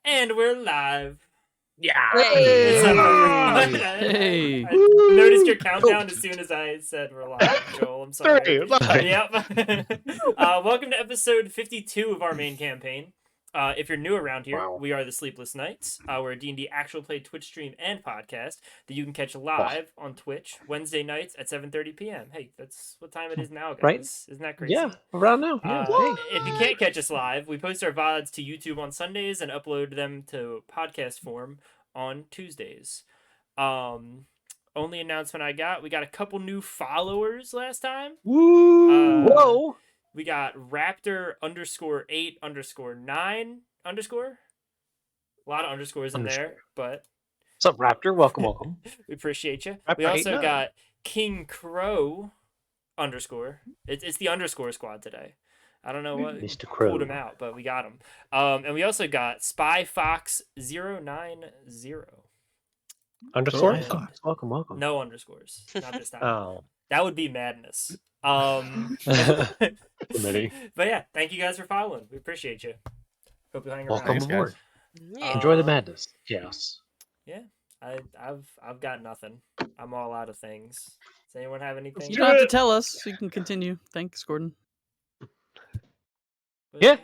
And we're live. Yeah. It's Hey. not Hey. I noticed your countdown as soon as I said we're live, Joel. I'm sorry. Yep. Welcome to episode 52 of our main campaign. If you're new around here, we are the Sleepless Knights. We're a D&D actual play Twitch stream and podcast that you can catch live on Twitch Wednesday nights at 7:30 p.m. Hey, that's what time it is now, guys. Right? Isn't that crazy? Yeah, around now. Yeah. If you can't catch us live, we post our VODs to YouTube on Sundays and upload them to podcast form on Tuesdays. Only announcement I got, we got a couple new followers last time. Woo! Whoa! We got Raptor_8_9_. A lot of underscores in there, but what's up, Raptor? Welcome. we appreciate you. Raptor We also 89. got King Crow _. It's the underscore squad today. I don't know what Mr. Crow pulled him out, but we got him. And we also got Spy Fox 090. Underscore? Yeah. Welcome. No underscores. Not this time. Oh. That would be madness. Committee. But yeah, thank you guys for following. We appreciate you. Hope you hang around. Welcome aboard. Yeah. Enjoy the madness. Yes. Yeah. I've got nothing. I'm all out of things. Does anyone have anything? You don't have to tell us. You can continue. Thanks, Gordon. But, Yeah.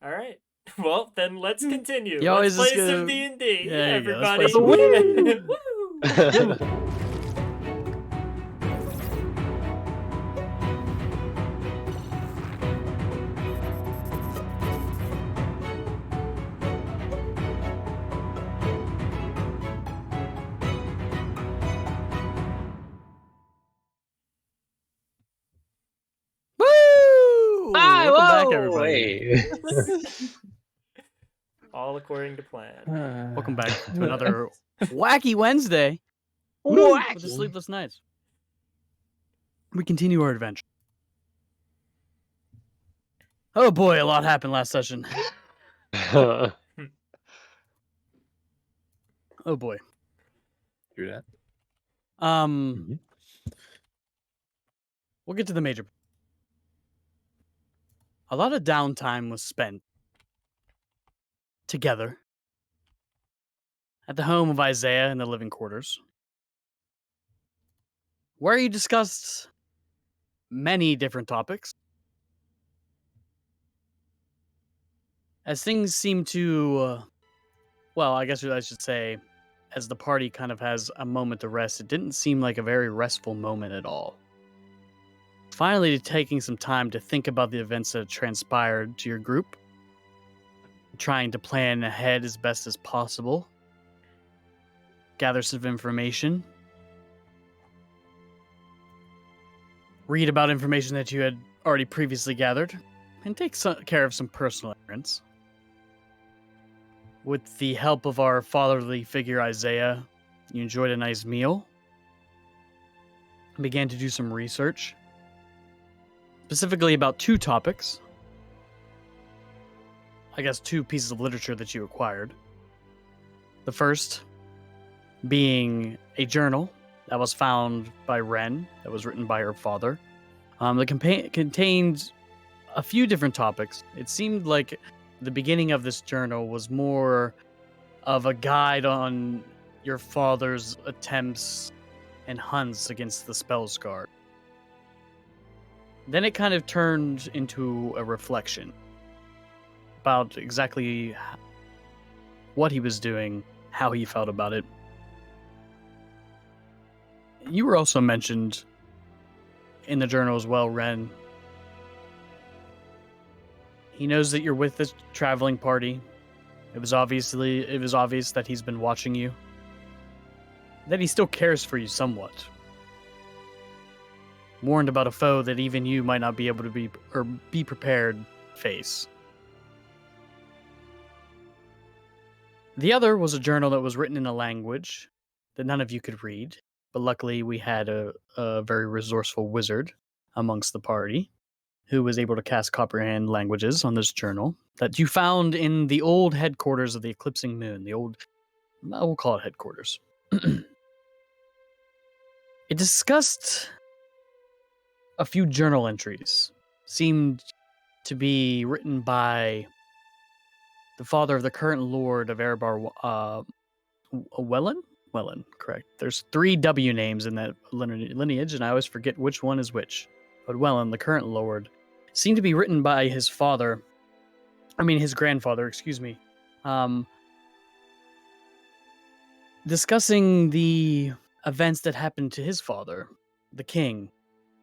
All right. Well, then let's continue. You always Let's play just some go- D&D, Yeah, you go. Let's everybody. play some Woo! Woo! Hi, Welcome whoa, back, everybody. All according to plan. Welcome back to another wacky Wednesday Wacky. with the Sleepless Nights. We continue our adventure. Oh boy, a lot happened last session. Oh boy. Do that. We'll get to the major. A lot of downtime was spent together at the home of Isaiah in the living quarters, where you discussed many different topics. As things seem to, well, I guess I should say, as the party kind of has a moment to rest, it didn't seem like a very restful moment at all. Finally, taking some time to think about the events that transpired to your group, trying to plan ahead as best as possible, gather some information, read about information that you had already previously gathered, and take care of some personal errands. With the help of our fatherly figure Isaiah, you enjoyed a nice meal, and began to do some research, specifically about two topics. I guess two pieces of literature that you acquired. The first being a journal that was found by Ren, that was written by her father. That contained a few different topics. It seemed like the beginning of this journal was more of a guide on your father's attempts and hunts against the Spellsguard. Then it kind of turned into a reflection about exactly what he was doing, how he felt about it. You were also mentioned in the journal as well, Ren. He knows that you're with this traveling party. It was obvious that he's been watching you. That he still cares for you somewhat. Warned about a foe that even you might not be able to be prepared to face. The other was a journal that was written in a language that none of you could read, but luckily we had a very resourceful wizard amongst the party who was able to cast comprehend languages on this journal that you found in the old headquarters of the Eclipsing Moon. We'll call it headquarters. It discussed a few journal entries. Seemed to be written by the father of the current lord of Erebar, Wellen? Wellen, correct. There's 3 W names in that lineage, and I always forget which one is which. But Wellen, the current lord, seemed to be written by his father. His grandfather, excuse me. Discussing the events that happened to his father, the king,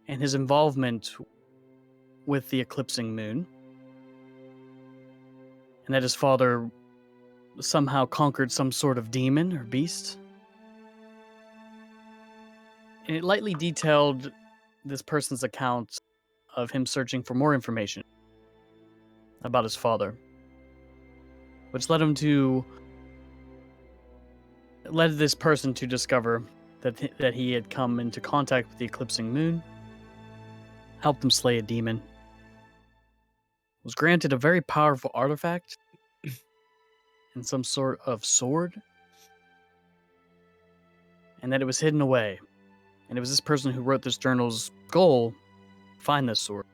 and his involvement with the eclipsing moon. And that his father somehow conquered some sort of demon or beast. And it lightly detailed this person's account of him searching for more information about his father, which led this person to discover that he had come into contact with the eclipsing moon, helped him slay a demon, was granted a very powerful artifact and some sort of sword, and that it was hidden away. And it was this person who wrote this journal's goal to find this sword.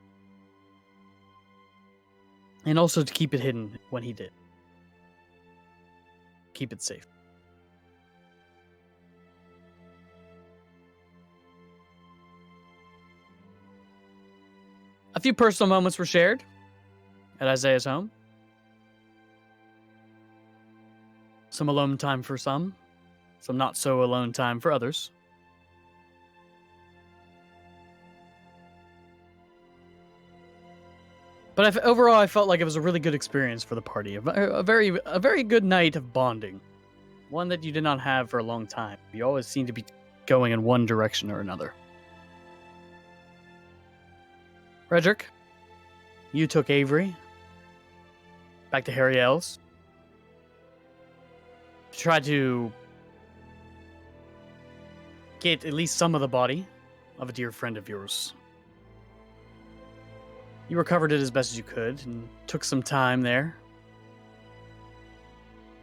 And also to keep it hidden when he did. Keep it safe. A few personal moments were shared at Isaiah's home. Some alone time for some not so alone time for others. But overall, I felt like it was a really good experience for the party. A very good night of bonding. One that you did not have for a long time. You always seem to be going in one direction or another. Redric, you took Avery back to Harriel's to try to get at least some of the body of a dear friend of yours. You recovered it as best as you could and took some time there,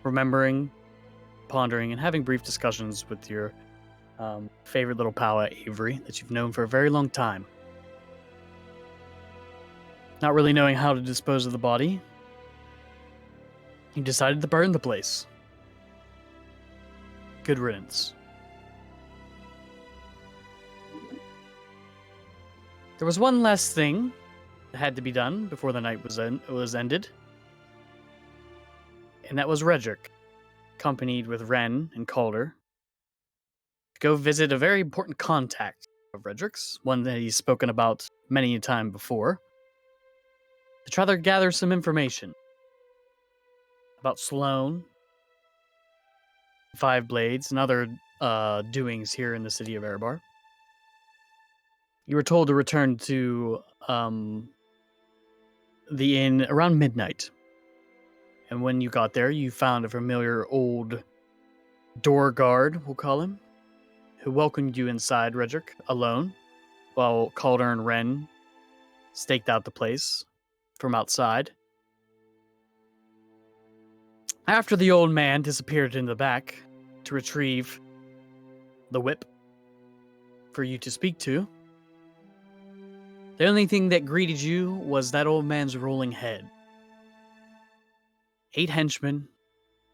remembering, pondering, and having brief discussions with your favorite little pal at Avery that you've known for a very long time. Not really knowing how to dispose of the body, you decided to burn the place. Good riddance. There was one last thing that had to be done before the night was ended. And that was Redric, accompanied with Ren and Calder, to go visit a very important contact of Redric's, one that he's spoken about many a time before, to try to gather some information about Sloane, Five Blades, and other doings here in the city of Erebar. You were told to return to the inn around midnight. And when you got there, you found a familiar old door guard, we'll call him, who welcomed you inside, Redric, alone, while Calder and Ren staked out the place from outside. After the old man disappeared in the back to retrieve the whip for you to speak to, the only thing that greeted you was that old man's rolling head. 8 henchmen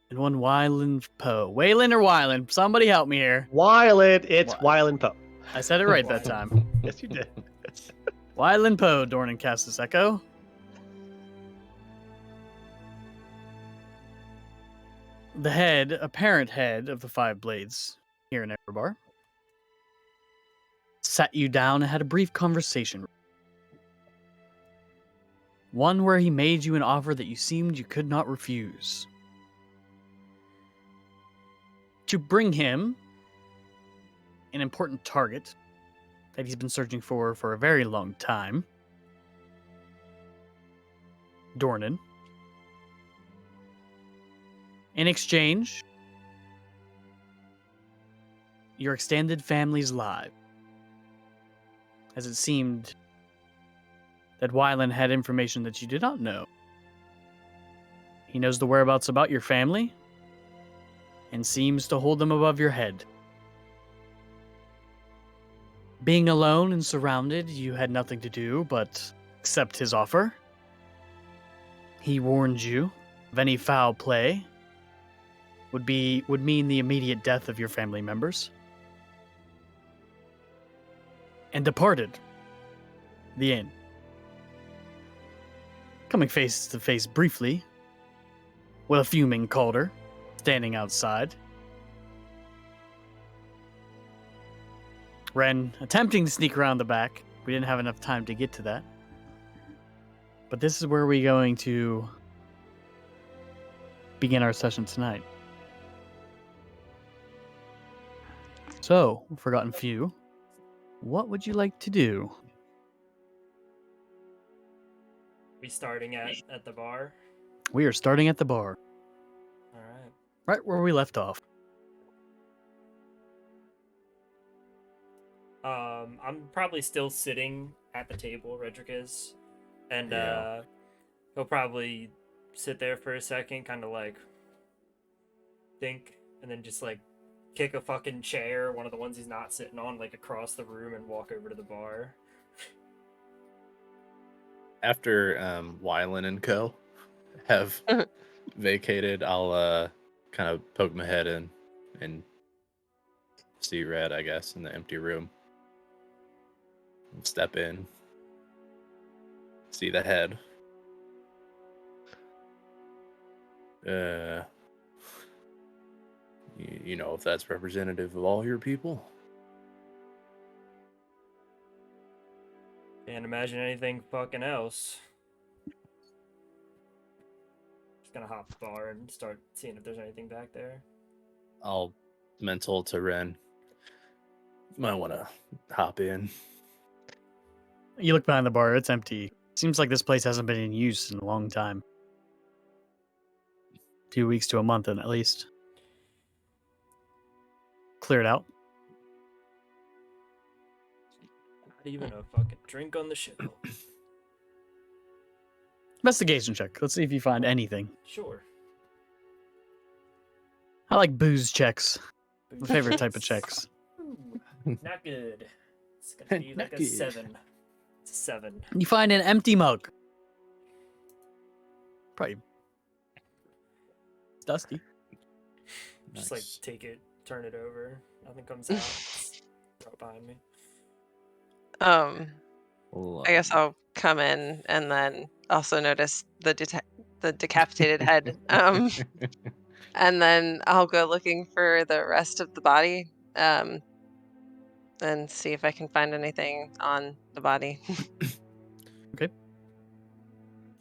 and one Wyland Poe. Wayland or Wyland? Somebody help me here. Wyland, it's Wyland Poe. I said it right that time. Yes, you did. Wyland Poe, Dornan Castus Echo. The apparent head of the Five Blades here in Erebar, sat you down and had a brief conversation. One where he made you an offer that you seemed you could not refuse. To bring him an important target that he's been searching for a very long time, Dornan. In exchange, your extended family's lives, as it seemed that Wyland had information that you did not know. He knows the whereabouts about your family and seems to hold them above your head. Being alone and surrounded, you had nothing to do but accept his offer. He warned you of any foul play would mean the immediate death of your family members, and departed the inn. Coming face to face briefly with a fuming Calder standing outside. Ren attempting to sneak around the back. We didn't have enough time to get to that. But this is where we're going to begin our session tonight. So, Forgotten Few, what would you like to do? We starting at the bar? We are starting at the bar. All right. Right where we left off. I'm probably still sitting at the table, Redric is. And he'll probably sit there for a second, kind of like think, and then just like kick a fucking chair, one of the ones he's not sitting on, like across the room and walk over to the bar. After Wylan and co have vacated, I'll kind of poke my head in and see Red, I guess, in the empty room. Step in. See the head. You know if that's representative of all your people? Can't imagine anything fucking else. Just gonna hop the bar and start seeing if there's anything back there. I'll mental to Ren. Might want to hop in. You look behind the bar, it's empty. Seems like this place hasn't been in use in a long time. A few weeks to a month at least. Cleared out. Not even a fucking drink on the show. Investigation check. Let's see if you find anything. Sure. I like booze checks. My favorite type of checks. Ooh, not good. It's gonna be Not like a good. 7. It's a 7. You find an empty mug. Probably dusty. Just like take it, turn it over. Nothing comes out. Just throw it behind me. I guess I'll come in and then also notice the decapitated head. And then I'll go looking for the rest of the body. And see if I can find anything on the body. Okay.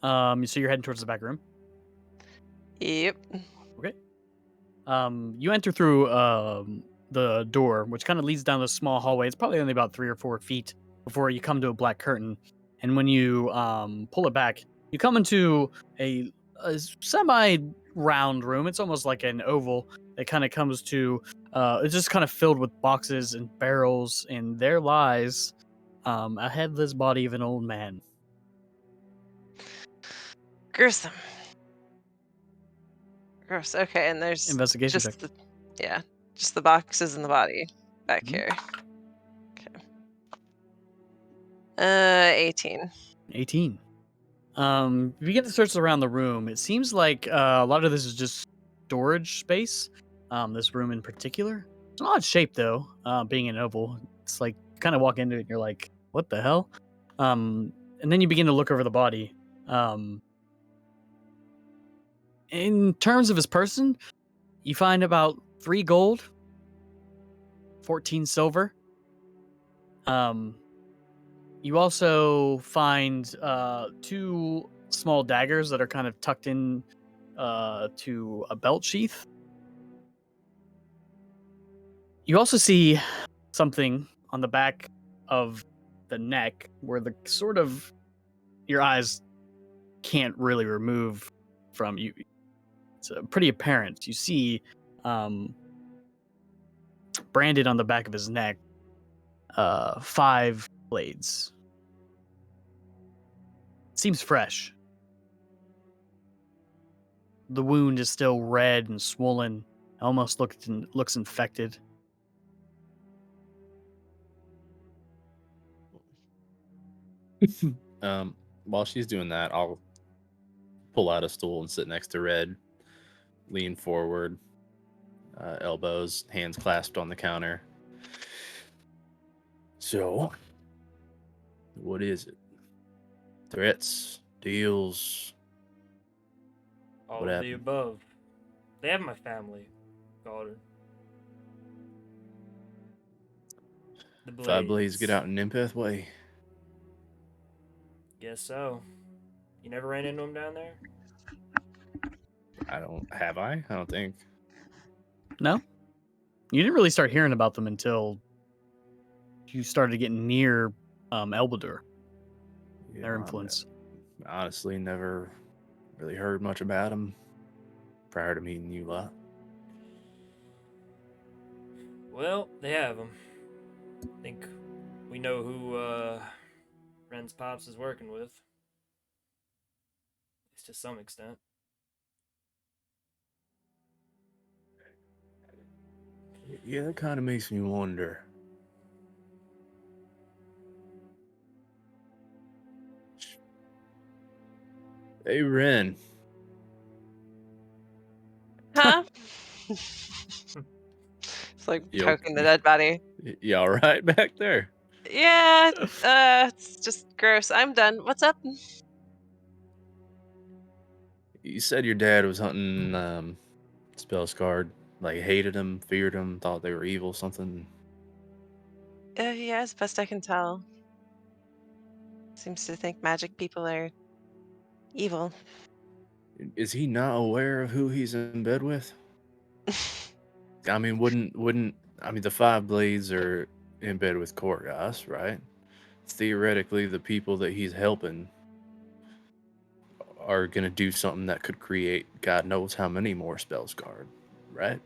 So you're heading towards the back room. Yep. Okay. You enter through the door, which kind of leads down this small hallway. It's probably only about 3 or 4 feet before you come to a black curtain. And when you pull it back, you come into a semi-round room. It's almost like an oval. It kind of comes to, it's just kind of filled with boxes and barrels, and there lies a headless body of an old man. Gruesome. Gross. Okay, and there's Investigation just check. just the boxes and the body back here. Okay. 18. 18. You begin to search around the room. It seems like a lot of this is just storage space. This room in particular. It's an odd shape though, being an oval. It's like you kind of walk into it and you're like, what the hell? And then you begin to look over the body. In terms of his person, you find about 3 gold, 14 silver. You also find 2 small daggers that are kind of tucked in to a belt sheath. You also see something on the back of the neck where the sort of your eyes can't really remove from you. It's pretty apparent. You see branded on the back of his neck 5 blades. Seems fresh. The wound is still red and swollen. Almost looks infected. While she's doing that, I'll pull out a stool and sit next to Red, lean forward, elbows, hands clasped on the counter. So, what is it? Threats, deals. All What of happened? the above. They have my family. Daughter. The Blades. 5 Blades get out in Nimpeth way. Guess so. You never ran into him down there? I don't think. No, you didn't really start hearing about them until you started getting near Elbadur. Their influence. Honestly, never really heard much about him prior to meeting you lot. Well, they have him. I think we know who Ren's Pops is working with. At least to some extent. Yeah, that kind of makes me wonder. Hey, Ren. Huh? It's like Yo. poking the dead body. You all right back there? Yeah, it's just gross. I'm done. What's up? You said your dad was hunting Spellscard, like hated him, feared him, thought they were evil, something. Yeah, as best I can tell. Seems to think magic people are evil. Is he not aware of who he's in bed with? I mean, the 5 Blades are in bed with Korgas, right? Theoretically, the people that he's helping are gonna do something that could create God knows how many more Spellscard, right?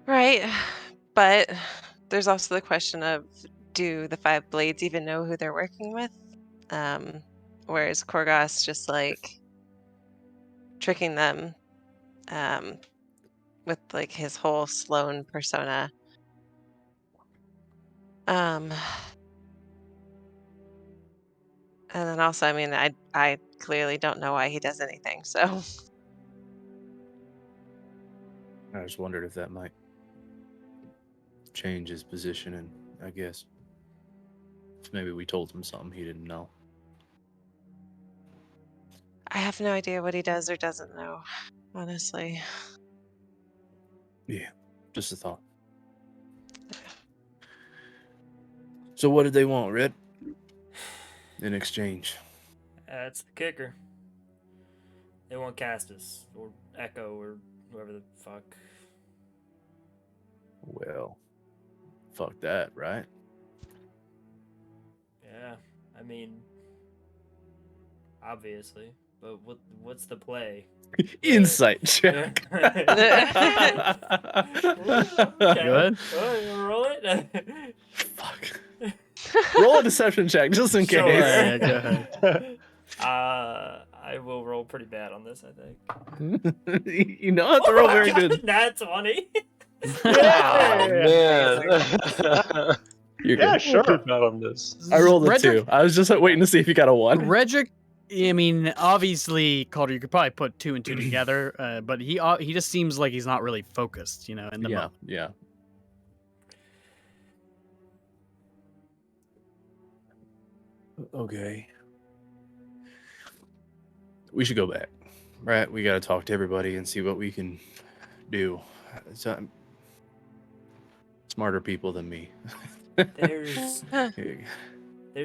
Right. But there's also the question of, do the 5 Blades even know who they're working with? Whereas Korgas just like tricking them with like his whole Sloane persona. And then also, I mean, I clearly don't know why he does anything. So I just wondered if that might change his position, and I guess if maybe we told him something he didn't know. I have no idea what he does or doesn't know, honestly. Yeah, just a thought. So what did they want, Red? In exchange? That's the kicker. They want Castus, or Echo, or whoever the fuck. Well, fuck that, right? Yeah, I mean, obviously. But what's the play? Insight check. Go ahead. Roll it. Fuck. Roll a deception check just in case. Sure. Yeah, go ahead. I will roll pretty bad on this, I think. You don't have to roll very good. That's 20. Yeah. Man. You're Yeah, good. sure. Not on this. I rolled a Redric- 2. I was just waiting to see if you got a 1. Redric, I mean, obviously, Calder, you could probably put 2 and 2 together, but he just seems like he's not really focused, in the moment. Yeah. Okay. We should go back, right? We got to talk to everybody and see what we can do. Smarter people than me. There's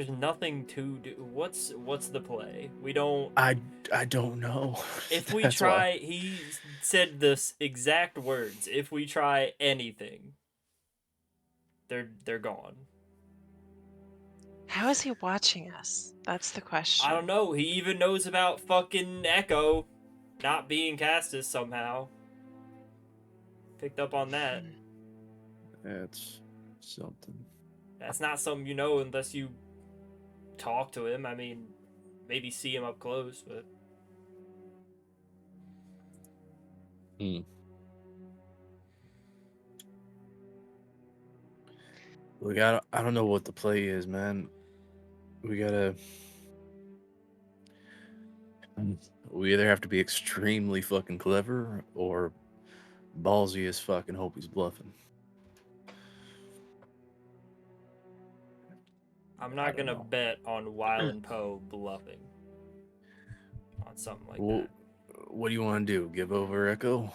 nothing to do. What's the play? We don't. I don't know. If we That's try, why. he said this exact words. If we try anything, they're gone. How is he watching us? That's the question. I don't know. He even knows about fucking Echo not being Castus somehow. Picked up on that. That's something. That's not something you know unless you talk to him. I mean, maybe see him up close, but. Look, I don't know what the play is, man. We gotta. We either have to be extremely fucking clever or ballsy as fucking hope he's bluffing. I'm I not don't gonna know. bet on Weil and Poe bluffing on something like Well, that. what do you want to do? Give over, Echo?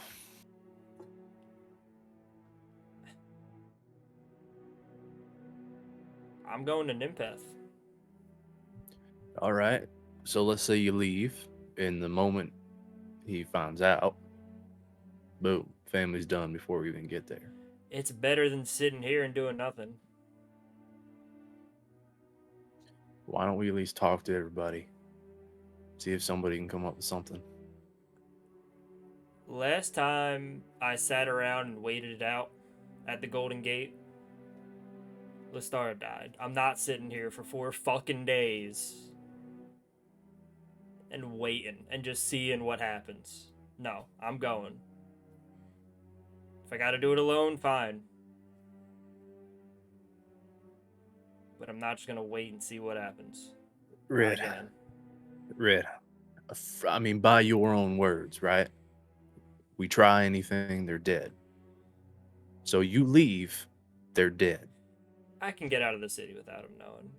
I'm going to Nimpeth. All right. So let's say you leave, and the moment he finds out, boom, family's done before we even get there. It's better than sitting here and doing nothing. Why don't we at least talk to everybody? See if somebody can come up with something. Last time I sat around and waited it out at the Golden Gate, Lestar died. I'm not sitting here for 4 fucking days and waiting and just seeing what happens. No, I'm going. If I gotta do it alone, fine. But I'm not just gonna wait and see what happens. Red. Again. Red. I mean, by your own words, right? We try anything, they're dead. So you leave, they're dead. I can get out of the city without him knowing.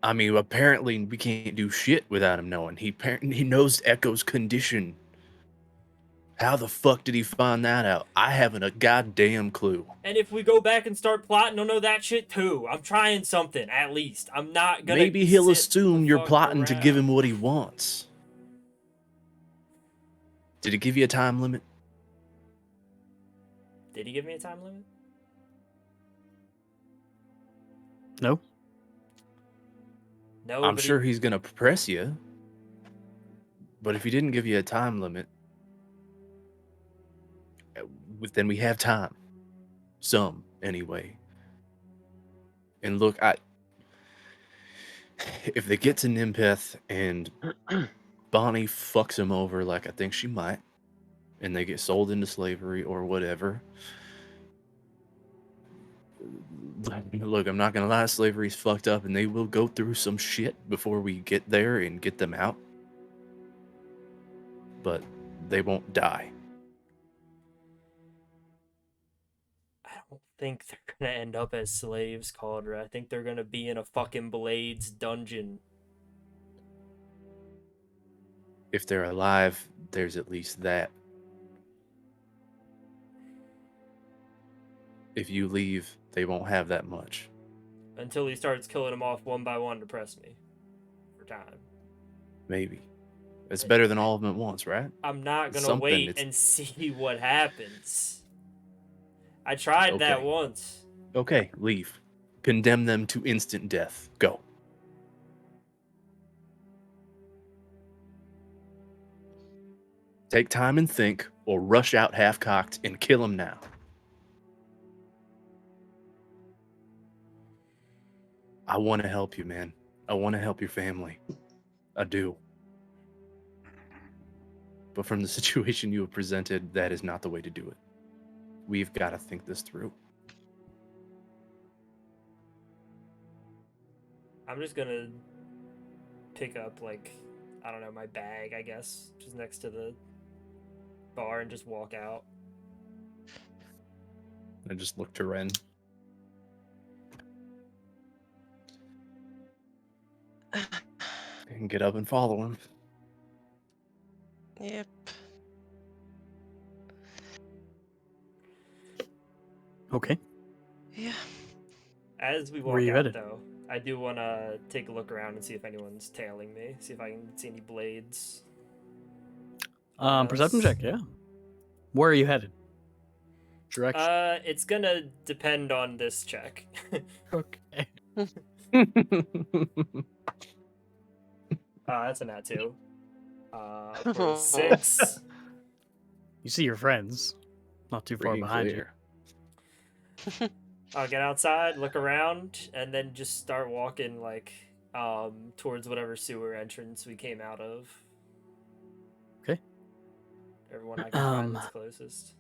I mean, apparently we can't do shit without him knowing. He knows Echo's condition. How the fuck did he find that out? I haven't a goddamn clue. And if we go back and start plotting, he'll know that shit too. I'm trying something, at least. I'm not gonna. Maybe he'll sit assume the you're fuck plotting to give him around. what he wants. Did he give you a time limit? Did he give me a time limit? No. No, I'm but sure he's gonna press you. But if he didn't give you a time limit, then we have time. Some, anyway. And look, if they get to Nimpeth and Bonnie fucks him over like I think she might, and they get sold into slavery or whatever, look, I'm not gonna lie, slavery's fucked up and they will go through some shit before we get there and get them out. But they won't die. I don't think they're gonna end up as slaves, Calder. I think they're gonna be in a fucking Blades dungeon. If they're alive, there's at least that. If you leave, they won't have that much. Until he starts killing them off one by one to press me for time. Maybe. It's better than all of them at once, right? I'm not gonna Something, wait it's- and see what happens. I tried that Okay. once. Okay, leave. Condemn them to instant death. Go. Take time and think, or rush out half-cocked and kill him now. I want to help you, man. I want to help your family. I do. But from the situation you have presented, that is not the way to do it. We've got to think this through. I'm just gonna pick up, like, I don't know, my bag, I guess, just next to the bar and just walk out. I just look to Ren. And get up and follow him. Yep. Okay. Yeah. As we Where walk you out, headed? though, I do want to take a look around and see if anyone's tailing me. See if I can see any blades. Perception check, yeah. Where are you headed? Direction. It's gonna depend on this check. Okay. That's a nat 2. For a 6. You see your friends, not too far Freaking behind clear. I'll get outside, look around, and then just start walking, like, towards whatever sewer entrance we came out of. Okay. Everyone I can find that's closest.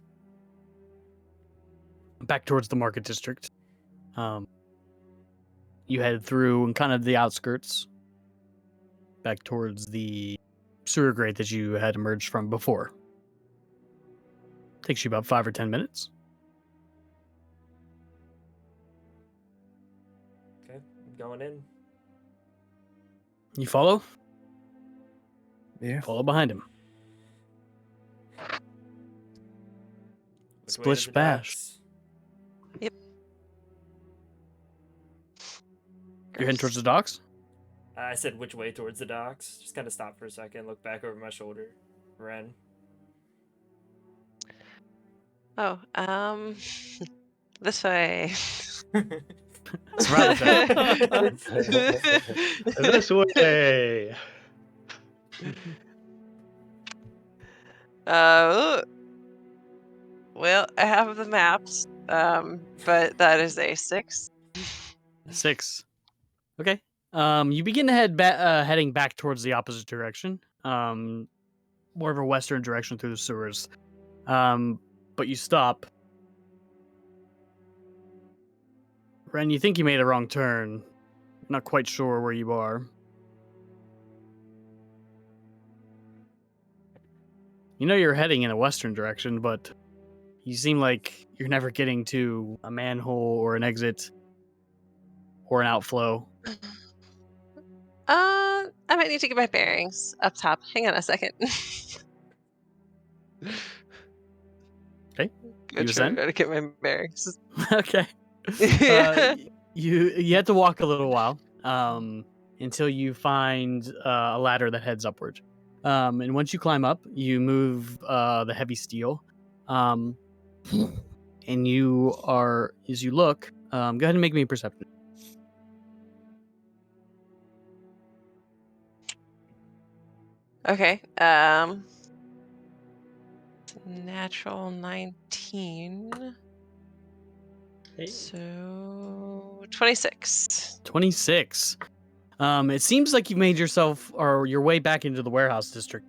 Back towards the market district. You head through and kind of the outskirts, back towards the sewer grate that you had emerged from before. Takes you about 5 or 10 minutes. Okay, I'm going in. You follow? Yeah. Follow behind him. Which way to Splish the splash. docks? You're heading towards the docks? I said which way towards the docks. Just kind of stop for a second, look back over my shoulder. Ren. Oh, this way. Survival check. This way. Well, I have the maps, but that is a 6. 6. Okay. You begin to heading back towards the opposite direction. More of a western direction through the sewers. But you stop. Ren, you think you made a wrong turn. Not quite sure where you are. You know you're heading in a western direction, but you seem like you're never getting to a manhole or an exit or an outflow. I might need to get my bearings up top. Hang on a second. Okay. Go You try ascend? to get my bearings. Okay. You had to walk a little while until you find a ladder that heads upward. And once you climb up, you move the heavy steel. And you are, as you look, go ahead and make me a perception. Okay. Natural 19. Hey. So 26. 26. It seems like you've made yourself or your way back into the warehouse district.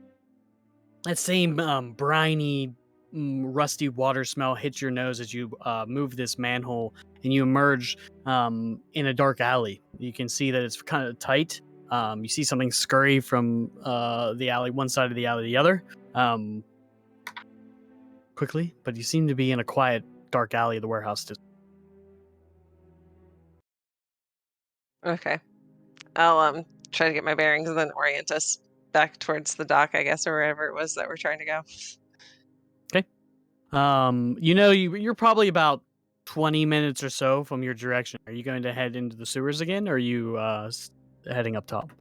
That same briny, rusty water smell hits your nose as you move this manhole and you emerge in a dark alley. You can see that it's kind of tight. You see something scurry from the alley, one side of the alley to the other, quickly, but you seem to be in a quiet, dark alley of the warehouse district. Okay. I'll try to get my bearings and then orient us back towards the dock, I guess, or wherever it was that we're trying to go. You know, you're probably about 20 minutes or so from your direction. Are you going to head into the sewers again, or are you heading up top?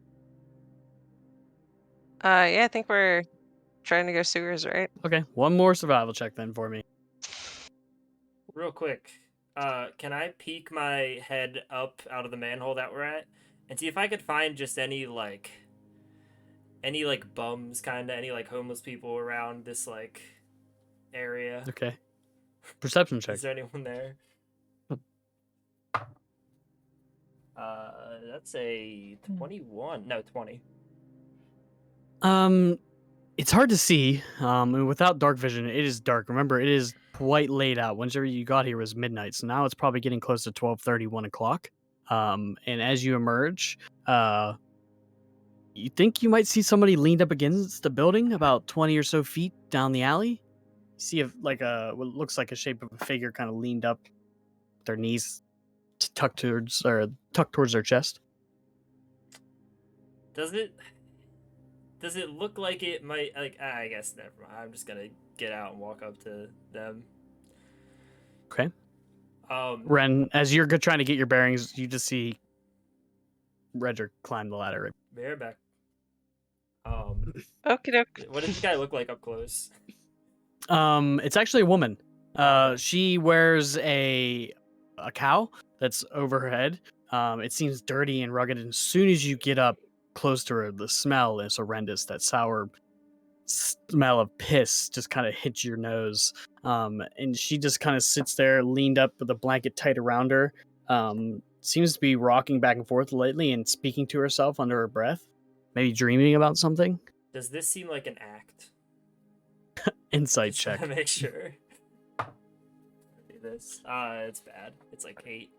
Yeah, I think we're trying to go sewers, right? Okay, one more survival check then for me. Real quick, can I peek my head up out of the manhole that we're at and see if I could find just any bums, kind of any like homeless people around this like area? Okay, perception check. Is there anyone there? That's a 21. No, 20. It's hard to see. And without dark vision, it is dark. Remember, it is quite late out. Whenever you got here was midnight, so now it's probably getting close to 12:30, 1 o'clock. And as you emerge, you think you might see somebody leaned up against the building about 20 or so feet down the alley. You see what looks like a shape of a figure kind of leaned up, their knees tucked towards their chest. Does it look like it might I guess never mind. I'm just gonna get out and walk up to them. Okay. Ren, as you're trying to get your bearings, you just see Redric climb the ladder. Bareback. Okie doke. What does this guy look like up close? It's actually a woman. She wears a cow that's over her head. It seems dirty and rugged, and as soon as you get up close to her, the smell is horrendous. That sour smell of piss just kind of hits your nose. And she just kind of sits there, leaned up with a blanket tight around her. Seems to be rocking back and forth lately and speaking to herself under her breath, maybe dreaming about something. Does this seem like an act? Insight Just check. to make sure. Do this. It's bad. It's like 8.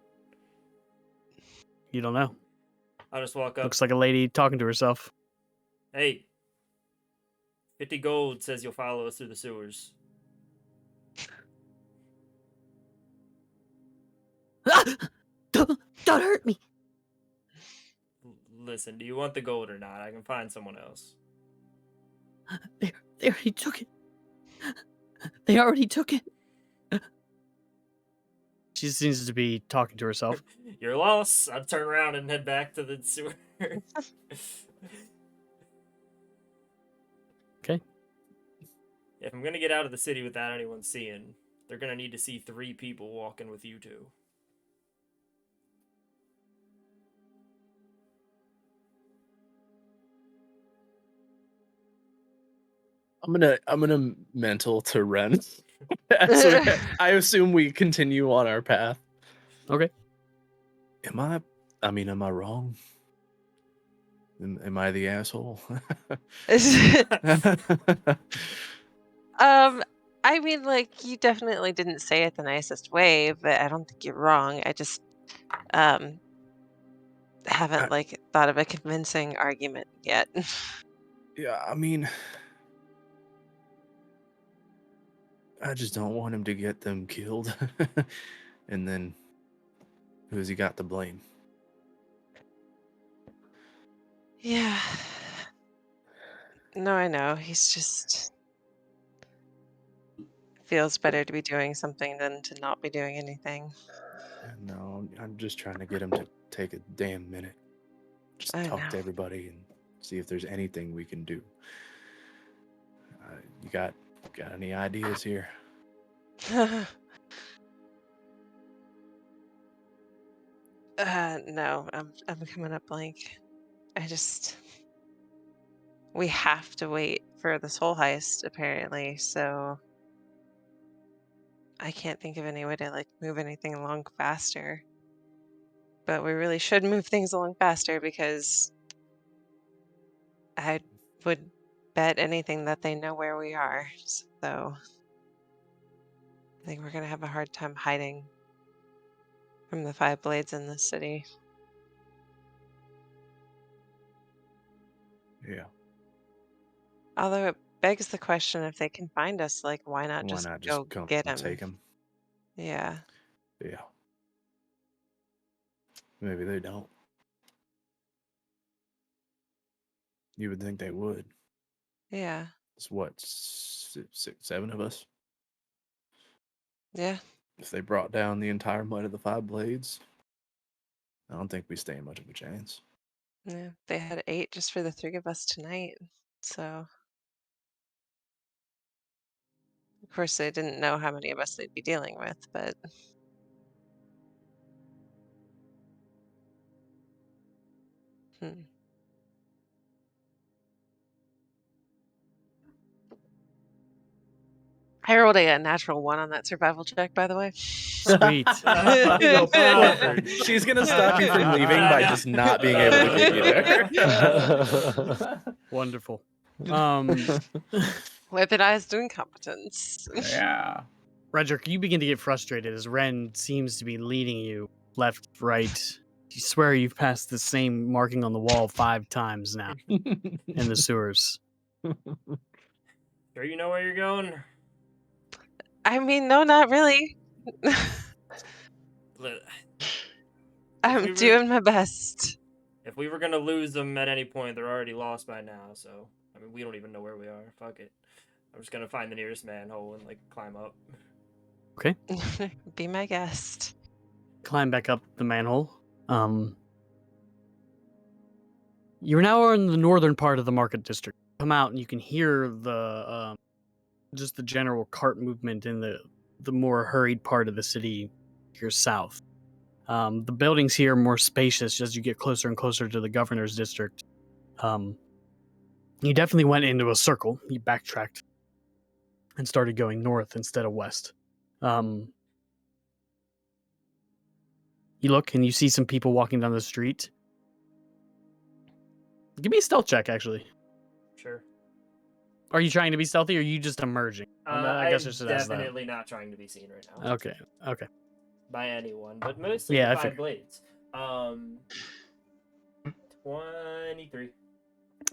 You don't know. I'll just walk up. Looks like a lady talking to herself. Hey, 50 gold says you'll follow us through the sewers. Don't hurt me. Listen, do you want the gold or not? I can find someone else. They already took it. They already took it. She seems to be talking to herself. You're lost. I'll turn around and head back to the sewer. Okay. If I'm gonna get out of the city without anyone seeing, they're gonna need to see 3 people walking with you two. I'm gonna mental to Ren. I assume we continue on our path. Okay. Am I wrong? Am I the asshole? I mean, like, you definitely didn't say it the nicest way, but I don't think you're wrong. I just haven't like thought of a convincing argument yet. Yeah, I mean, I just don't want him to get them killed. And then who's he got to blame? Yeah. No, I know. He's just feels better to be doing something than to not be doing anything. No, I'm just trying to get him to take a damn minute. Just I talk know. to everybody and see if there's anything we can do. You got any ideas here? No, I'm coming up blank. We have to wait for the Soul Heist apparently, so I can't think of any way to like move anything along faster. But we really should move things along faster because I would bet anything that they know where we are. So I think we're gonna have a hard time hiding from the 5 blades in this city. Yeah. Although it begs the question, if they can find us, like, why not Why just not go just come get and him? take him? Yeah. Yeah. Maybe they don't. You would think they would. Yeah. It's what, 6, 7 of us? Yeah. If they brought down the entire might of the 5 blades, I don't think we stand much of a chance. Yeah. They had 8 just for the 3 of us tonight. So, of course, they didn't know how many of us they'd be dealing with, but hmm. I rolled a natural 1 on that survival check, by the way. Sweet. She's gonna stop you from leaving by just not being able to get you there. Wonderful. Weaponized incompetence. Yeah. Redric, you begin to get frustrated as Ren seems to be leading you left, right. You swear you've passed the same marking on the wall 5 times now in the sewers. Sure you know where you're going? I mean, no, not really. I'm doing my best. If we were gonna lose them at any point, they're already lost by now, so I mean we don't even know where we are. Fuck it. I'm just gonna find the nearest manhole and like climb up. Okay. Be my guest. Climb back up the manhole. You're now in the northern part of the market district. Come out and you can hear the just the general cart movement in the more hurried part of the city here south. The buildings here are more spacious as you get closer and closer to the governor's district. You definitely went into a circle. You backtracked and started going north instead of west. You look and you see some people walking down the street. Give me a stealth check, actually. Sure. Are you trying to be stealthy or are you just emerging? I guess I should ask that. Definitely not trying to be seen right now. Okay. By anyone, but mostly Yeah, the I 5 figured. blades. 23.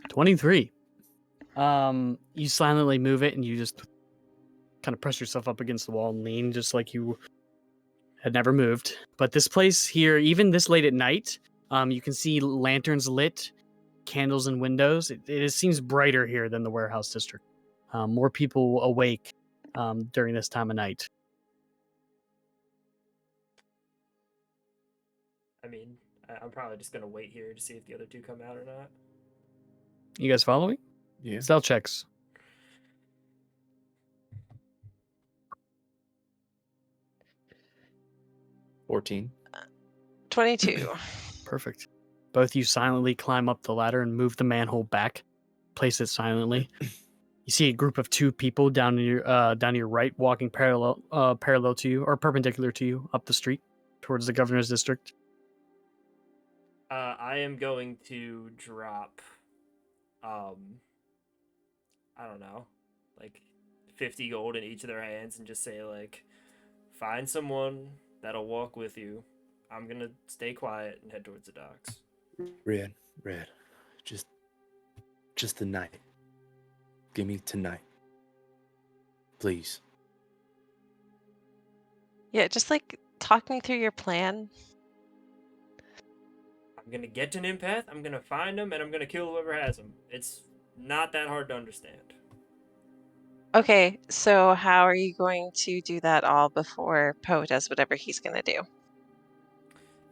23. You silently move it, and you just kind of press yourself up against the wall and lean, just like you had never moved. But this place here, even this late at night, you can see lanterns lit, candles in windows. It seems brighter here than the warehouse district. More people awake during this time of night. I mean, I'm probably just gonna wait here to see if the other two come out or not. You guys following? Yeah. Stealth checks. $14. 22. Perfect. Both you silently climb up the ladder and move the manhole back. Place it silently. You see a group of 2 people down to your right, walking parallel to you or perpendicular to you up the street towards the governor's district. I am going to drop, I don't know, like 50 gold in each of their hands and just say, like, find someone that'll walk with you. I'm gonna stay quiet and head towards the docks. Red, just the night. Give me tonight, please. Yeah, just like talk me through your plan. I'm gonna get an empath, I'm gonna find him, and I'm gonna kill whoever has him. It's not that hard to understand. Okay, so how are you going to do that all before Poe does whatever he's gonna do?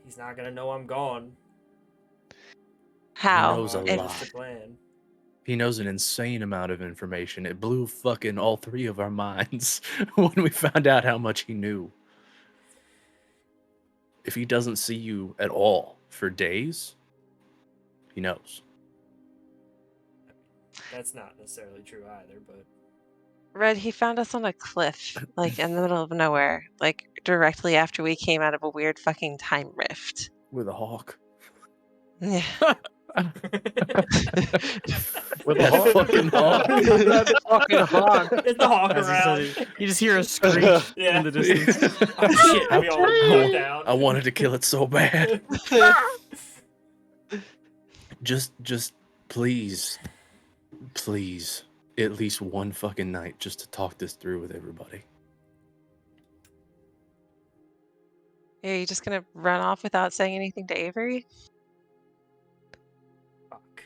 He's not gonna know I'm gone. How? knows a That's lot. the plan. He knows an insane amount of information. It blew fucking all 3 of our minds when we found out how much he knew. If he doesn't see you at all for days, he knows. That's not necessarily true either, but Red, he found us on a cliff, like in the middle of nowhere, like directly after we came out of a weird fucking time rift. With a hawk. Yeah. With That a hawk. fucking hawk. That fucking hawk. it's the hawk As he around. says it, you just hear a screech Yeah. in the distance. Oh shit, we all go down. I wanted to kill it so bad. Just please, at least one fucking night just to talk this through with everybody. Are you just gonna run off without saying anything to Avery? Fuck.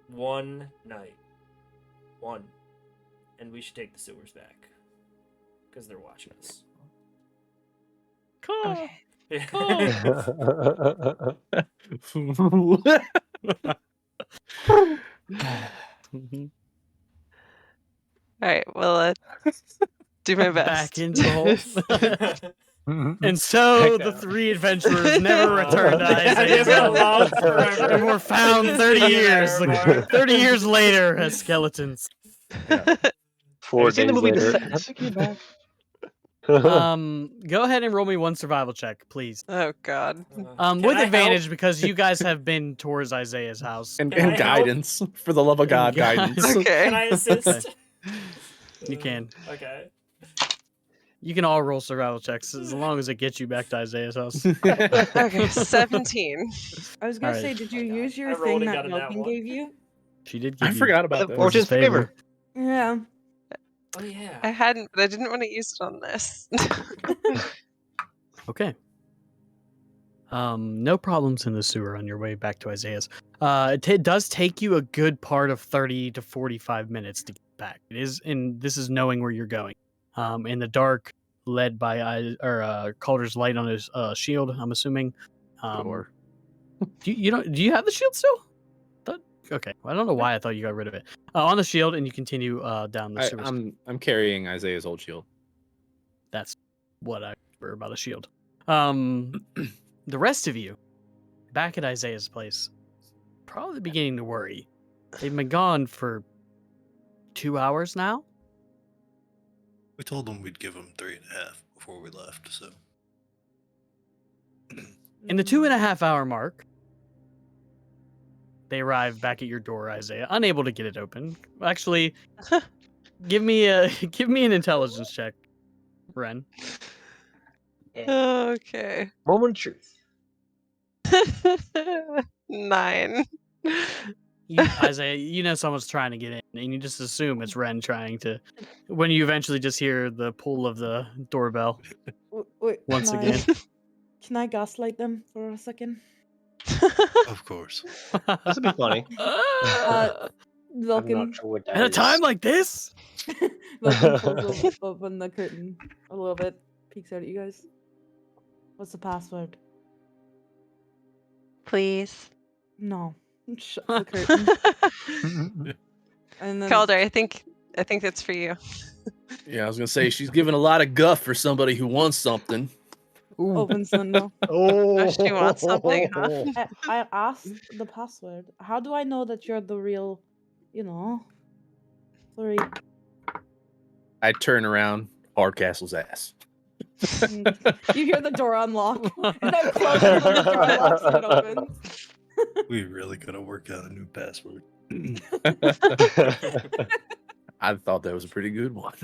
One night. One. And we should take the sewers back. Because they're watching us. Cool. Okay. Mhm. All right. Well, do my best. Back into the hole. And so the 3 adventurers never Uh, returned to yeah, Isaiah's they've been house. lost forever. And were found 30 years, Forever. 30 years later as skeletons. 4 Have you seen the days movie later. Descendants? Go ahead and roll me one survival check, please. Oh God. Can With I advantage help? because you guys have been towards Isaiah's house. And Can I help? guidance. For the love of God, guidance. Okay. Can I assist? You can. Okay. You can all roll survival checks as long as it gets you back to Isaiah's house. Okay. 17. I was gonna Alright. say, did you Oh my God. use your I rolled thing and that got a nat Milking one. gave you? She did give I you forgot about that. Fortune's favor. Yeah. Oh yeah. I hadn't, but I didn't want to use it on this. Okay. No problems in the sewer on your way back to Isaiah's. It does take you a good part of 30 to 45 minutes to get back. It is, and this is knowing where you're going. In the dark, led by Calder's light on his shield. I'm assuming. Sure. Do you have the shield still? Okay. Well, I don't know why I thought you got rid of it. On the shield, and you continue down the sewer. I'm carrying Isaiah's old shield. That's what I remember about a shield. The rest of you, back at Isaiah's place, probably beginning to worry. They've been gone for 2 hours now. We told them we'd give them 3.5 before we left, so. In the 2.5 hour mark, they arrive back at your door, Isaiah, unable to get it open. Actually, give me an intelligence check, Ren. Okay. Moment of truth. 9. Isaiah, you know someone's trying to get in, and you just assume it's Ren trying to. When you eventually just hear the pull of the doorbell Wait, once again. Can I gaslight them for a second? Of course. This would be funny. I'm not Vulcan, sure what that At a is. time like this? Vulcan pulls open the curtain a little bit, peeks out at you guys. What's the password? Please. No. Shut the curtain. And then Calder, I think that's for you. Yeah, I was gonna say she's giving a lot of guff for somebody who wants something. opens the window. Oh, She wants something, huh? I asked the password. How do I know that you're the real, Sorry. I turn around, Hardcastle's ass. You hear the door unlock, and I'm closing the door unlocks and it opens. We really gotta work out a new password. I thought that was a pretty good one.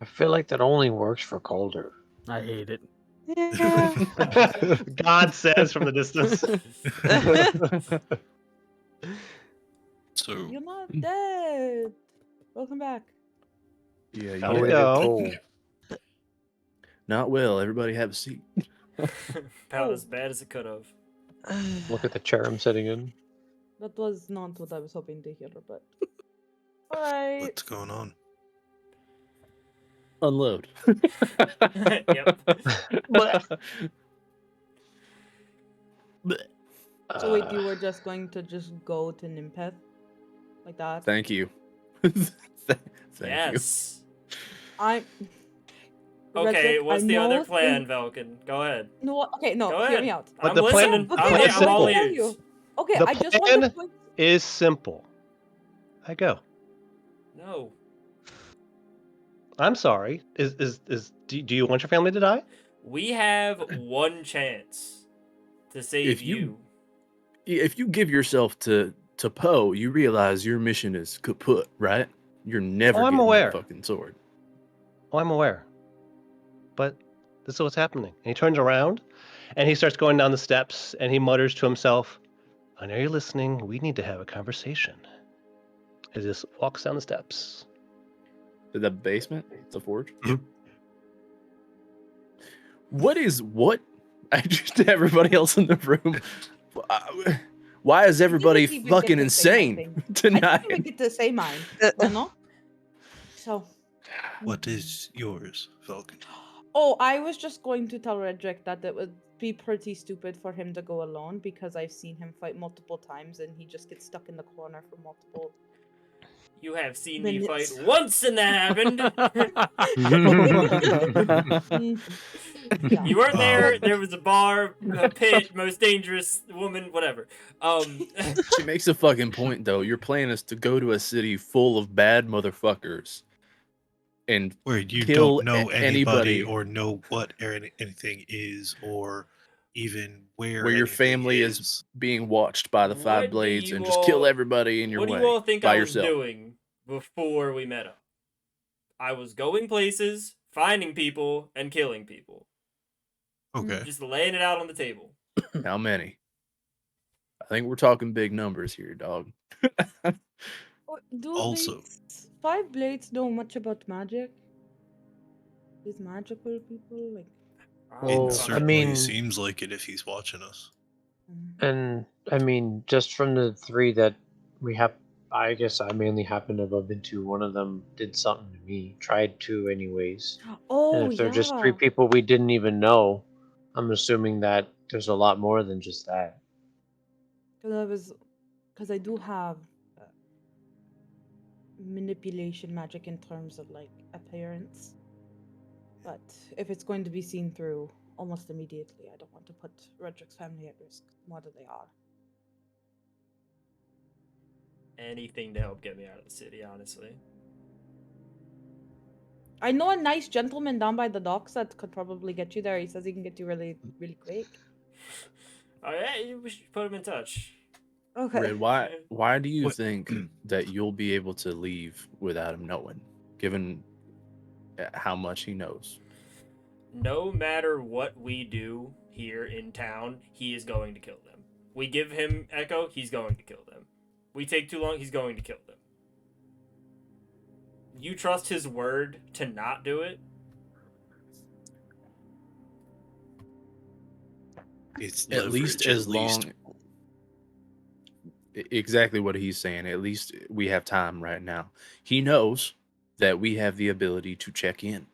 I feel like that only works for Calder. I hate it. Yeah. God says from the distance. So You're not dead. Welcome back. Yeah, How Way we to go. go. Not well. Everybody have a seat. About as bad as it could have. Look at the chair I'm sitting in. That was not what I was hoping to hear, but alright. what's going on? Unload. Yep. So wait, you were just going to just go to Nimpeth? Like that? Thank you. Thank Yes. I Okay, Redric, what's I the other know plan, thing- Velkin? Go ahead. No, okay, no, Go hear ahead. me out. But I'm the plan- listening. the Okay, I'm, plan's I'm all simple. ears. Okay, The I just want to plan- point. Is simple. I go. No. I'm sorry. Do you want your family to die? We have one chance to save If you give yourself to Poe, you realize your mission is kaput, right? You're never Oh, I'm getting aware. that fucking sword. Oh, I'm aware. But this is what's happening. And he turns around and he starts going down the steps and he mutters to himself, I know you're listening. We need to have a conversation. He just walks down the steps. The basement, the forge. Mhm. What? I just everybody else in the room. Why is everybody think we fucking get the same, I insane think. I tonight? think we get to say mine. No? So. What is yours, Falcon? Oh, I was just going to tell Redric that it would be pretty stupid for him to go alone because I've seen him fight multiple times and he just gets stuck in the corner for multiple. You have seen me fight Minutes. once and that happened. Yeah. You weren't there. There was a bar, a pit, most dangerous woman, whatever. She makes a fucking point though. Your plan is to go to a city full of bad motherfuckers and Where you kill don't know anybody anybody or know what anything is or even where your anything family is being watched by the What five do blades you and just kill all- everybody in your what do way you all think by I was yourself. doing before we met up? I was going places, finding people, and killing people. Okay. Just laying it out on the table. How many? I think we're talking big numbers here, dog. Do Also- these five blades know much about magic? These magical people, like. Well, It I certainly mean- seems like it if he's watching us. And I mean, just from the three that we have, I guess I mainly happen to have bump into. One of them did something to me, tried to, anyways. Oh, And if they're just three yeah. people we didn't even know, I'm assuming that there's a lot more than just that. Because I do have manipulation magic in terms of like appearance, but if it's going to be seen through almost immediately, I don't want to put Redric's family at risk more than they are. Anything to help get me out of the city, honestly. I know a nice gentleman down by the docks that could probably get you there. He says he can get you really, really quick. All right, we should put him in touch. Okay. Red, why do you What- think that you'll be able to leave without him knowing, given how much he knows? No matter what we do here in town, he is going to kill them. We give him Echo, he's going to kill them. We take too long, he's going to kill them. You trust his word to not do it? It's At least as long. Exactly what he's saying. At least we have time right now. He knows that we have the ability to check in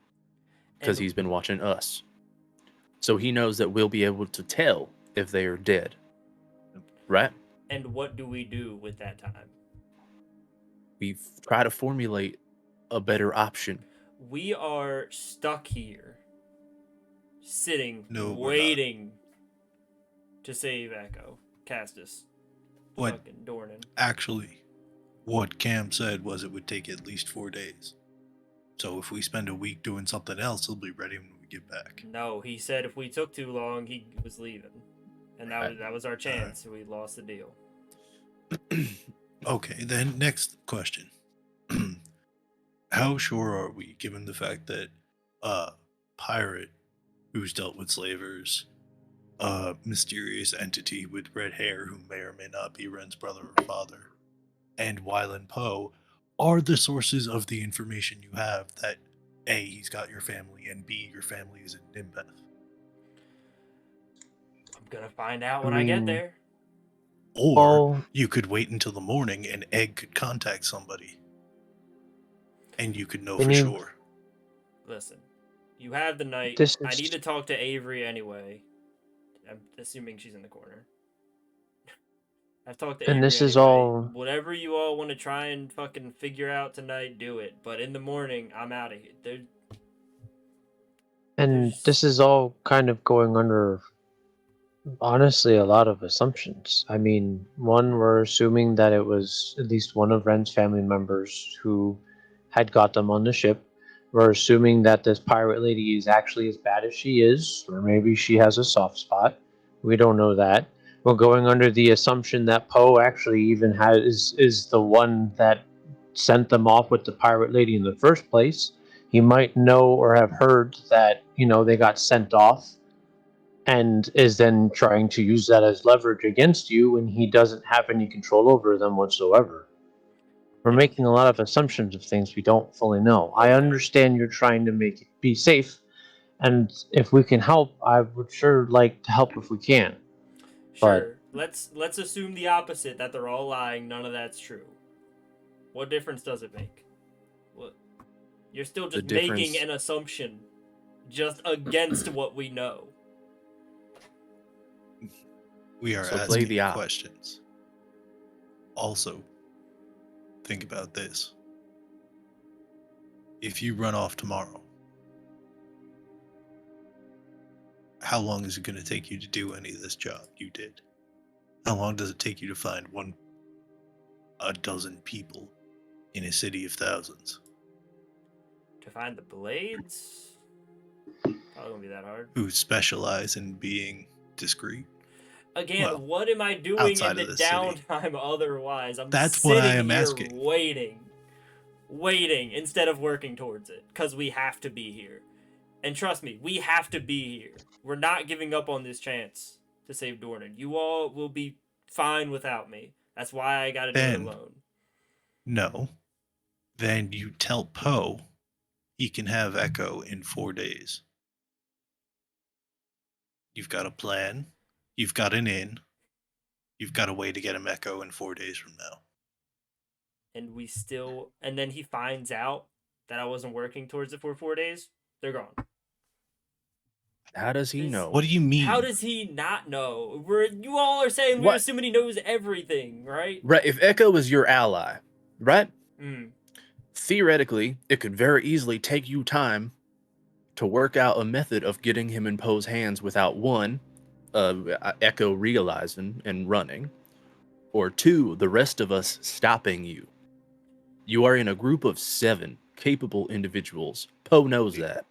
because And- he's been watching us. So he knows that we'll be able to tell if they are dead. Right? And what do we do with that time? We try to formulate a better option. We are stuck here, sitting, No, we're not. waiting to save Echo, Castus, What? fucking Dornan. Actually, what Cam said was it would take at least 4 days. So if we spend a week doing something else, he'll be ready when we get back. No, he said if we took too long, he was leaving. And that was our chance. We lost the deal. Okay, then next question. How sure are we, given the fact that a pirate who's dealt with slavers, a mysterious entity with red hair who may or may not be Ren's brother or father, and Wylan Poe are the sources of the information you have that A, he's got your family, and B, your family is in Nimbeth? I'm gonna find out when I get there. Or you could wait until the morning and Egg could contact somebody. And you could know for sure. Listen, you have the night. I need to talk to Avery anyway. I'm assuming she's in the corner. I've talked to Avery. And this is anyway. all. Whatever you all want to try and fucking figure out tonight, do it. But in the morning, I'm out of here. This is all kind of going under, honestly, a lot of assumptions. I mean, one, we're assuming that it was at least one of Ren's family members who had got them on the ship. We're assuming that this pirate lady is actually as bad as she is, or maybe she has a soft spot. We don't know that. We're going under the assumption that Poe actually even is the one that sent them off with the pirate lady in the first place. He might know or have heard that, they got sent off and is then trying to use that as leverage against you when he doesn't have any control over them whatsoever. We're making a lot of assumptions of things we don't fully know. I understand you're trying to make it be safe, and if we can help, I would sure like to help if we can. Sure. Let's assume the opposite, that they're all lying, none of that's true. What difference does it make? What? You're still just making an assumption just against what we know. We are asking questions. Also, think about this. If you run off tomorrow, how long is it going to take you to do any of this job you did? How long does it take you to find a dozen people in a city of thousands? To find the blades? Probably won't be that hard. Who specialize in being discreet? Again, what am I doing in the downtime otherwise? That's what I am here asking. Waiting instead of working towards it, because we have to be here. And trust me, we have to be here. We're not giving up on this chance to save Dornan. You all will be fine without me. That's why I gotta do it alone. No. Then you tell Poe he can have Echo in 4 days. You've got a plan. You've got an in. You've got a way to get him Echo in 4 days from now. And then he finds out that I wasn't working towards it for 4 days. They're gone. How does he know? What do you mean? How does he not know? You all are saying we're assuming he knows everything, right? Right. If Echo is your ally, right? Mm. Theoretically, it could very easily take you time to work out a method of getting him in Poe's hands without one, Echo realizing and running, or two, the rest of us stopping you. You are in a group of 7 capable individuals. Poe knows that.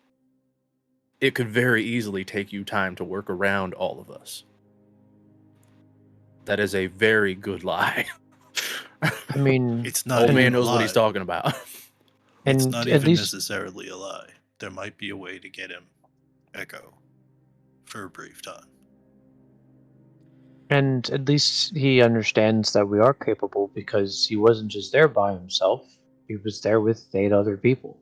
It could very easily take you time to work around all of us. That is a very good lie. I mean, it's not. Old man knows what he's talking about. It's not even necessarily a lie. There might be a way to get him Echo for a brief time. And at least he understands that we are capable because he wasn't just there by himself. He was there with 8 other people.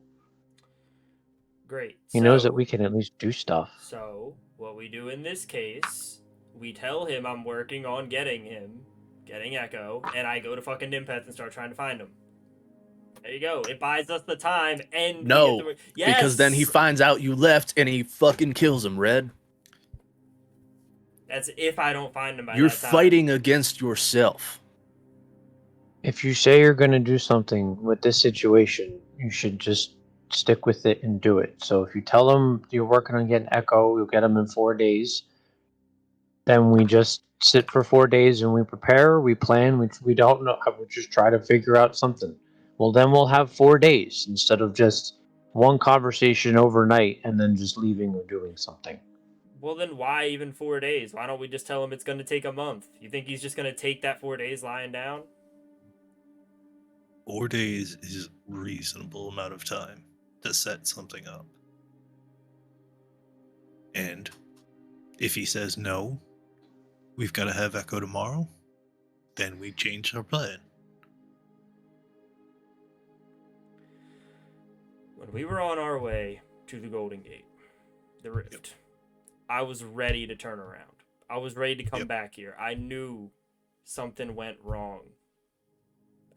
Great. He knows that we can at least do stuff. So, what we do in this case, we tell him I'm working on getting Echo, and I go to fucking Nimpeth and start trying to find him. There you go. It buys us the time, and No, we get the... Yes! because then he finds out you left and he fucking kills him, Red. That's if I don't find him by You're that time. fighting against yourself. If you say you're going to do something with this situation, you should just stick with it and do it. So if you tell them you're working on getting Echo, you'll get them in 4 days. Then we just sit for 4 days and we prepare, we plan, we don't know, we just try to figure out something. Well, then we'll have 4 days instead of just one conversation overnight and then just leaving or doing something. Well, then why even 4 days? Why don't we just tell him it's going to take a month? You think he's just going to take that 4 days lying down? 4 days is a reasonable amount of time to set something up. And if he says no, we've got to have Echo tomorrow, then we change our plan. When we were on our way to the Golden Gate, the Rift, I was ready to turn around. I was ready to come back here. I knew something went wrong.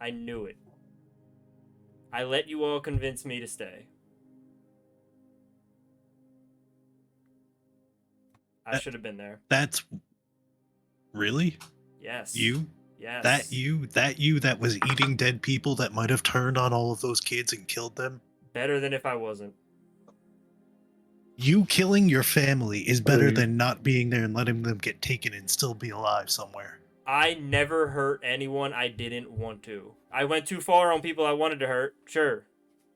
I knew it. I let you all convince me to stay. I should have been there. That's... Really? Yes. You? Yes. That you that was eating dead people that might have turned on all of those kids and killed them? Better than if I wasn't. You killing your family is better than not being there and letting them get taken and still be alive somewhere. I never hurt anyone I didn't want to. I went too far on people I wanted to hurt, sure.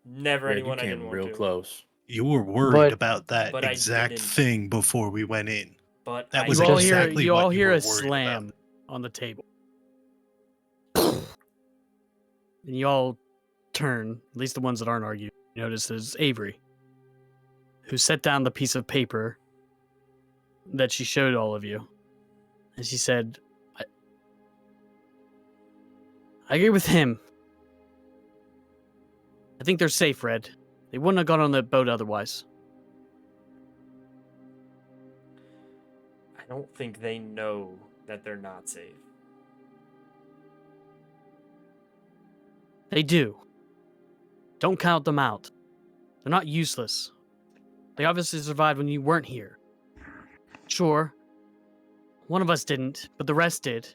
Never anyone I didn't want to. Real close. You were worried about that exact thing before we went in. But that was you all exactly hear, what you all you hear were a worried slam about. on the table. And you all turn, at least the ones that aren't arguing, you notice there's Avery, who set down the piece of paper that she showed all of you. And she said, I agree with him. I think they're safe, Red. They wouldn't have gone on that boat otherwise. I don't think they know that they're not safe. They do. Don't count them out. They're not useless. They obviously survived when you weren't here. Sure, one of us didn't, but the rest did.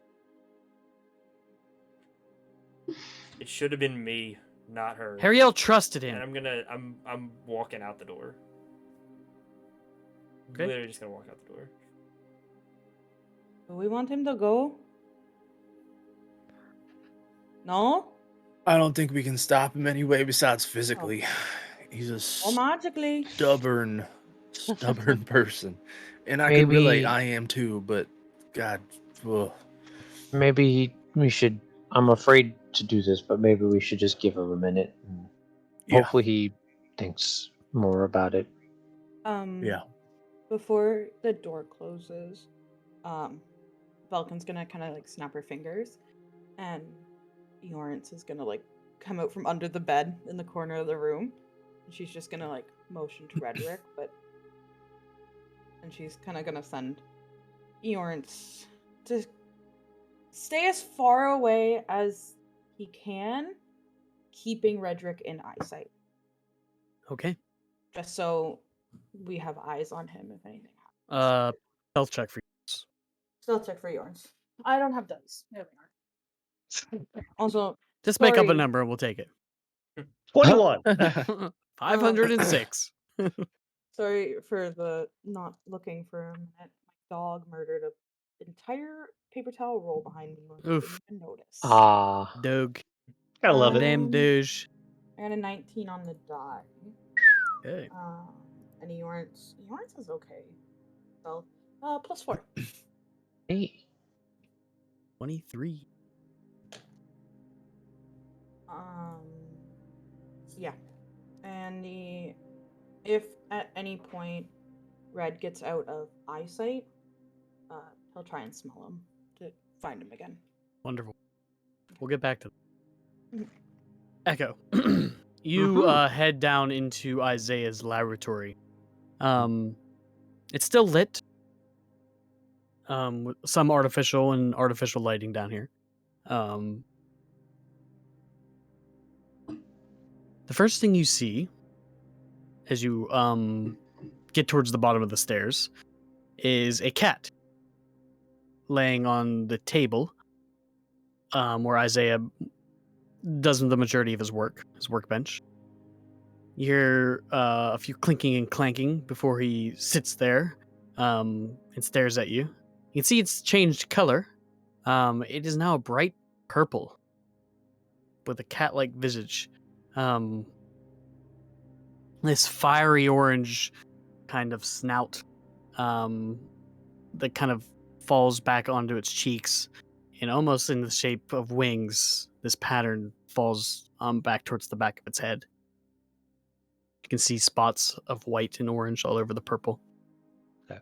It should have been me, not her. Harriel trusted him. And I'm walking out the door. Okay. Literally just gonna walk out the door. Do we want him to go? No? I don't think we can stop him anyway besides physically. He's a magically stubborn person. And I can Maybe- relate, I am too, but God, ugh. Maybe we should. I'm afraid to do this, but maybe we should just give him a minute. And hopefully he thinks more about it. Yeah. Before the door closes, Vulcan's gonna kind of like snap her fingers, and Yorance is gonna like come out from under the bed in the corner of the room. And she's just gonna like motion to Redric, and she's kind of gonna send Yorance to stay as far away as he can, keeping Redric in eyesight. Okay. Just so we have eyes on him if anything happens. Health check for you. Still check for yours. I don't have dice. There we are. Also, Just make up a sorry. number and we'll take it. 21. 506. Sorry for the not looking for a minute. My dog murdered an entire paper towel roll behind me. I didn't Oof. even notice. Doug. Gotta love it. Damn douche. I got a 19 on the die. Okay. And Yorance is okay. So, +4. Hey. 23. Yeah. And if at any point Red gets out of eyesight, he'll try and smell him. find him again. Wonderful. We'll get back to Mhm. Echo. You head down into Isaiah's laboratory. It's still lit. With some artificial lighting down here. The first thing you see as you get towards the bottom of the stairs is a cat laying on the table where Isaiah does the majority of his workbench. You hear a few clinking and clanking before he sits there and stares at you. You can see it's changed color. It is now a bright purple with a cat-like visage. This fiery orange kind of snout that kind of falls back onto its cheeks, and almost in the shape of wings, this pattern falls back towards the back of its head. You can see spots of white and orange all over the purple. Okay.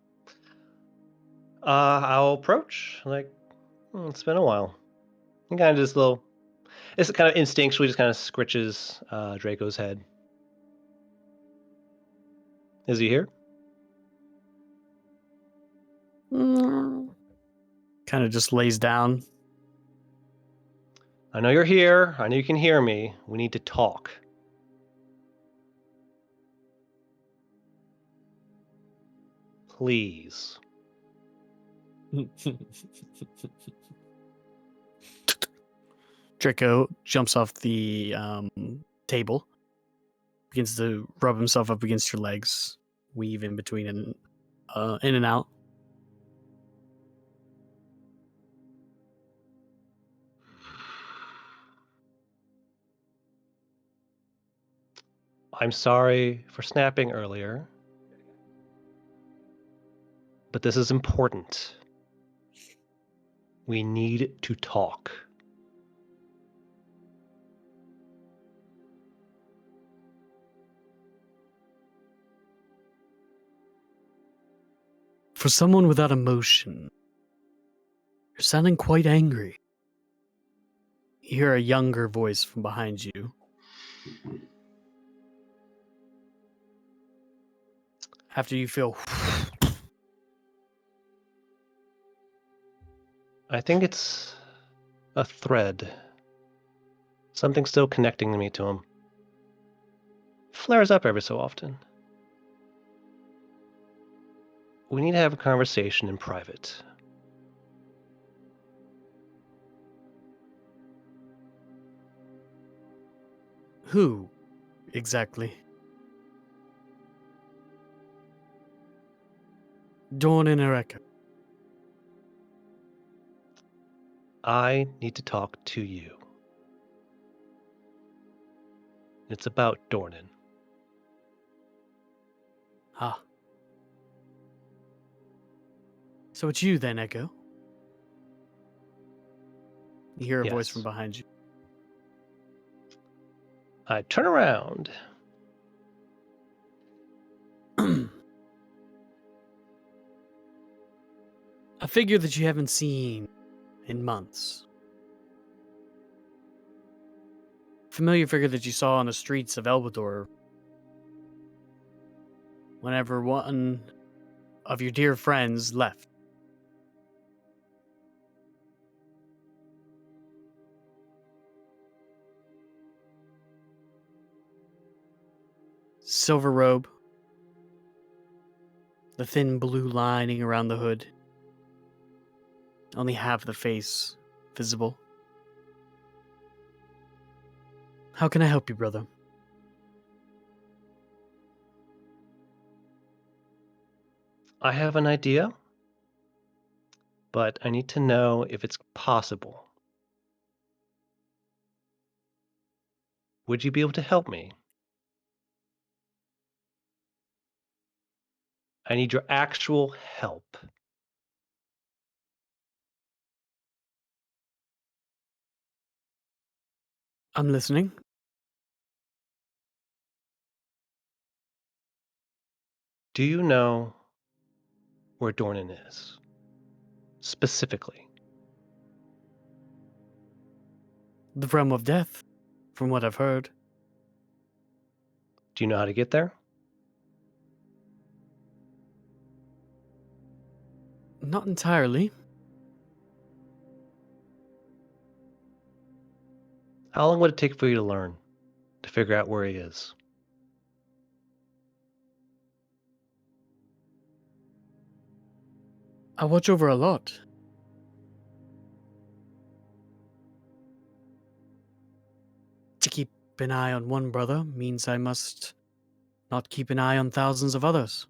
I'll approach. It's been a while. And kind of just it's kind of instinctually just kind of scritches Draco's head. Is he here? Kind of just lays down. I know you're here. I know you can hear me. We need to talk. Please. Draco jumps off the table, begins to rub himself up against your legs, weave in between and in and out. I'm sorry for snapping earlier, but this is important. We need to talk. For someone without emotion, you're sounding quite angry. You hear a younger voice from behind you. After you feel... I think it's a thread. Something still connecting me to him. Flares up every so often. We need to have a conversation in private. Who, exactly? Dornan or Echo? I need to talk to you. It's about Dornan. Ah. So it's you then, Echo? You hear a voice from Yes. behind you. I turn around. A figure that you haven't seen in months. Familiar figure that you saw on the streets of Elbador whenever one of your dear friends left. Silver robe, the thin blue lining around the hood, only half the face visible. How can I help you, brother? I have an idea, but I need to know if it's possible. Would you be able to help me? I need your actual help. I'm listening. Do you know where Dornan is? Specifically. The realm of death, from what I've heard. Do you know how to get there? Not entirely. How long would it take for you to learn, to figure out where he is? I watch over a lot. To keep an eye on one brother means I must not keep an eye on thousands of others.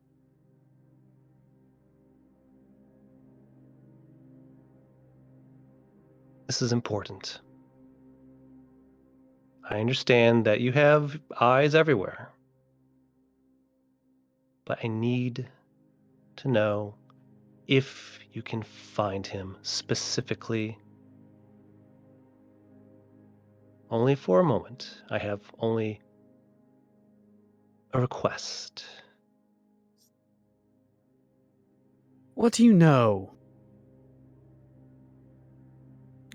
This is important. I understand that you have eyes everywhere. But I need to know if you can find him specifically. Only for a moment. I have only a request. What do you know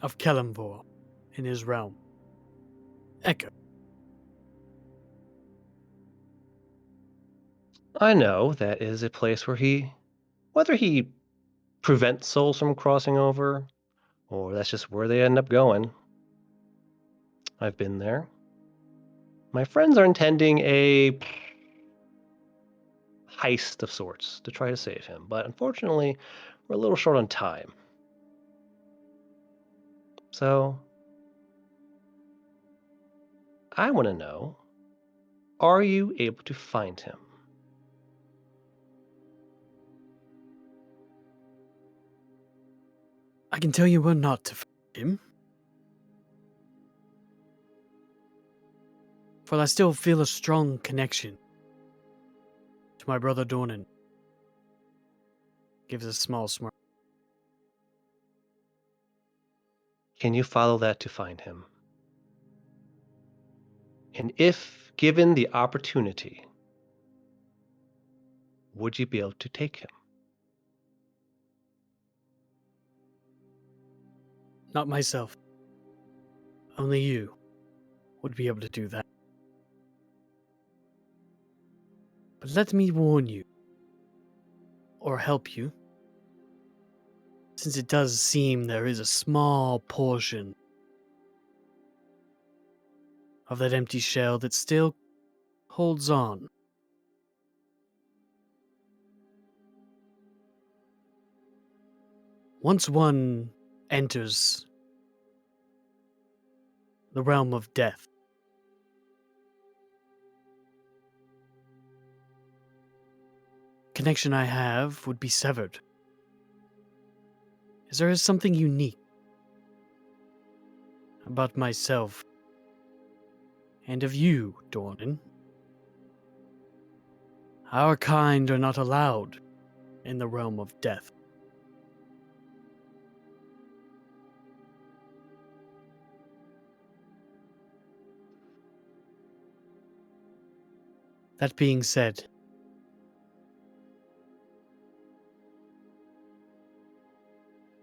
of Kelemvor in his realm? Echo. I know that is a place where whether he prevents souls from crossing over, or that's just where they end up going. I've been there. My friends are intending a heist of sorts to try to save him, but unfortunately, we're a little short on time. So, I want to know, are you able to find him? I can tell you where not to find him. For I still feel a strong connection to my brother Dornan. Gives a small smirk. Can you follow that to find him? And if given the opportunity, would you be able to take him? Not myself. Only you would be able to do that. But let me warn you, or help you, since it does seem there is a small portion of that empty shell that still holds on. Once one enters the realm of death, connection I have would be severed. As there is something unique about myself and of you, Dornan. Our kind are not allowed in the realm of death. That being said,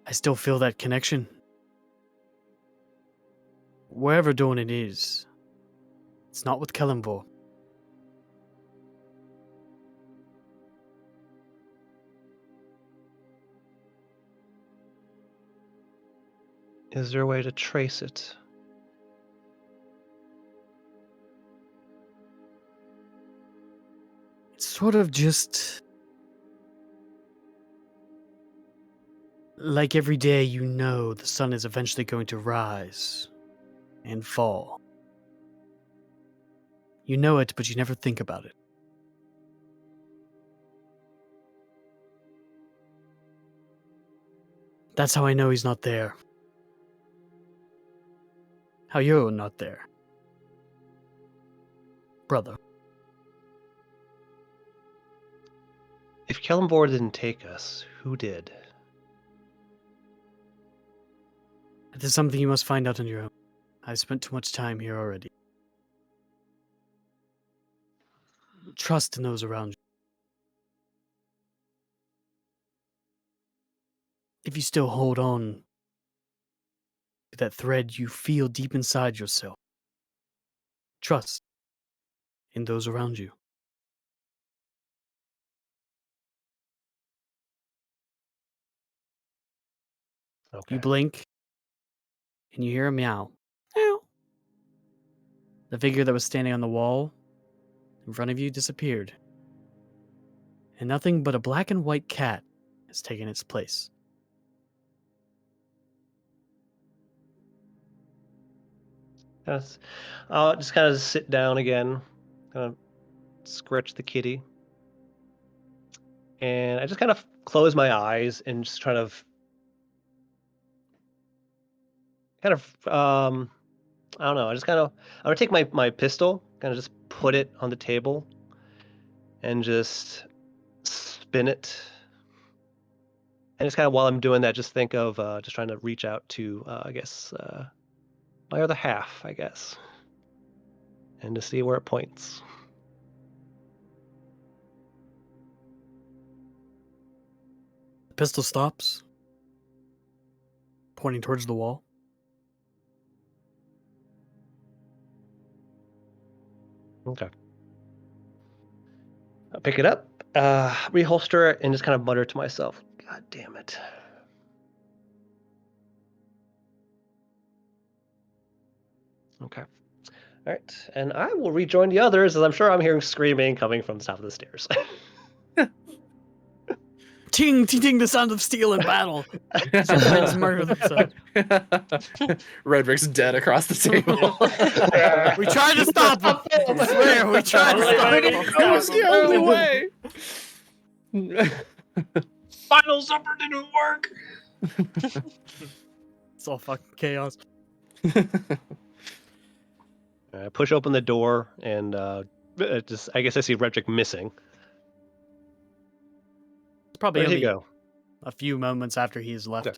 I still feel that connection. Wherever Dornan is, it's not with Kelemvor. Is there a way to trace it? It's sort of just like every day you know the sun is eventually going to rise and fall. You know it, but you never think about it. That's how I know he's not there. How you're not there. Brother. If Kellenborg didn't take us, who did? It is something you must find out on your own. I've spent too much time here already. Trust in those around you. If you still hold on that thread you feel deep inside yourself. Trust in those around you. Okay. You blink, and you hear a meow. Meow. The figure that was standing on the wall in front of you disappeared, and nothing but a black and white cat has taken its place. I'll just kind of sit down again, kind of scratch the kitty, and I just kind of close my eyes and just kind of I don't know. I'm gonna take my pistol, kind of just put it on the table, and just spin it. And just kind of while I'm doing that, just think of just trying to reach out to I guess my other half, I guess, and to see where it points. The pistol stops, pointing towards the wall. Okay. I'll pick it up, reholster it, and just kind of mutter to myself, "God damn it." Okay. All right. And I will rejoin the others, as I'm sure I'm hearing screaming coming from the top of the stairs. Ting, ting, ting, the sound of steel in battle. Some friends murder themselves. Redric's dead across the table. We tried to stop him. I swear, we tried to stop him. That was the only way. Final supper didn't work. It's all fucking chaos. I push open the door, and I guess I see Redric missing. It's probably Where'd he only go? a few moments after he has left. Okay.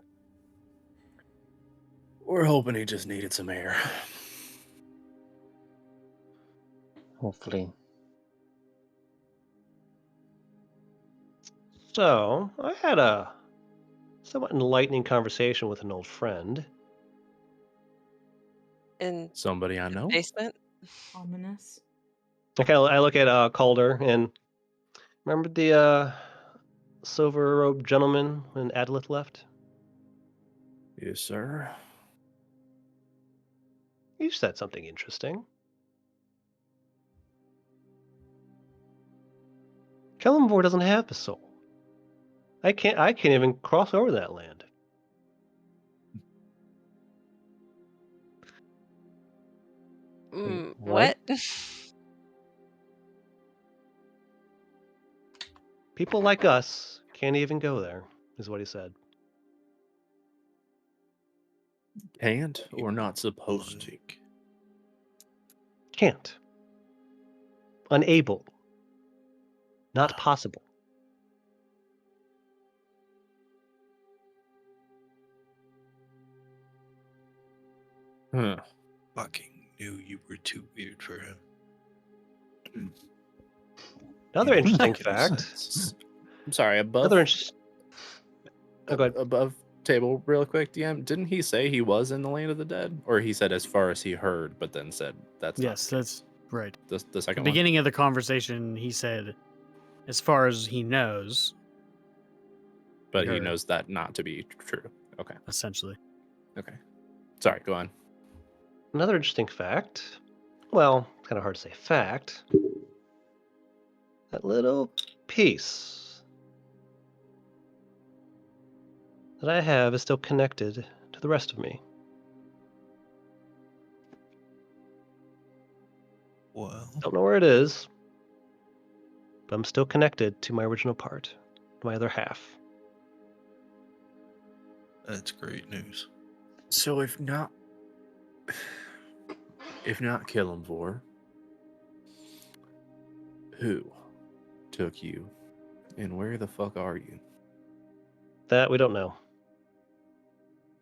We're hoping he just needed some air. Hopefully. So, I had a somewhat enlightening conversation with an old friend. In Somebody I the know? basement. Ominous. I look at Calder, and remember the silver-robed gentleman when Adlith left? Yes, sir. You said something interesting. Kellenvor doesn't have a soul. I can't even cross over that land. What? People like us can't even go there, is what he said. Can't or not supposed to? Can't. Unable. Not possible. Huh. Fucking knew you were too weird for him. Another You interesting make any fact. sense. I'm sorry, above Another Oh, go ahead. above table real quick, DM. Didn't he say he was in the land of the dead? Or he said as far as he heard, but then said that's Yes, not that's right. the At the second one? beginning of the conversation, he said, as far as he knows, But he heard. knows that not to be true. Okay. essentially. Okay. Sorry, go on. Another interesting fact. Well, it's kind of hard to say fact. That little piece that I have is still connected to the rest of me. Well, Don't know where it is, but I'm still connected to my original part, my other half. that's great news. So if not Killenvor, who took you and where the fuck are you? That we don't know.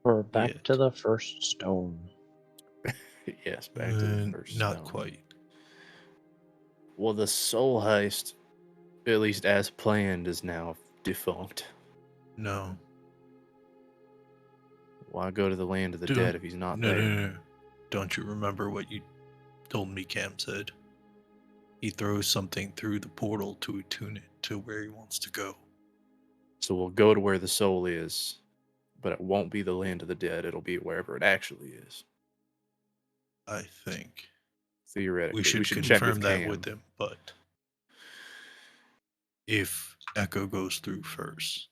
We're back Yet. to the first stone. Yes, back to the first Not stone. quite. Well, the Soul Heist, at least as planned, is now defunct. No. Why go to the land of the dead if he's not there? No. Don't you remember what you told me Cam said? He throws something through the portal to attune it to where he wants to go. So we'll go to where the soul is, but it won't be the land of the dead. It'll be wherever it actually is. I think Theoretically, we should check confirm with that Cam. with him, but if Echo goes through first,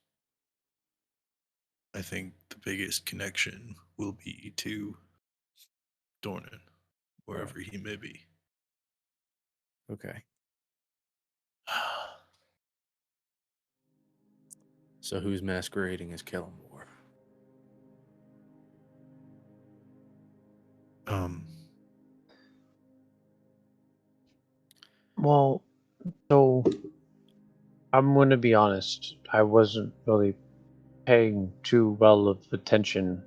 I think the biggest connection will be to Dornan, wherever he may be. Okay. So who's masquerading as Kellamore? Well, so I'm going to be honest. I wasn't really paying too well of attention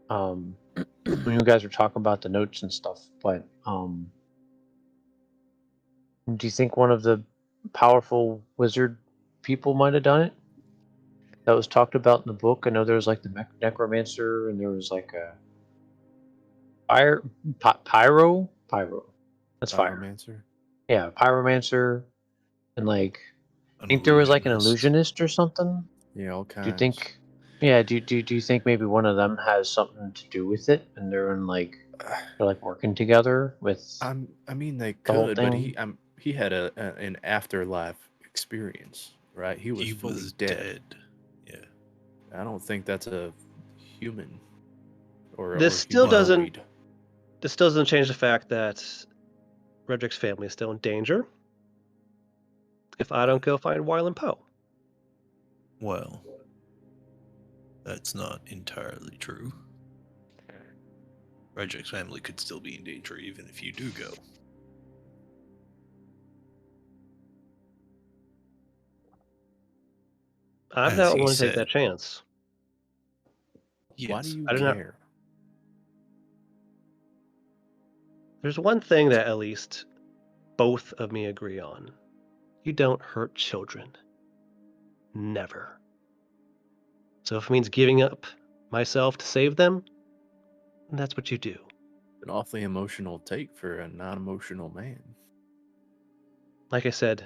when you guys were talking about the notes and stuff. But do you think one of the powerful wizard people might have done it? That was talked about in the book. I know there was like the necromancer, and there was like a pyro. That's fire. Pyromancer? Yeah, pyromancer, and like I An think there was like an illusionist. illusionist or something. Yeah, all Do kinds. you think? Yeah. Do you think maybe one of them has something to do with it, and they're like working together with I mean, they the whole could, but thing? he had an afterlife experience, right? He was He fully was dead. Yeah. I don't think that's a human or This still humanoid. doesn't change the fact that Redric's family is still in danger if I don't go find Wyland Poe. Well, that's not entirely true. Redric's family could still be in danger even if you do go. I'm As not he willing to take said. that chance. Yes, Why do you I don't know. care? There's one thing that at least both of me agree on. You don't hurt children. Never. So if it means giving up myself to save them, that's what you do. An awfully emotional take for a non-emotional man. Like I said,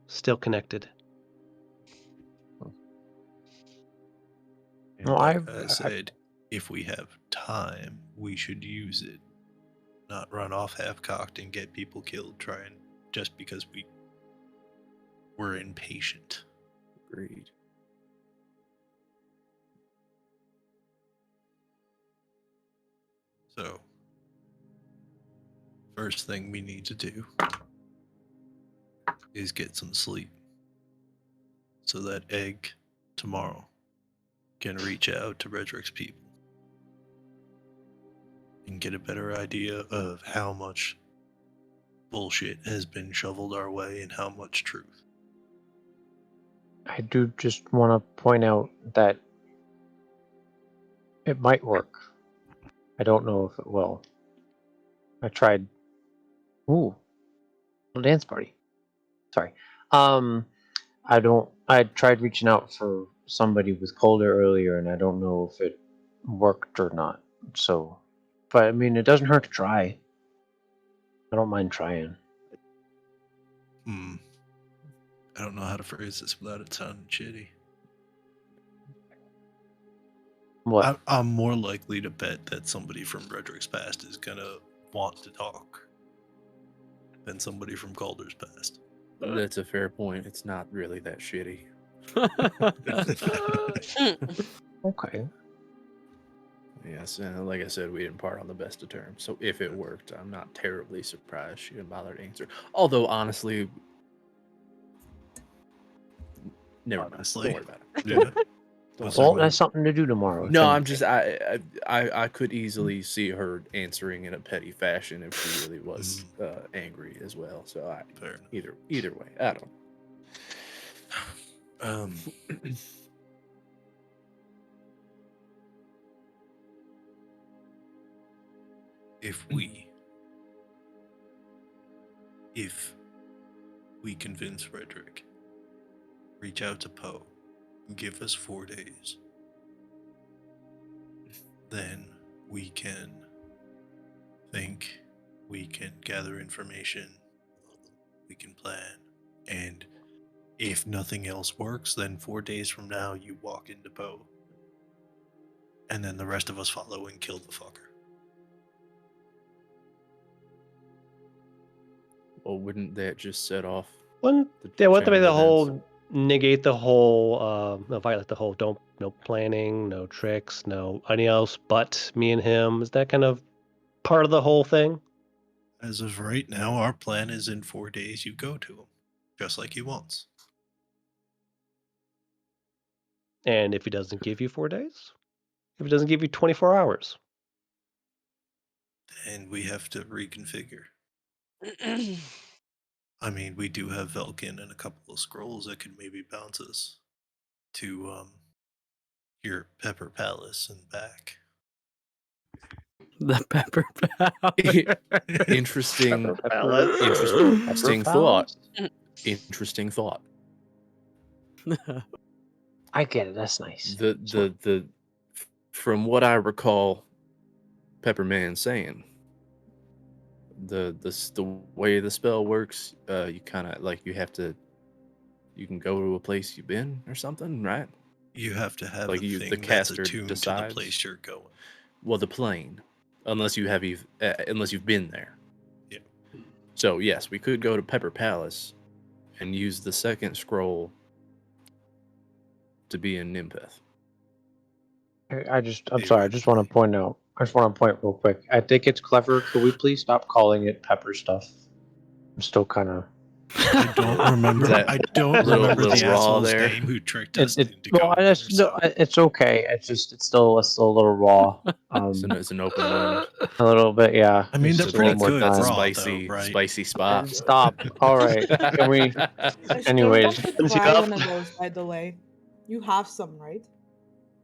still connected. And Well, like I said, if we have time, we should use it. Not run off half-cocked and get people killed just because we're impatient. Agreed. So, first thing we need to do is get some sleep. So that Egg tomorrow can reach out to Redric's people and get a better idea of how much bullshit has been shoveled our way and how much truth. I do just want to point out that it might work. I don't know if it will. I tried. Ooh, little dance party. Sorry. I don't. I tried reaching out for somebody with Colder earlier, and I don't know if it worked or not. So, but I mean, it doesn't hurt to try. I don't mind trying. I don't know how to phrase this without it sounding shitty. What? I'm more likely to bet that somebody from Redric's past is gonna want to talk than somebody from Calder's past. That's a fair point. It's not really that shitty. Okay. Yes, and like I said, we didn't part on the best of terms. So if it worked, I'm not terribly surprised she didn't bother to answer. Although honestly, never mind. Don't worry about it. Yeah. Well, that's something to do tomorrow. if No, I'm anything. just I could easily see her answering in a petty fashion if she really was angry as well. So either way, I don't. If we convince Redric, reach out to Poe, give us 4 days. then we can think, we can gather information, we can plan, and if nothing else works, then 4 days from now you walk into Poe. And then the rest of us follow and kill the fucker. Well, wouldn't that just set off? Wouldn't the they want to chain be of the events? whole negate the whole violate the whole no planning, no tricks, no anything else but me and him? Is that kind of part of the whole thing? As of right now, our plan is in 4 days you go to him, just like he wants. And if he doesn't give you 4 days? If he doesn't give you 24 hours? And we have to reconfigure. I mean, we do have Velkin and a couple of scrolls that could maybe bounce us to your Pepper Palace and back. The pepper powder. Interesting, Palace. interesting thought. Palace? Interesting thought. I get it. That's nice. The from what I recall, Pepperman saying, the way the spell works, you kind of like you can go to a place you've been or something, right? You have to have Like a the thing that's caster attuned to the decides. place you're going. Well, the plane, unless you've been there. Yeah. So yes, we could go to Pepper Palace and use the second scroll to be in Nimpeth. I'm sorry. I just want to point real quick. I think it's clever. Could we please stop calling it pepper stuff? I'm still kind of. I don't remember. That I don't little remember the raw asshole's there. name who tricked us into No, going there. So. it's okay. It's still a little raw. It's an open wound. A little bit, yeah. I mean, Just they're a little pretty more good That's a time. raw, spicy, though, right? spicy spot. Stop. All right. Can we? I still Anyways. want to try one of those, by the way. You have some, right?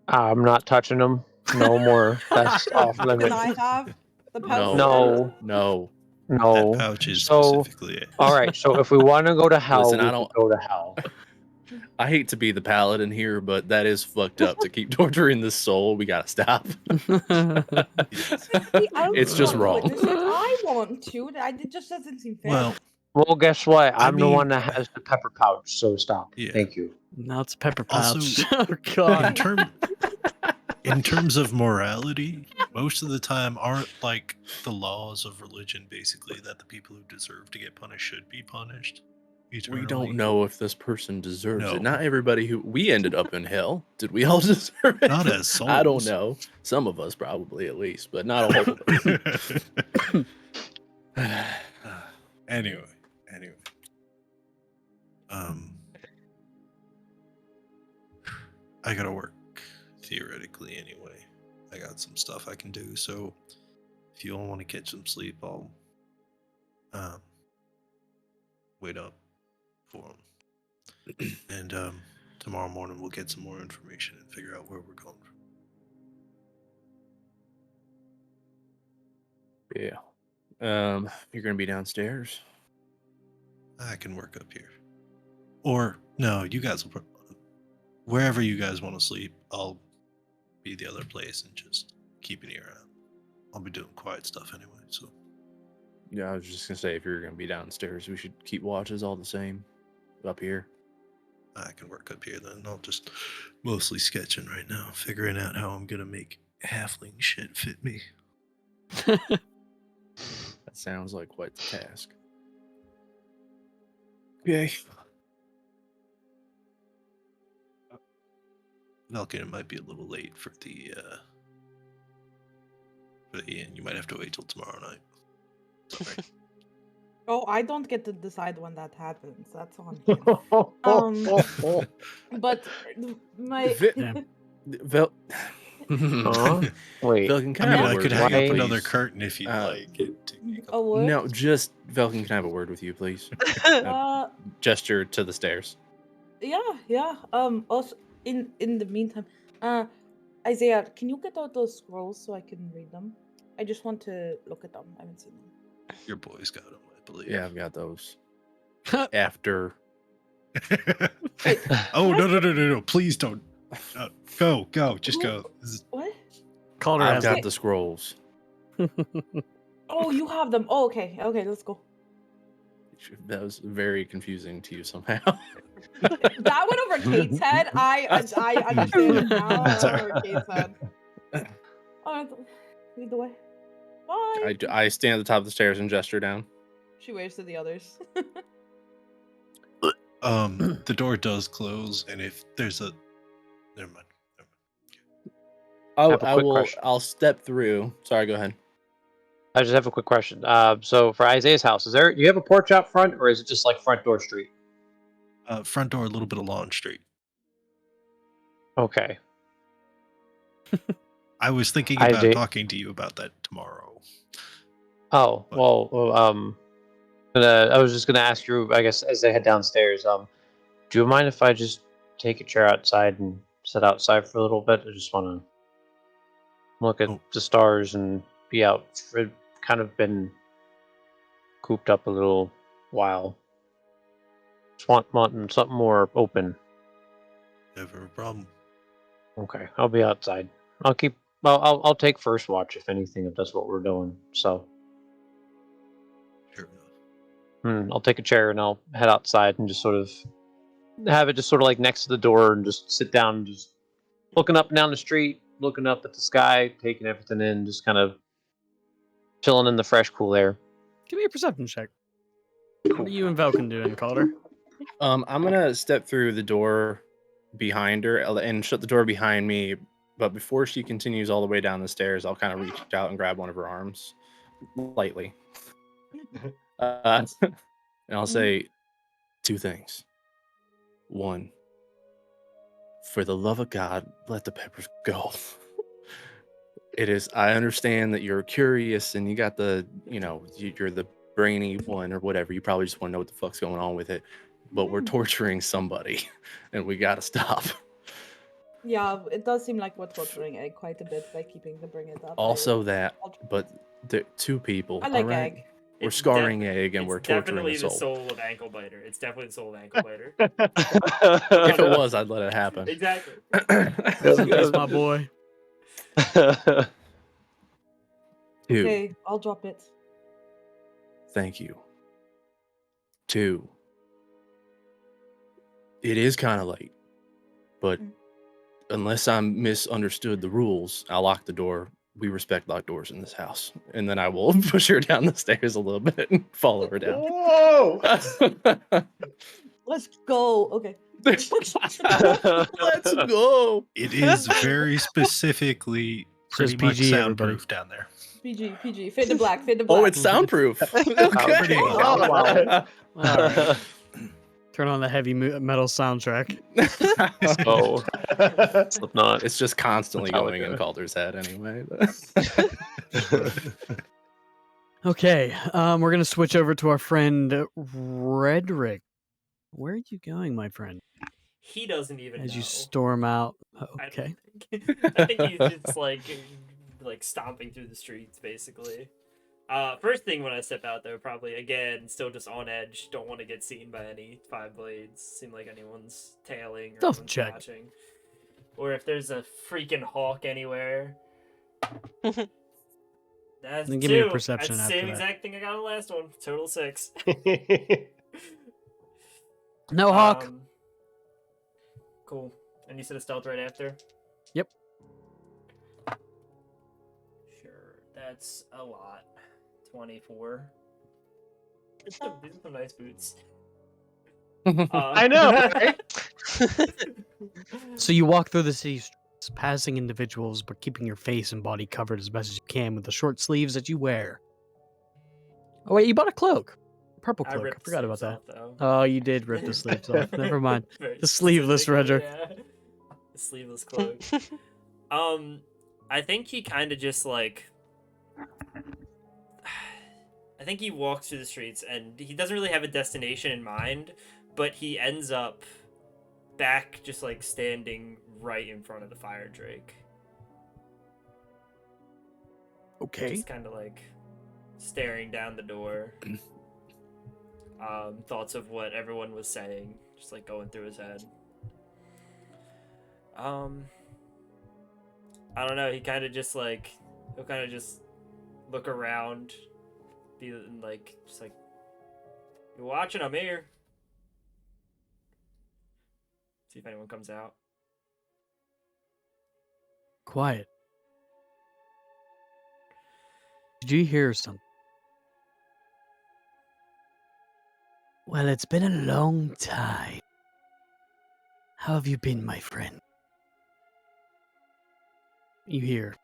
I'm not touching them. No more. That's off Can limit. I have the pouch? No. first? No. No. That pouch is So, specifically it. all right. So if we want to go to hell, Listen, we I can don't- go to hell. I hate to be the paladin here, but that is fucked up to keep torturing this soul. We gotta stop. It's just wrong. I want to. It just doesn't seem fair. Well, guess what? I I'm the mean- one that has the pepper pouch. So stop. Yeah. Thank you. Now it's a pepper Also, pouch. Oh god. In terms of morality, most of the time aren't like the laws of religion basically that the people who deserve to get punished should be punished. We eternally. don't know if this person deserves No. it. Not everybody who we ended up in hell. Did we all deserve it? Not as souls. I don't know. Some of us probably, at least, but not all of us. Anyway. I gotta work theoretically anyway. I got some stuff I can do, so if you all want to catch some sleep, I'll wait up for them. And tomorrow morning we'll get some more information and figure out where we're going from. Yeah. You're gonna be downstairs. I can work up here. Or no, you guys will wherever you guys want to sleep, I'll be the other place and just keep an ear out. I'll be doing quiet stuff anyway, so. Yeah, I was just gonna say if you're gonna be downstairs, we should keep watches all the same up here. I can work up here then. I'll just mostly sketching right now, figuring out how I'm gonna make halfling shit fit me. That sounds like quite the task. Okay. Velkin, it might be a little late for the inn. You might have to wait till tomorrow night. Sorry. Oh, I don't get to decide when that happens. That's on him. But my Vel. Wait. Velkin, can I I mean, have a I word could with hang you, up another please? curtain if you'd like. a word? No, just Velkin, can I have a word with you, please? Gesture to the stairs. Yeah. Also, in the meantime, Isaiah, can you get out those scrolls so I can read them? I just want to look at them. I haven't seen them. Your boy's got them, I believe. Yeah, I've got those. After. Oh, no. Please don't. Go. Just go. What? Calder I've has got them. the scrolls. Oh, you have them. Oh, okay. Okay, let's go. That was very confusing to you somehow. That went over Kate's head. I understand it now. That went over Kate's head. Lead the way. Bye. I stand at the top of the stairs and gesture down. She waves to the others. The door does close, and if there's a, never mind. have a quick question. I'll step through. Sorry, go ahead. I just have a quick question. So for Isaiah's house, you have a porch out front, or is it just like front door street? Front door, a little bit of Lawn Street. Okay. I was thinking about talking to you about that tomorrow. Oh, well, I was just gonna ask you, I guess, as they head downstairs, do you mind if I just take a chair outside and sit outside for a little bit? I just want to look at the stars and be out. I've kind of been cooped up a little while. Just wanting something more open. Never a problem. Okay, I'll be outside. I'll take first watch if anything, if that's what we're doing. So. Sure enough. I'll take a chair and I'll head outside and just sort of have it just sort of like next to the door and just sit down and just looking up and down the street, looking up at the sky, taking everything in, just kind of chilling in the fresh, cool air. Give me a perception check. What are you and Velkin doing, Calder? I'm gonna step through the door behind her and shut the door behind me. But before she continues all the way down the stairs, I'll kind of reach out and grab one of her arms lightly. And I'll say two things. One, for the love of God, let the peppers go. I understand that you're curious and you got you're the brainy one or whatever. You probably just want to know what the fuck's going on with it. But we're torturing somebody and we gotta stop. Yeah, it does seem like we're torturing Egg quite a bit by keeping the bring it up. Also but there two people. I like right? Egg. We're scarring Egg and we're torturing the soul. soul of Ankle Biter. It's definitely the soul of Ankle Biter. If it was, I'd let it happen. Exactly. That's my boy. Two. Okay, I'll drop it. Thank you. Two. It is kind of late, but unless I misunderstood the rules, I'll lock the door. We respect locked doors in this house. And then I will push her down the stairs a little bit and follow her down. Whoa! Let's go. Okay. Let's go. It is very specifically pretty much PG, soundproof down there. PG. Fade to black. Fade to black. Oh, it's soundproof. Okay. Oh, wow. All right. Turn on the heavy metal soundtrack. Oh, Slipknot. It's just constantly going in Metallica. Calder's head anyway. Okay, we're gonna switch over to our friend Redric. Where are you going, my friend? He doesn't even As know. you storm out. Okay. I think he's just like stomping through the streets, basically. First thing when I step out, though, probably again still just on edge. Don't want to get seen by any five blades. Seem like anyone's tailing or Stealth anyone's check. watching. Or if there's a freaking hawk anywhere. That's Then give two. me a perception That's the after same that. exact thing I got on the last one. Total 6. No hawk. Cool. And you said a stealth right after? Yep. Sure. That's a lot. 24. These are some nice boots. I know, right? So you walk through the city streets, passing individuals, but keeping your face and body covered as best as you can with the short sleeves that you wear. Oh wait, you bought a cloak. Purple cloak. I ripped the forgot about sleeves that. off, though. Oh, you did rip the sleeves off. Never mind. Very The sleeveless specifically, Redric. yeah. The sleeveless cloak. I think he kind of just like... I think he walks through the streets and he doesn't really have a destination in mind, but he ends up back just like standing right in front of the fire drake. Okay. Just kind of like staring down the door. Thoughts of what everyone was saying, just like going through his head. I don't know. He kind of just like he'll kind of just look around, be like just like, "You're watching? I'm here." See if anyone comes out. Quiet. Did you hear something? Well, it's been a long time. How have you been, my friend? You hear?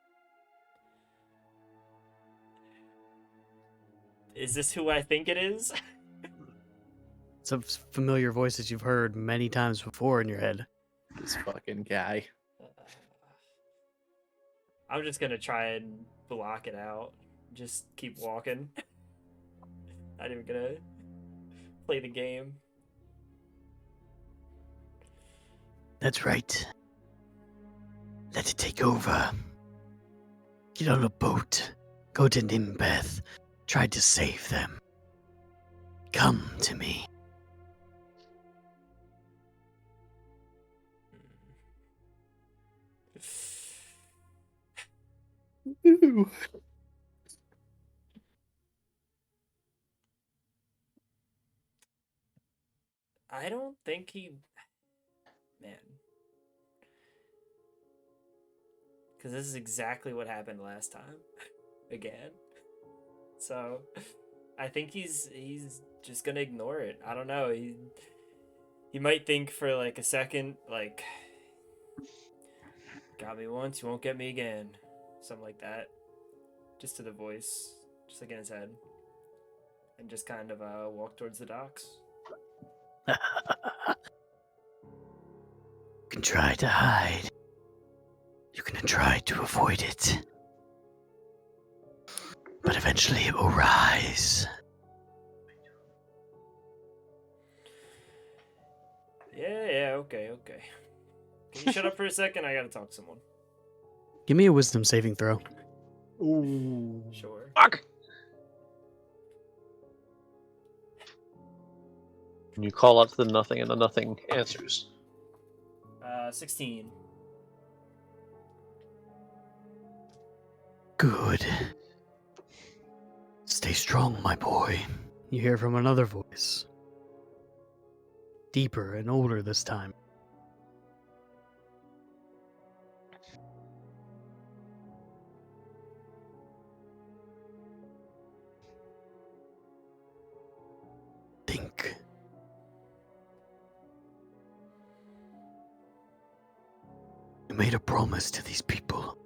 Is this who I think it is? It's a familiar voice that you've heard many times before in your head. This fucking guy. I'm just gonna try and block it out. Just keep walking. Not even gonna play the game. That's right. Let it take over. Get on a boat. Go to Nimbeth. Try to save them. Come to me. I don't think he... Man. Because this is exactly what happened last time. Again. So, I think he's just gonna ignore it. I don't know. He might think for like a second, like, got me once, you won't get me again. Something like that. Just to the voice. Just like in his head. And just kind of walk towards the docks. You can try to hide. You can try to avoid it. But eventually it will rise. Yeah, okay. Can you shut up for a second? I gotta talk to someone. Give me a wisdom saving throw. Ooh. Sure. Fuck! And you call out to the nothing, and the nothing answers. 16. Good. Stay strong, my boy. You hear from another voice. Deeper and older this time. Think. You made a promise to these people.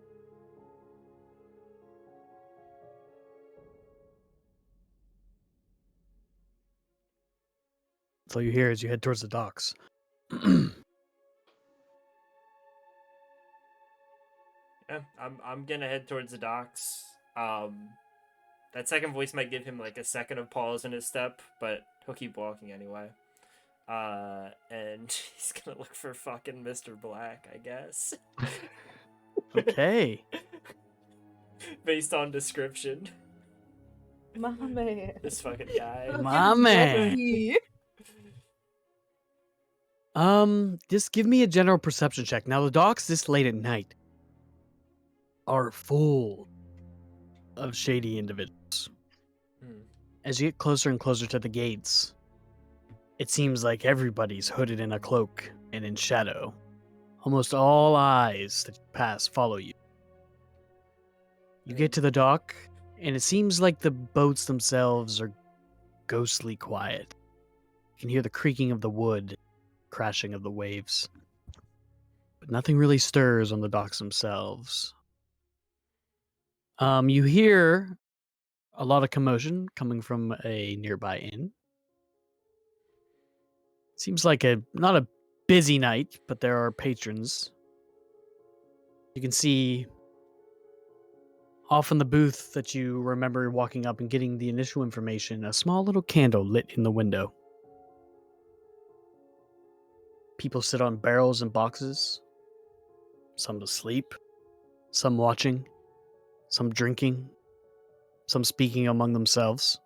That's all you hear as you head towards the docks. Yeah, I'm gonna head towards the docks. That second voice might give him like a second of pause in his step, but he'll keep walking anyway. And he's gonna look for fucking Mr. Black, I guess. Okay. Based on description. My man. This fucking guy. My man. Lucky. Just give me a general perception check. Now, the docks this late at night are full of shady individuals. As you get closer and closer to the gates, it seems like everybody's hooded in a cloak and in shadow. Almost all eyes that pass follow you. You get to the dock, and it seems like the boats themselves are ghostly quiet. You can hear the creaking of the wood, crashing of the waves. But nothing really stirs on the docks themselves. You hear a lot of commotion coming from a nearby inn. Seems like not a busy night, but there are patrons. You can see off in the booth that you remember walking up and getting the initial information, a small little candle lit in the window. People sit on barrels and boxes, some asleep, some watching, some drinking, some speaking among themselves.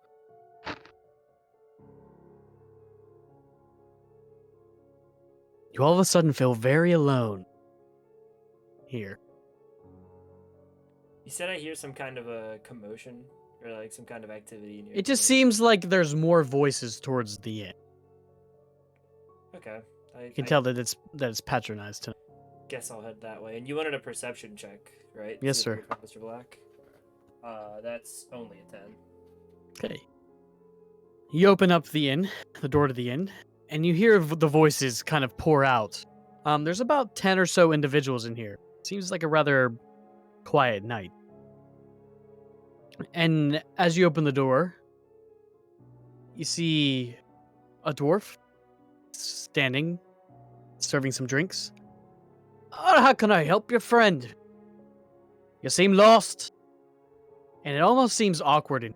You all of a sudden feel very alone here. You said I hear some kind of a commotion or like some kind of activity near. It just seems like there's more voices towards the end. Okay. You can tell that it's patronized tonight. Guess I'll head that way. And you wanted a perception check, right? Yes, See if sir. you found Mr. Black. That's only a 10. Okay. You open up the door to the inn, and you hear the voices kind of pour out. There's about 10 or so individuals in here. Seems like a rather quiet night. And as you open the door, you see a dwarf standing, serving some drinks. Oh, how can I help your friend? You seem lost. And it almost seems awkward.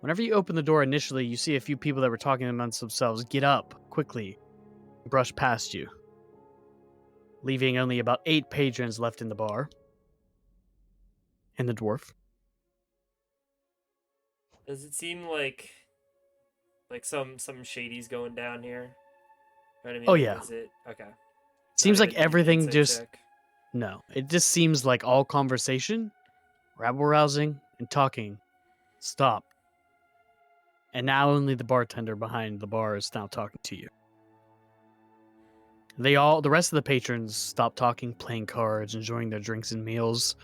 Whenever you open the door initially, you see a few people that were talking amongst themselves get up quickly and brush past you, leaving only about 8 patrons left in the bar. And the dwarf. Does it seem like some shady's going down here? You know what I mean? Oh, Like, yeah. Is it okay? Seems Not like even an everything insight just... check? No, it just seems like all conversation, rabble-rousing, and talking stop. And now only the bartender behind the bar is now talking to you. The rest of the patrons stop talking, playing cards, enjoying their drinks and meals,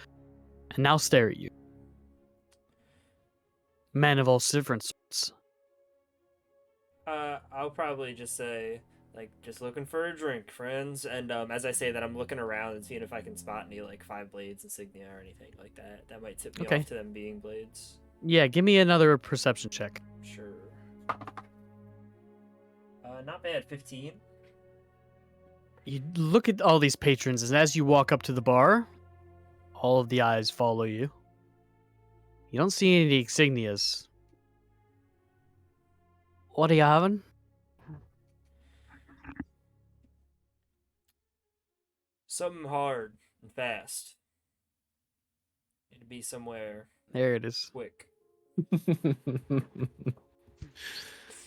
and now stare at you. Men of all different sorts. I'll probably just say, like, just looking for a drink, friends. And as I say that, I'm looking around and seeing if I can spot any, like, 5 blades insignia or anything like that. That might tip me Okay. off to them being blades. Yeah, give me another perception check. Sure. Not bad, 15. You look at all these patrons, and as you walk up to the bar, all of the eyes follow you. You don't see any insignias. What are you having? Something hard and fast. Need to be somewhere There it is. quick.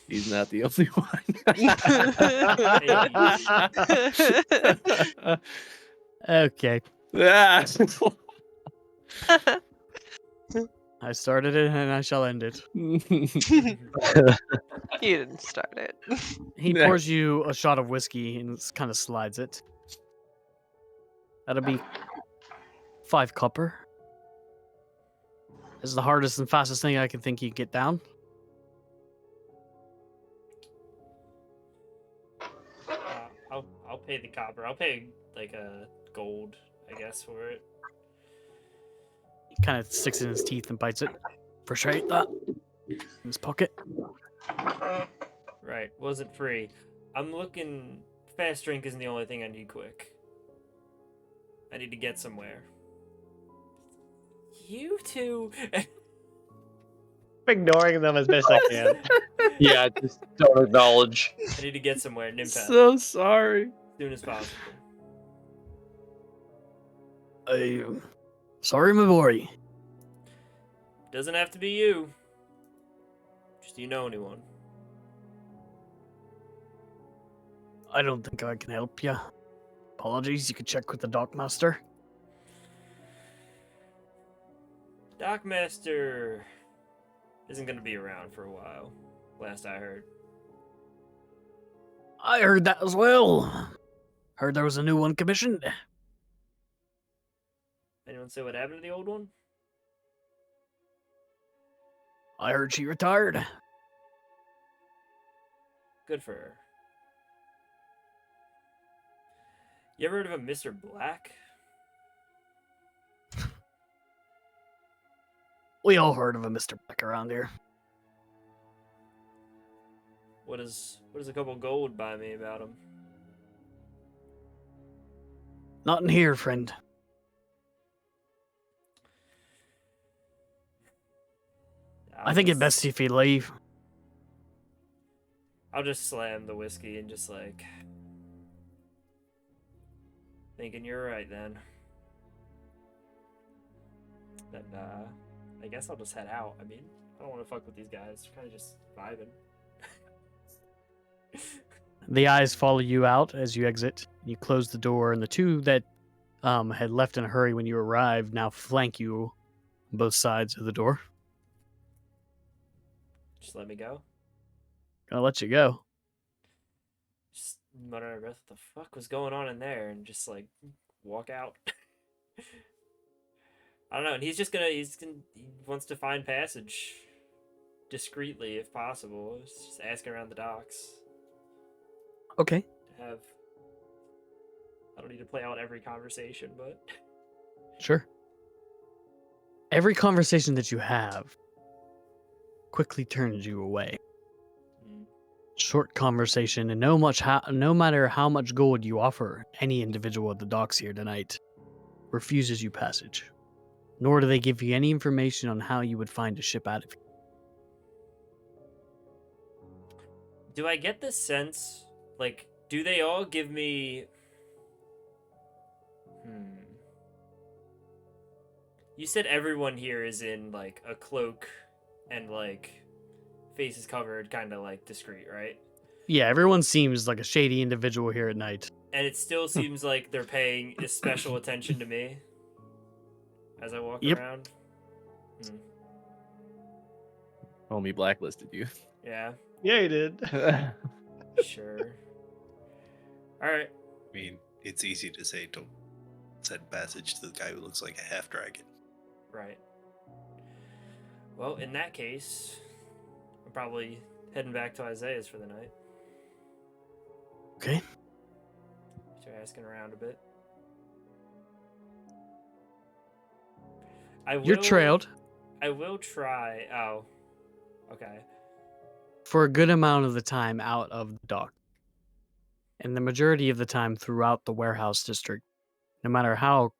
He's not the only one. Okay. Ah. I started it and I shall end it. You didn't start it. He pours you a shot of whiskey and kind of slides it. That'll be 5 copper. This is the hardest and fastest thing I can think you can get down. I'll pay the copper. I'll pay like a gold, I guess, for it. He kind of sticks it in his teeth and bites it. Appreciate that. In his pocket. Right, wasn't free. I'm looking. Fast drink isn't the only thing I need quick. I need to get somewhere. You two. Ignoring them as best I can. Yeah, just don't acknowledge. I need to get somewhere. Nimpath. So sorry. As soon as possible. Sorry, my boy. Doesn't have to be you. Just do you know anyone? I don't think I can help you. Apologies, you can check with the dockmaster. Dockmaster isn't going to be around for a while. Last I heard. I heard that as well. Heard there was a new one commissioned. Anyone say what happened to the old one? I heard she retired. Good for her. You ever heard of a Mr. Black? We all heard of a Mr. Black around here. What does a couple gold buy me about him? Not in here, friend. I think it's best if you leave. I'll just slam the whiskey and just like thinking you're right then. Then I guess I'll just head out. I mean, I don't want to fuck with these guys. Kind of just vibing. The eyes follow you out as you exit. You close the door, and the two that had left in a hurry when you arrived now flank you on both sides of the door. Just let me go. Gonna let you go. Just mutter under my breath, what the fuck was going on in there? And just like walk out. I don't know. And he wants to find passage discreetly if possible. He's just asking around the docks. Okay. I don't need to play out every conversation, but Sure. Every conversation that you have quickly turns you away. Short conversation, and no matter how much gold you offer any individual at the docks here tonight, refuses you passage. Nor do they give you any information on how you would find a ship out of here. do I get the sense, like, do they all give me... You said everyone here is in, like, a cloak and, like, faces covered, kind of, like, discreet, right? Yeah, everyone seems like a shady individual here at night. And it still seems like they're paying special attention to me as I walk around. Homie blacklisted you. Yeah. Yeah, he did. Sure. Alright. I mean, it's easy to say don't send passage to the guy who looks like a half dragon. Right. Well, in that case, I'm probably heading back to Isaiah's for the night. Okay. Start asking around a bit. You're trailed. I will try. Oh. Okay. For a good amount of the time out of the dock. And the majority of the time throughout the warehouse district, no matter how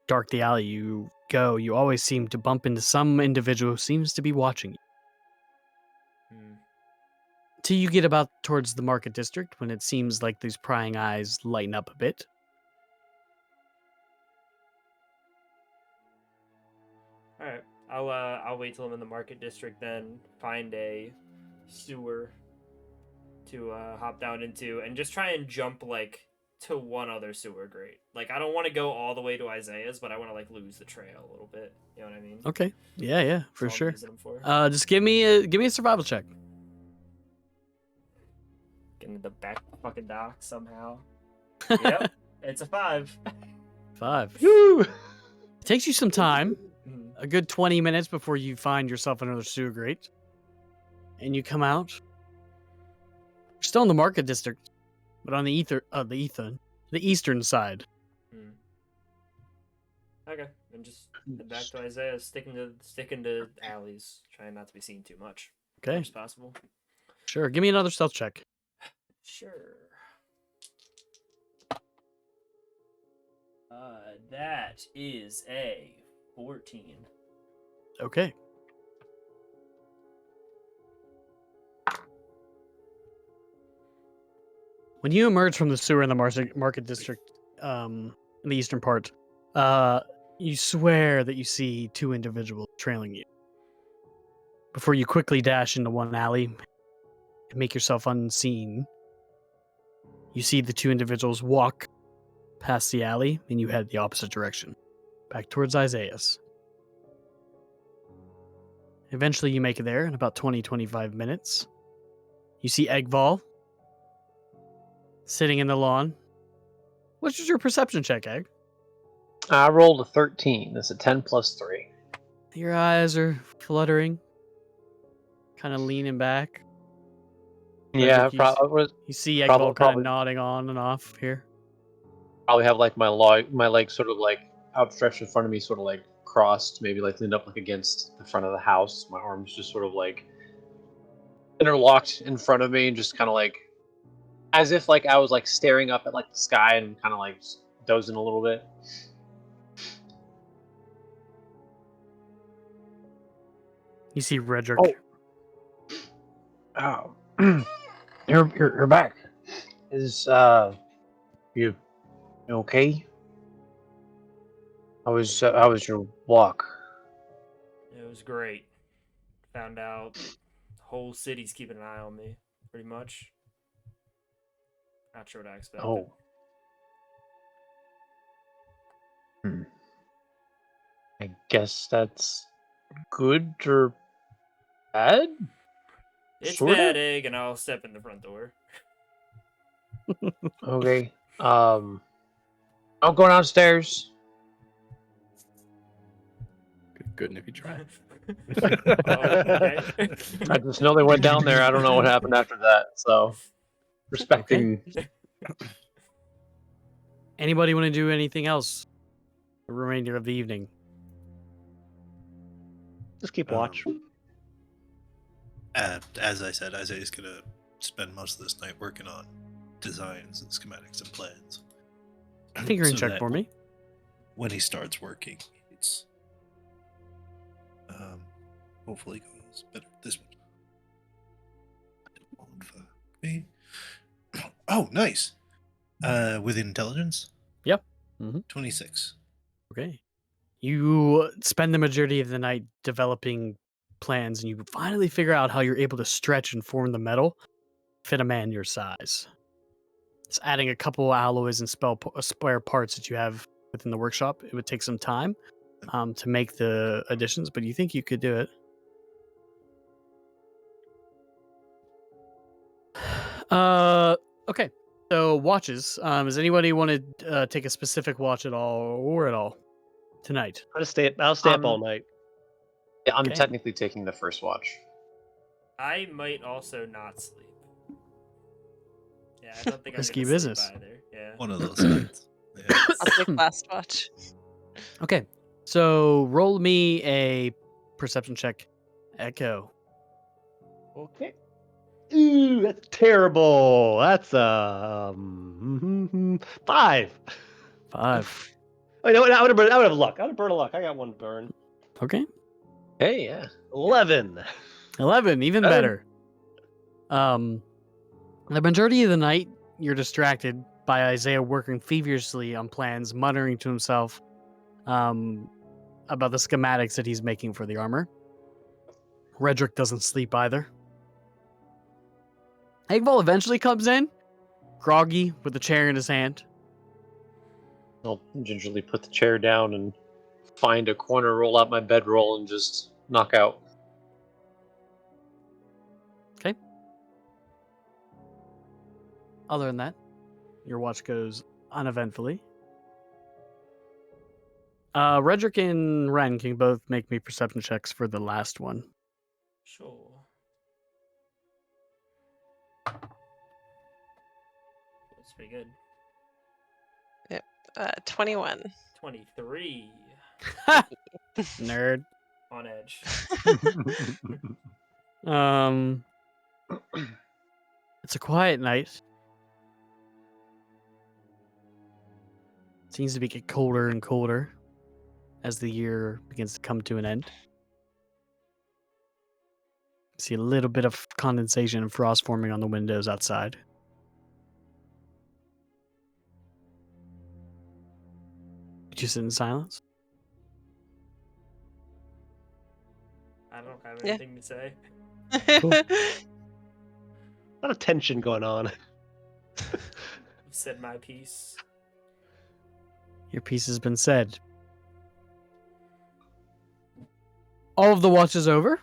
dark the alley you go, you always seem to bump into some individual who seems to be watching you. Till you get about towards the market district, when it seems like these prying eyes lighten up a bit. Alright. I'll wait till I'm in the market district, then find a sewer to hop down into, and just try and jump, like, to one other sewer grate. Like, I don't want to go all the way to Isaiah's, but I want to, like, lose the trail a little bit. You know what I mean? Okay. Yeah, for That's all sure. I'm using them for. Just give me a survival check. Get into the back fucking dock somehow. Yep. It's a 5. 5. Woo! It takes you some time. A good 20 minutes before you find yourself another sewer grate. And you come out. You're still in the market district, but on the eastern side. Okay, and just head back to Isaiah, sticking to alleys, trying not to be seen too much. Okay. As much as possible. Sure. Give me another stealth check. Sure. That is a 14. Okay. When you emerge from the sewer in the market district, in the eastern part, you swear that you see 2 individuals trailing you. Before you quickly dash into one alley and make yourself unseen, you see the 2 individuals walk past the alley, and you head the opposite direction, back towards Isaiah's. Eventually, you make it there in about 20-25 minutes. You see Eggval sitting in the lawn. What's your perception check, Egg? I rolled a 13. That's a 10 plus 3. Your eyes are fluttering, kind of leaning back. Yeah, You see Eggval kind of nodding on and off here. Probably have like my legs sort of like outstretched in front of me, sort of like crossed, maybe like leaned up like against the front of the house. My arms just sort of like interlocked in front of me, and just kind of like as if like I was like staring up at like the sky and kind of like dozing a little bit. You see Redric. Oh, you're back. Is you okay? How was your walk? It was great. Found out the whole city's keeping an eye on me, pretty much. Not sure what I expected. Oh. I guess that's good or bad? It's Sorta? bad, egg, and I'll step in the front door. Okay. I'll go downstairs. Good if you try. Okay. I just know they went down there. I don't know what happened after that. So, respecting. Anybody want to do anything else the remainder of the evening? Just keep watch. As I said, Isaiah's gonna spend most of this night working on designs and schematics and plans. Fingering So check that for me. When he starts working, it's hopefully goes better. This one. For me. Oh, nice. With intelligence. Yep. 26. Okay. You spend the majority of the night developing plans, and you finally figure out how you're able to stretch and form the metal fit a man your size. It's adding a couple alloys and spare parts that you have within the workshop. It would take some time to make the additions, but you think you could do it. Okay. So watches. Does anybody want to take a specific watch at all or at all tonight? I'll stay up all night. Yeah, I'm Okay. technically taking the first watch. I might also not sleep. Yeah, I don't think Risky I'm gonna business. sleep either. Yeah. One of those nights. Yeah. I'll take last watch. Okay. So roll me a perception check. Echo. Okay. Ooh, that's terrible. That's 5. 5. Oh, you know what? I would have luck. I would have burn a luck. I got one burn. Okay. Hey, yeah. 11. 11, even better. The majority of the night, you're distracted by Isaiah working feverishly on plans, muttering to himself about the schematics that he's making for the armor. Redric doesn't sleep either. Eggval eventually comes in, groggy, with the chair in his hand. I'll gingerly put the chair down and find a corner, roll out my bedroll, and just knock out. Okay. Other than that, your watch goes uneventfully. Redric and Ren can both make me perception checks for the last one. Sure. That's pretty good. 21. 23. Nerd. On edge. It's a quiet night. Seems to get colder and colder as the year begins to come to an end. See a little bit of condensation and frost forming on the windows outside. Did you sit in silence? I don't have Yeah. anything to say. Cool. A lot of tension going on. I've said my piece. Your piece has been said. All of the watch is over.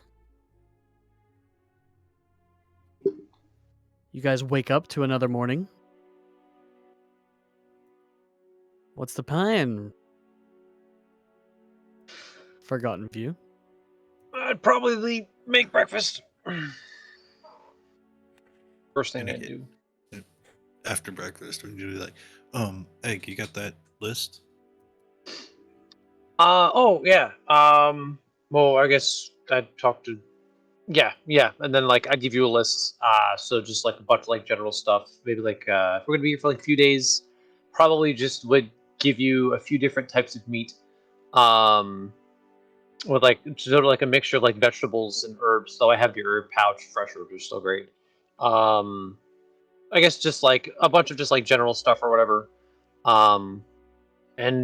You guys wake up to another morning. What's the plan? Forgotten View. I'd probably make breakfast. First thing And I'd do. After breakfast, we're gonna be like, Egg, you got that list? Oh yeah. Well, I guess I'd talk to. Yeah, and then like I'd give you a list. So just like a bunch of like general stuff. Maybe like if we're gonna be here for like a few days, probably just would give you a few different types of meat. With like sort of like a mixture of like vegetables and herbs. So I have the herb pouch. Fresh herbs are still great. I guess just like a bunch of just like general stuff or whatever. And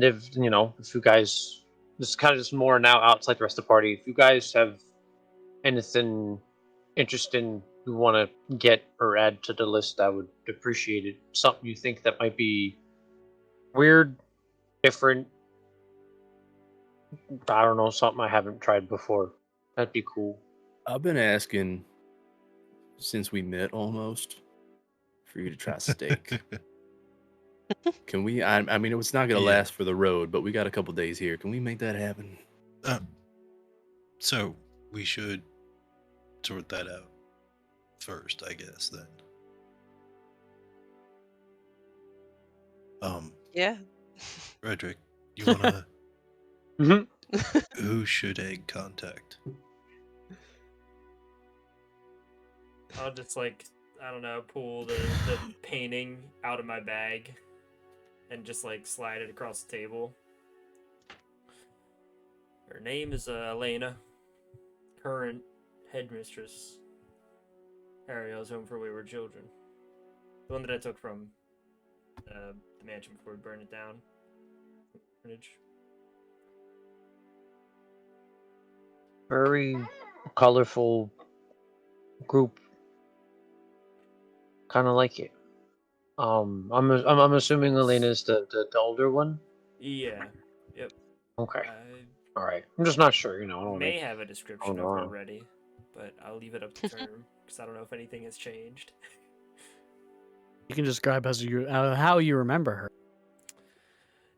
if you guys, this is kind of just more now outside the rest of the party. If you guys have anything interesting you want to get or add to the list, I would appreciate it. Something you think that might be weird, different, I don't know, something I haven't tried before. That'd be cool. I've been asking since we met almost for you to try steak. Can we? I mean, it's not gonna Yeah. last for the road, but we got a couple days here. Can we make that happen? So we should sort that out first, I guess. Then. Yeah. Redric, you wanna? Mhm. Who should Egg contact? I'll just like, I don't know, pull the painting out of my bag and just like slide it across the table. Her name is Elena, current headmistress. Ariel's home for wayward children. The one that I took from the mansion before we burned it down. Orphanage. Very colorful group. Kind of like it. I'm assuming Elena's the older one. Yeah. Yep. Okay. I All right. I'm just not sure. I don't may make- have a description of her ready, but I'll leave it up to term because I don't know if anything has changed. You can describe how you remember her.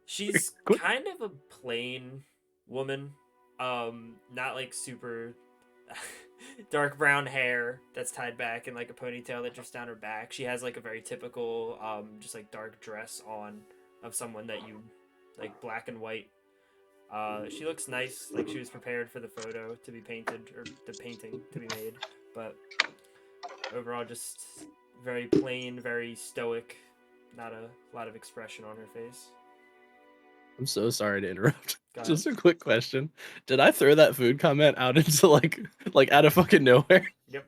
She's Quick. kind of a plain woman. Not like super dark brown hair that's tied back in like a ponytail that drifts down her back. She has like a very typical just like dark dress on of someone that you like, black and white. She looks nice, like she was prepared for the photo to be painted, or the painting to be made, but overall just very plain, very stoic, not a lot of expression on her face. I'm so sorry to interrupt. Go ahead. Just a quick question. Did I throw that food comment out into like out of fucking nowhere? Yep.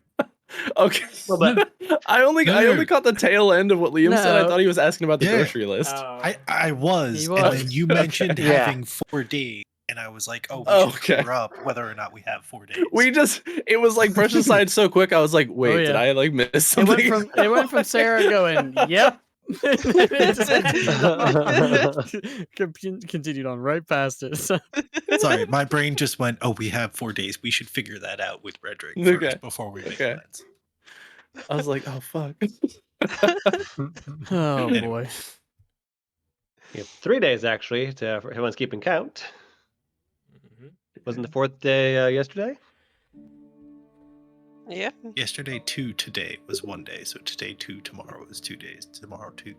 Okay. Well, I only No. caught the tail end of what Liam said. I No. thought he was asking about the Yeah. grocery list. I was, He and was. then you mentioned Yeah. having 4 days, and I was like, oh, we Oh, should okay. clear up whether or not we have 4 days. It was like brushed aside so quick. I was like, wait, Oh, did yeah. I like miss It something? went from Sarah going, "Yep." It just continued on right past it. So, Sorry, my brain just went, oh, we have 4 days. We should figure that out with Redric Okay. first before we make Okay. plans. I was like, oh fuck. oh Anyway. boy. You have 3 days actually for everyone's keeping count. Mhm. Wasn't the 4th day yesterday? Yeah. Yesterday 2, today was 1 day. So today 2, tomorrow is 2 days. Tomorrow 2.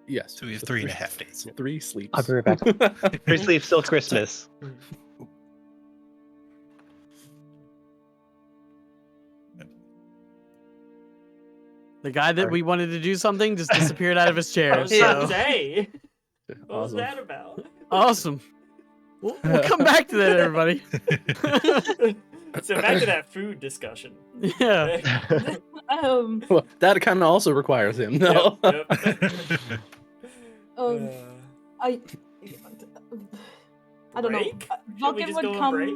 Yes. So we have 3.5 days. 3 sleeps. I'll be right back. 3 sleeps till Christmas. The guy that we wanted to do something just disappeared out of his I chair. was about to So say, what was Awesome. that about? awesome. We'll come back to that, everybody. So back to that food discussion. Yeah. Well, that kind of also requires him. No. Yep, yep. I don't know. Break? Should we Vulcan just would go on come. break?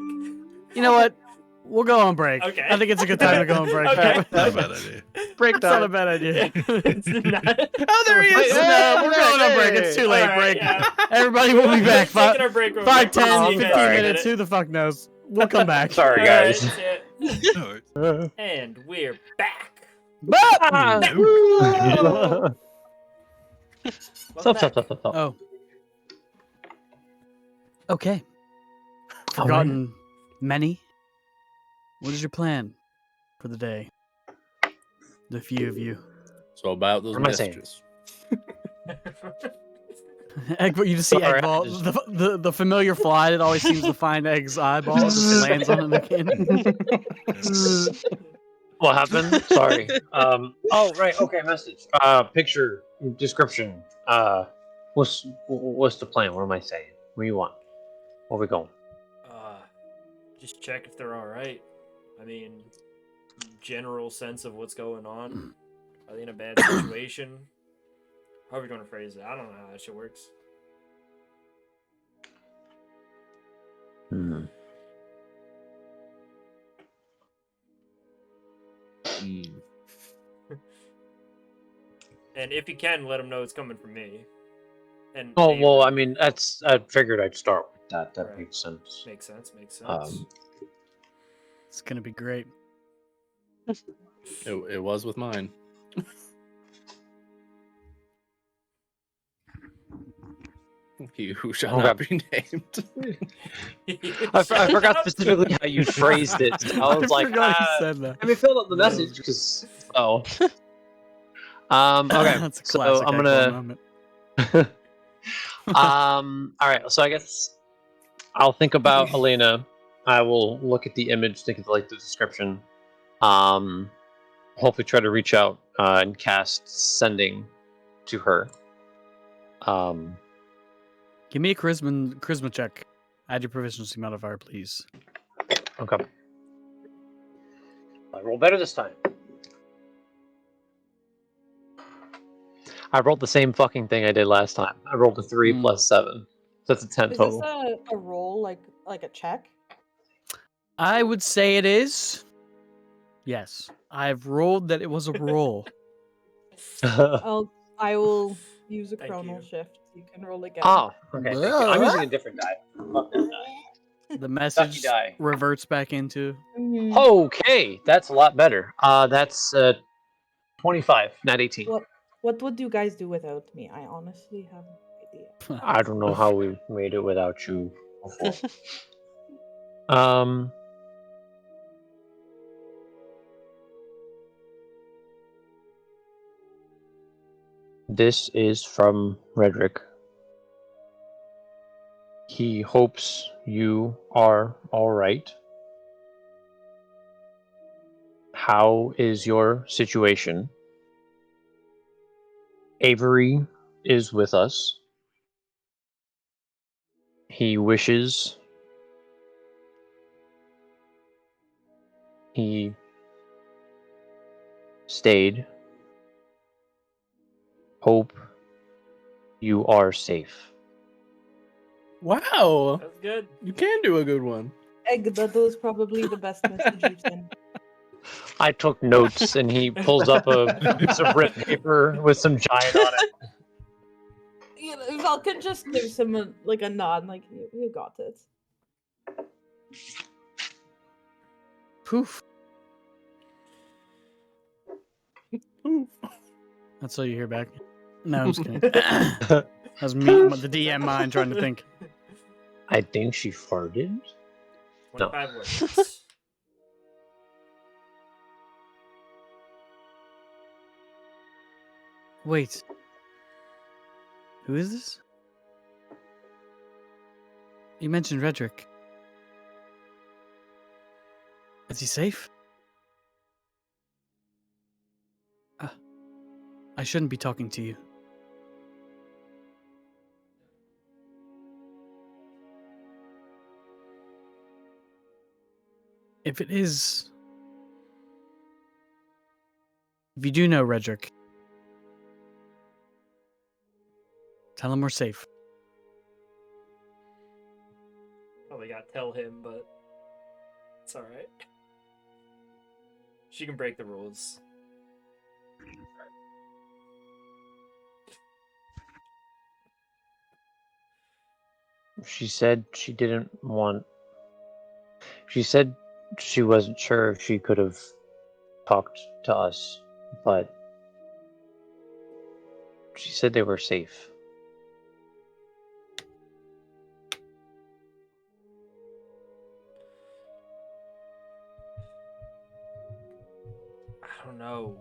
You know what? We'll go on break. Okay. I think it's a good time to go on break. Okay. Not a bad idea. Break It's not a time. bad idea. It's not. Oh, there he is. No, we're going on break. It's too late. All right, Break. yeah. Everybody will be back. We're taking our break real 5, quick. 10, See you 15 guys in a minutes. minute. Who the fuck knows? We'll come back. Sorry, All guys. right, that's it. No worries. And we're back. No. Welcome back. Oh. Okay. All Forgotten many. What is your plan for the day? The few of you. So about those What am I saying? messages. Egg, you just see Sorry, Eggball, I just- the familiar fly that always seems to find Egg's eyeball, just lands on it again. What happened? Sorry. Oh, right. Okay. Message. Picture. Description. What's the plan? What am I saying? What do you want? Where we going? Just check if they're all right. I mean, general sense of what's going on. Are they in a bad situation? However you want to phrase it. I don't know how that shit works. Mm. And if you can, let them know it's coming from me. And Oh well, I Avery. mean, I figured I'd start with that. That Right. makes sense. Makes sense. It's gonna be great. It was with mine. He who shall not be named. I forgot specifically how you phrased it. So I was like, forgot he said that. let me fill up the That was message because okay. That's a So classic I'm Eggman gonna. moment. All right. So I guess I'll think about Elena. I will look at the image, think of the description. Hopefully try to reach out and cast sending to her. Give me a charisma check. Add your proficiency modifier, please. Okay. I roll better this time. I rolled the same fucking thing I did last time. I rolled a 3 plus 7. So that's a 10 Is total. this a roll, like a check? I would say it is. Yes. I've rolled that it was a roll. I will use a Thank chronal you. shift. You can roll again. Oh, okay. Thank you. I'm using a different die. Fuck that die. The message die. reverts back into. Okay, that's a lot better. That's 25, not 18. What would you guys do without me? I honestly have no idea. I don't know how we made it without you before. This is from Redric. He hopes you are all right. How is your situation? Avery is with us. He wishes he stayed. Hope you are safe. Wow, That's good. you can do a good one. Egg, that was probably the best message you've sent. I took notes, and he pulls up a piece of written paper with some giant on it. Vulcan just gives him a nod, like you got it. Poof. That's all you hear back. No, I'm just kidding. That was me, the DM mind, trying to think. I think she farted. 25 words. Wait. Who is this? You mentioned Redric. Is he safe? I shouldn't be talking to you. If it is... If you do know Redric, tell him we're safe. Probably gotta tell him, but it's alright. She can break the rules. She said she didn't want... She said she wasn't sure if she could have talked to us, but she said they were safe. I don't know.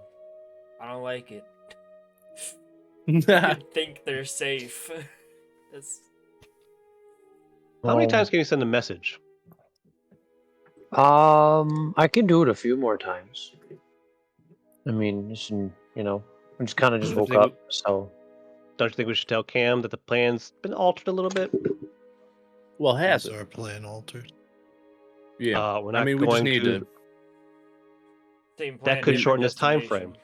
I don't like it. You think they're safe. How many times can you send a message? I can do it a few more times. I mean, I just kind of just woke up, so... Don't you think we should tell Cam that the plan's been altered a little bit? Well, it has Is our plan altered? Yeah, We're not we just going need to. Same plan, That could different shorten his time frame.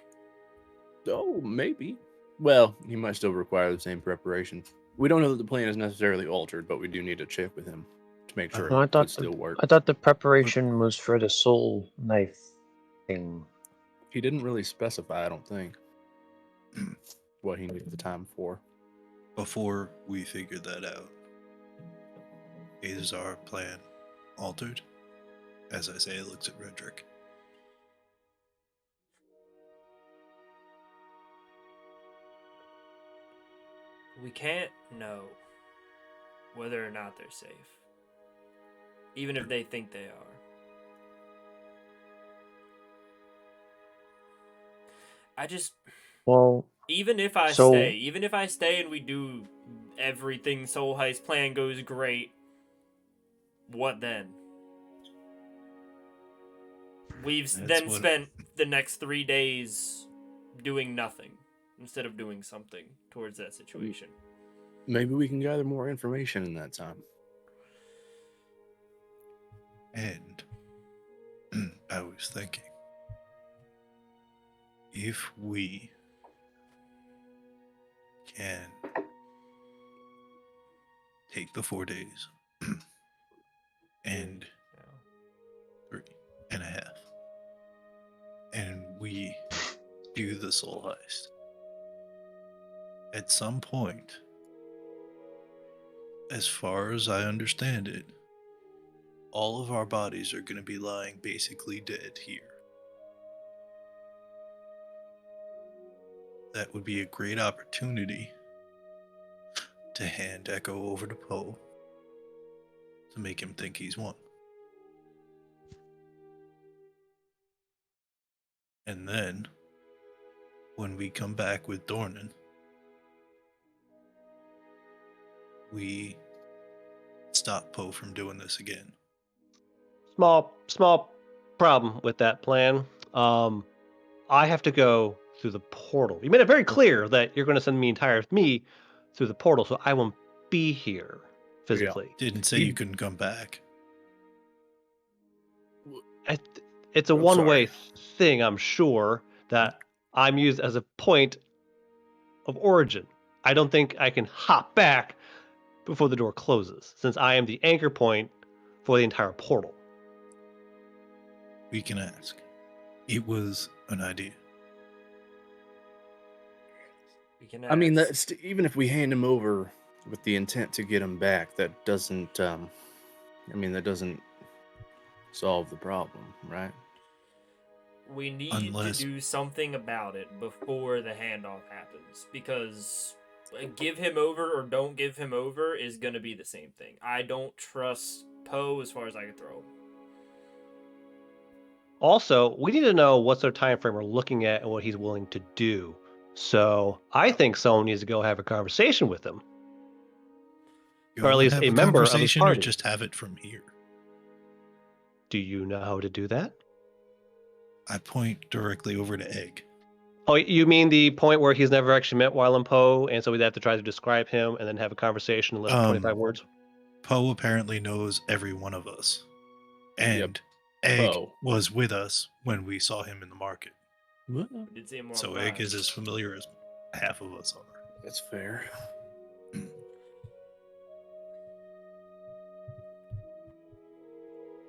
destination. Oh, maybe. Well, he might still require the same preparation. We don't know that the plan is necessarily altered, but we do need to check with him to make sure it would still work. I thought the preparation was for the soul knife thing. He didn't really specify, I don't think, what he needed the time for. before we figure that out, is our plan altered? As I say, it looks at Redric. We can't know whether or not they're safe, even if they think they are. Well, even if I stay and we do everything Soul Heist plan goes great, what then? We've spent the next 3 days doing nothing instead of doing something towards that situation. Maybe we can gather more information in that time. And I was thinking, if we can take the 4 days and 3.5, and we do the Soul Heist, at some point, as far as I understand it, all of our bodies are going to be lying basically dead here. That would be a great opportunity to hand Echo over to Poe to make him think he's won. And then, when we come back with Dornan, we stop Poe from doing this again. Small problem with that plan. I have to go through the portal. You made it very clear that you're going to send me through the portal, so I won't be here physically. Yeah. Didn't say you couldn't come back. It's a one-way thing, I'm sure, that I'm used as a point of origin. I don't think I can hop back before the door closes, since I am the anchor point for the entire portal. We can ask. It was an idea. I mean, that's, even if we hand him over with the intent to get him back, that doesn't, that doesn't solve the problem, right? We need to do something about it before the handoff happens, because give him over or don't give him over is going to be the same thing. I don't trust Poe as far as I can throw him. Also, we need to know what sort of time frame we're looking at and what he's willing to do. So I think someone needs to go have a conversation with him. Or at least a member of his party. Or just have it from here. Do you know how to do that? I point directly over to Egg. Oh, you mean the point where he's never actually met Wylan Poe, and so we'd have to try to describe him and then have a conversation in less than 25 words? Poe apparently knows every one of us. And Egg was with us when we saw him in the market. So Egg is as familiar as half of us are. That's fair.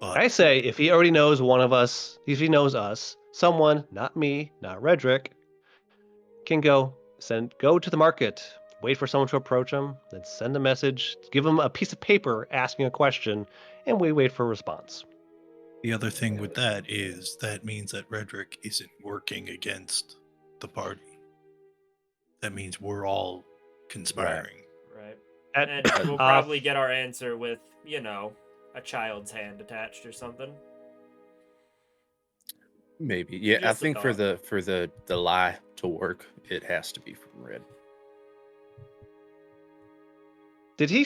I say if he already knows one of us, if he knows us, someone, not me, not Redric, can go to the market, wait for someone to approach him, then send a message, give him a piece of paper asking a question, and we wait for a response. The other thing with that is that means that Redric isn't working against the party. That means we're all conspiring. Right. And we'll probably get our answer with, a child's hand attached or something. Maybe. Yeah, I think for the lie to work, it has to be from Red. Did he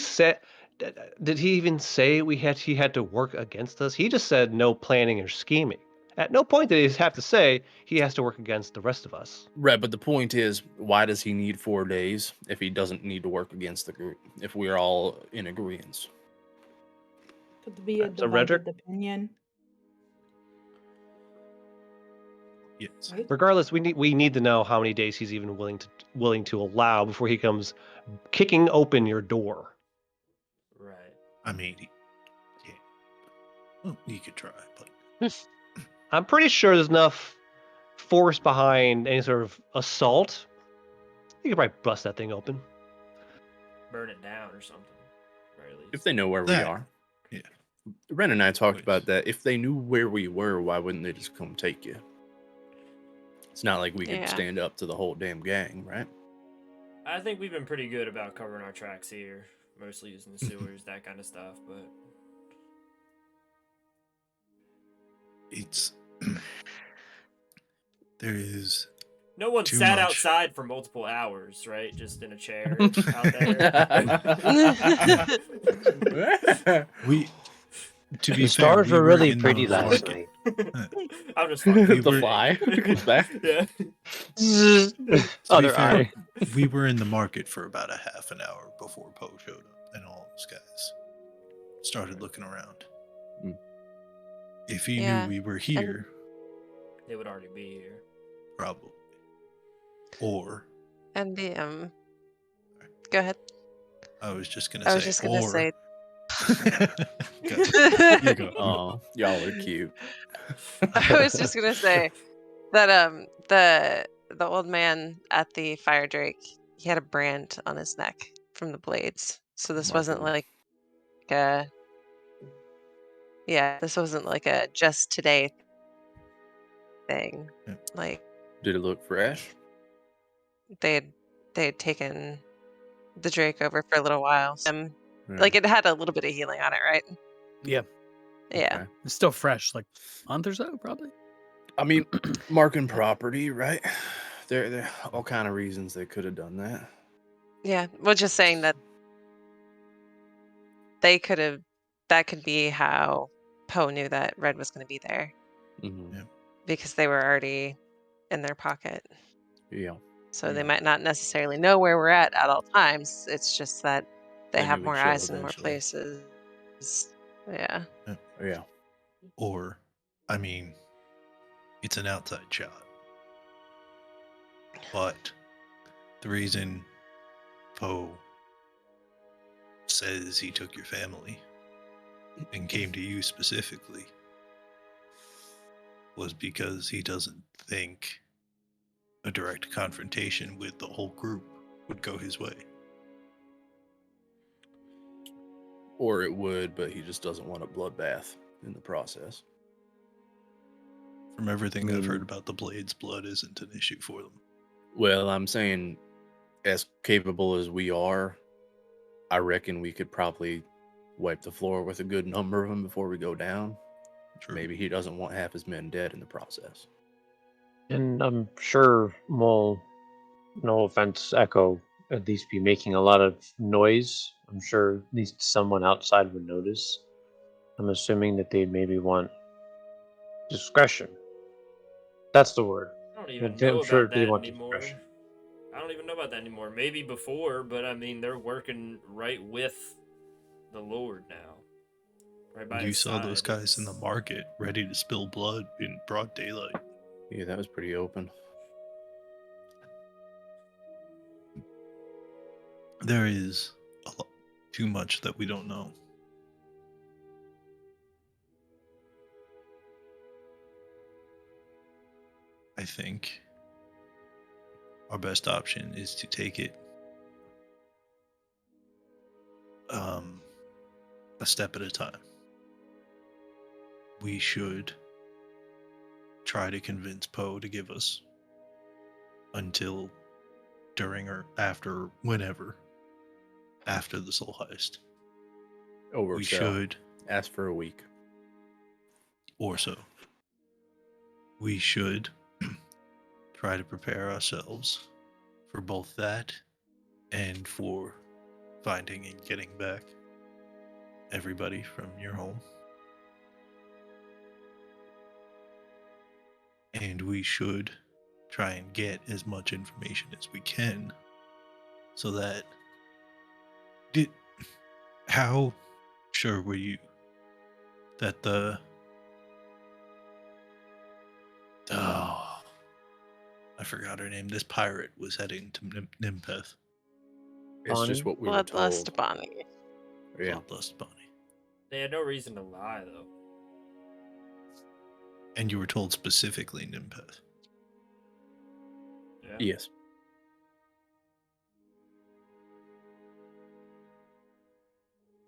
even say he had to work against us? He just said no planning or scheming. At no point did he have to say he has to work against the rest of us. Right, but the point is, why does he need 4 days if he doesn't need to work against the group, if we're all in agreement? Could be a divided opinion. Yes. Right? Regardless, we need to know how many days he's even willing to allow before he comes kicking open your door. Right. I mean, yeah. Well, you could try, but I'm pretty sure there's enough force behind any sort of assault. You could probably bust that thing open. burn it down or something. Or at least. If they know where we are. Yeah. Ren and I talked about that. If they knew where we were, why wouldn't they just come take you? It's not like we could stand up to the whole damn gang, right? I think we've been pretty good about covering our tracks here, mostly using the sewers, that kind of stuff, but It's there is no one too sat much. outside for multiple hours, right? Just in a chair out there. To be The fair, stars we were really in pretty the last market. night. I'm just fucking We The were- fly comes back. Yeah. To be Other fair, eye. we were in the market for about a half an hour before Poe showed up, and all those guys started looking around. Mm. If he Yeah, knew we were here, They would already be here. probably. Or And the go ahead. I was just gonna I say, was just gonna say. You go. Oh, y'all are cute. I was just gonna say that the old man at the fire drake, he had a brand on his neck from the blades. So this wasn't Remarkable. like this wasn't like a just today thing. Yeah. Like Did it look fresh? they had taken the drake over for a little while. Yeah. Like it had a little bit of healing on it, right? Yeah. Yeah. Okay. It's still fresh, like a month or so, probably. I mean, marking property, right? There are all kind of reasons they could have done that. Yeah. Well, just saying that that could be how Poe knew that Red was going to be there. Mm-hmm. Yeah. Because they were already in their pocket. Yeah. So they Yeah. might not necessarily know where we're at all times. It's just that they They have knew more we'd show eyes in more eventually. places. Yeah. Yeah. Or, I mean, it's an outside shot. But the reason Poe says he took your family and came to you specifically was because he doesn't think a direct confrontation with the whole group would go his way. Or it would, but he just doesn't want a bloodbath in the process. From everything I've heard about the Blades, blood isn't an issue for them. Well, I'm saying, as capable as we are, I reckon we could probably wipe the floor with a good number of them before we go down. True. Maybe he doesn't want half his men dead in the process. And I'm sure Mole, no offense, Echo, at least be making a lot of noise. I'm sure at least someone outside would notice. I'm assuming that they'd maybe want discretion. That's the word. I don't even I'm know sure about they that want anymore. discretion. I don't even know about that anymore. Maybe before, but I mean, they're working right with the Lord now. Right by You his saw those side. guys in the market ready to spill blood in broad daylight. Yeah, that was pretty open. There is a lot too much that we don't know. I think our best option is to take it a step at a time. We should try to convince Poe to give us until, during, or after, whenever, after the Soul Heist. Over. We so. should, Ask for a week. or so. We should try to prepare ourselves for both that and for finding and getting back everybody from your home. And we should try and get as much information as we can so that how sure were you that I forgot her name. This pirate was heading to Nimpeth. It's just what we were Bloodlust told. Bonnie. Yeah. Bloodlust Bonnie. They had no reason to lie, though. And you were told specifically Nimpeth. Yeah. Yes.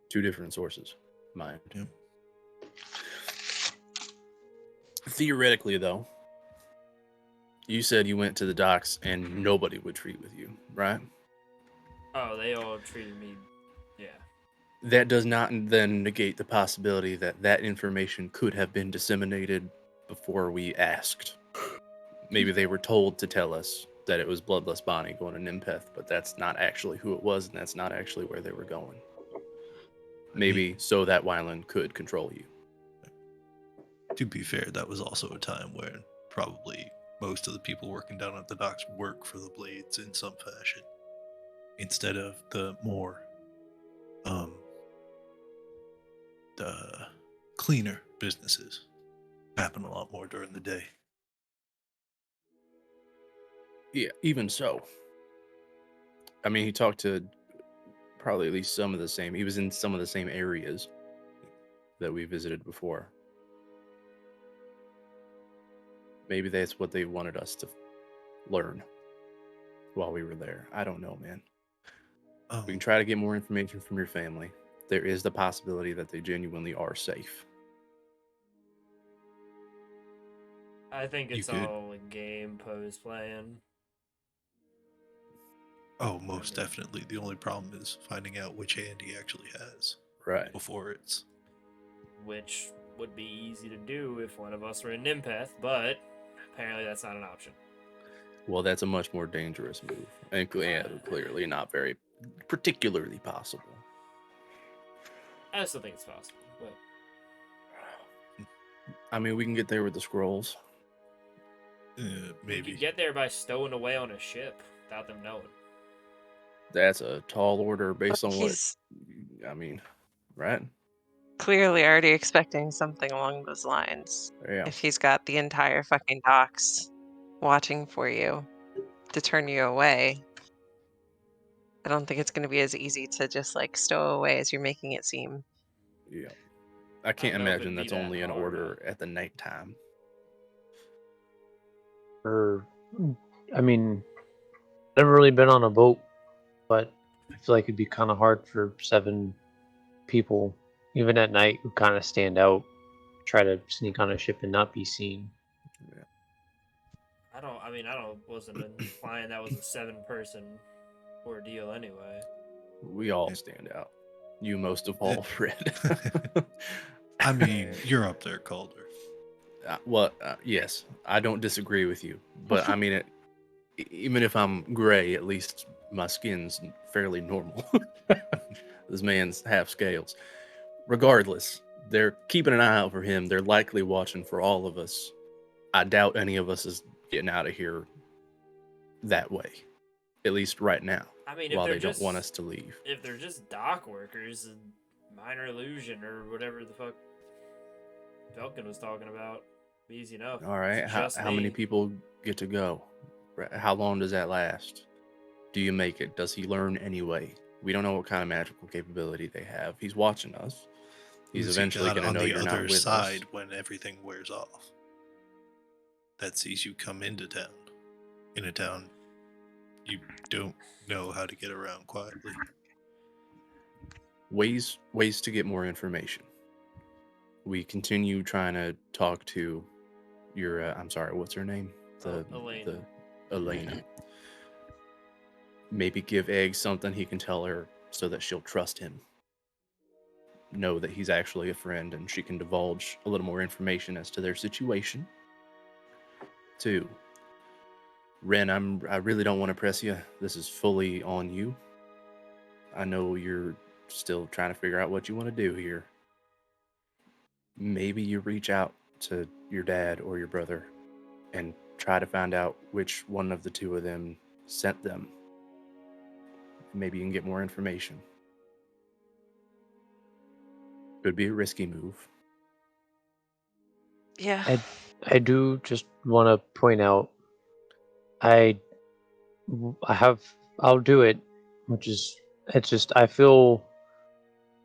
Two different sources, mind. Yep. Theoretically, though, you said you went to the docks and nobody would treat with you, right? Oh, they all treated me. Yeah. That does not then negate the possibility that that information could have been disseminated before we asked. Maybe they were told to tell us that it was Bloodless Bonnie going to Nimpeth, but that's not actually who it was, and that's not actually where they were going. Maybe so that Wyland could control you. To be fair, that was also a time when probably most of the people working down at the docks work for the Blades in some fashion, instead of the more the cleaner businesses. Happen a lot more during the day. Yeah, even so. I mean, he talked to probably at least some of the same. He was in some of the same areas that we visited before. Maybe that's what they wanted us to learn while we were there. I don't know, man. We can try to get more information from your family. There is the possibility that they genuinely are safe. I think it's all a game Poe's playing. Oh, most definitely. The only problem is finding out which hand he actually has. Right. Before it's... Which would be easy to do if one of us were in Nimpeth, but apparently that's not an option. Well, that's a much more dangerous move. And clearly not very particularly possible. I still think it's possible, but... I mean, we can get there with the scrolls. Maybe. We could get there by stowing away on a ship without them knowing. That's a tall order based on what... I mean, right? Clearly already expecting something along those lines. Yeah. If he's got the entire fucking docks watching for you to turn you away, I don't think it's going to be as easy to just like stow away as you're making it seem. Yeah. I can't imagine that's only an order at the nighttime. I mean, never really been on a boat, but I feel like it'd be kind of hard for 7 people, even at night, who kind of stand out, try to sneak on a ship and not be seen. Yeah. Wasn't implying that was a 7-person ordeal anyway. We all stand out. You most of all, Fred. I mean, you're up there, Calder. Yes, I don't disagree with you. But I mean, even if I'm gray, at least my skin's fairly normal. This man's half scales. Regardless, they're keeping an eye out for him. They're likely watching for all of us. I doubt any of us is getting out of here that way. At least right now. I mean, while they don't want us to leave. If they're just dock workers, a minor illusion or whatever the fuck Falcon was talking about, easy enough. All right, how many people get to go? How long does that last? Do you make it? Does he learn anyway? We don't know what kind of magical capability they have. He's watching us. He's eventually going to know you're not with us. On the other side when everything wears off. That sees you come into town. In a town you don't know how to get around quietly. Ways to get more information. We continue trying to talk to your I'm sorry, what's her name? Elena. Maybe give Egg something he can tell her so that she'll trust him. Know that he's actually a friend and she can divulge a little more information as to their situation. 2. Ren, I really don't want to press you. This is fully on you. I know you're still trying to figure out what you want to do here. Maybe you reach out to your dad or your brother and try to find out which one of the 2 of them sent them. Maybe you can get more information. Could be a risky move. Yeah. I do just want to point out, I'll do it, it's just I feel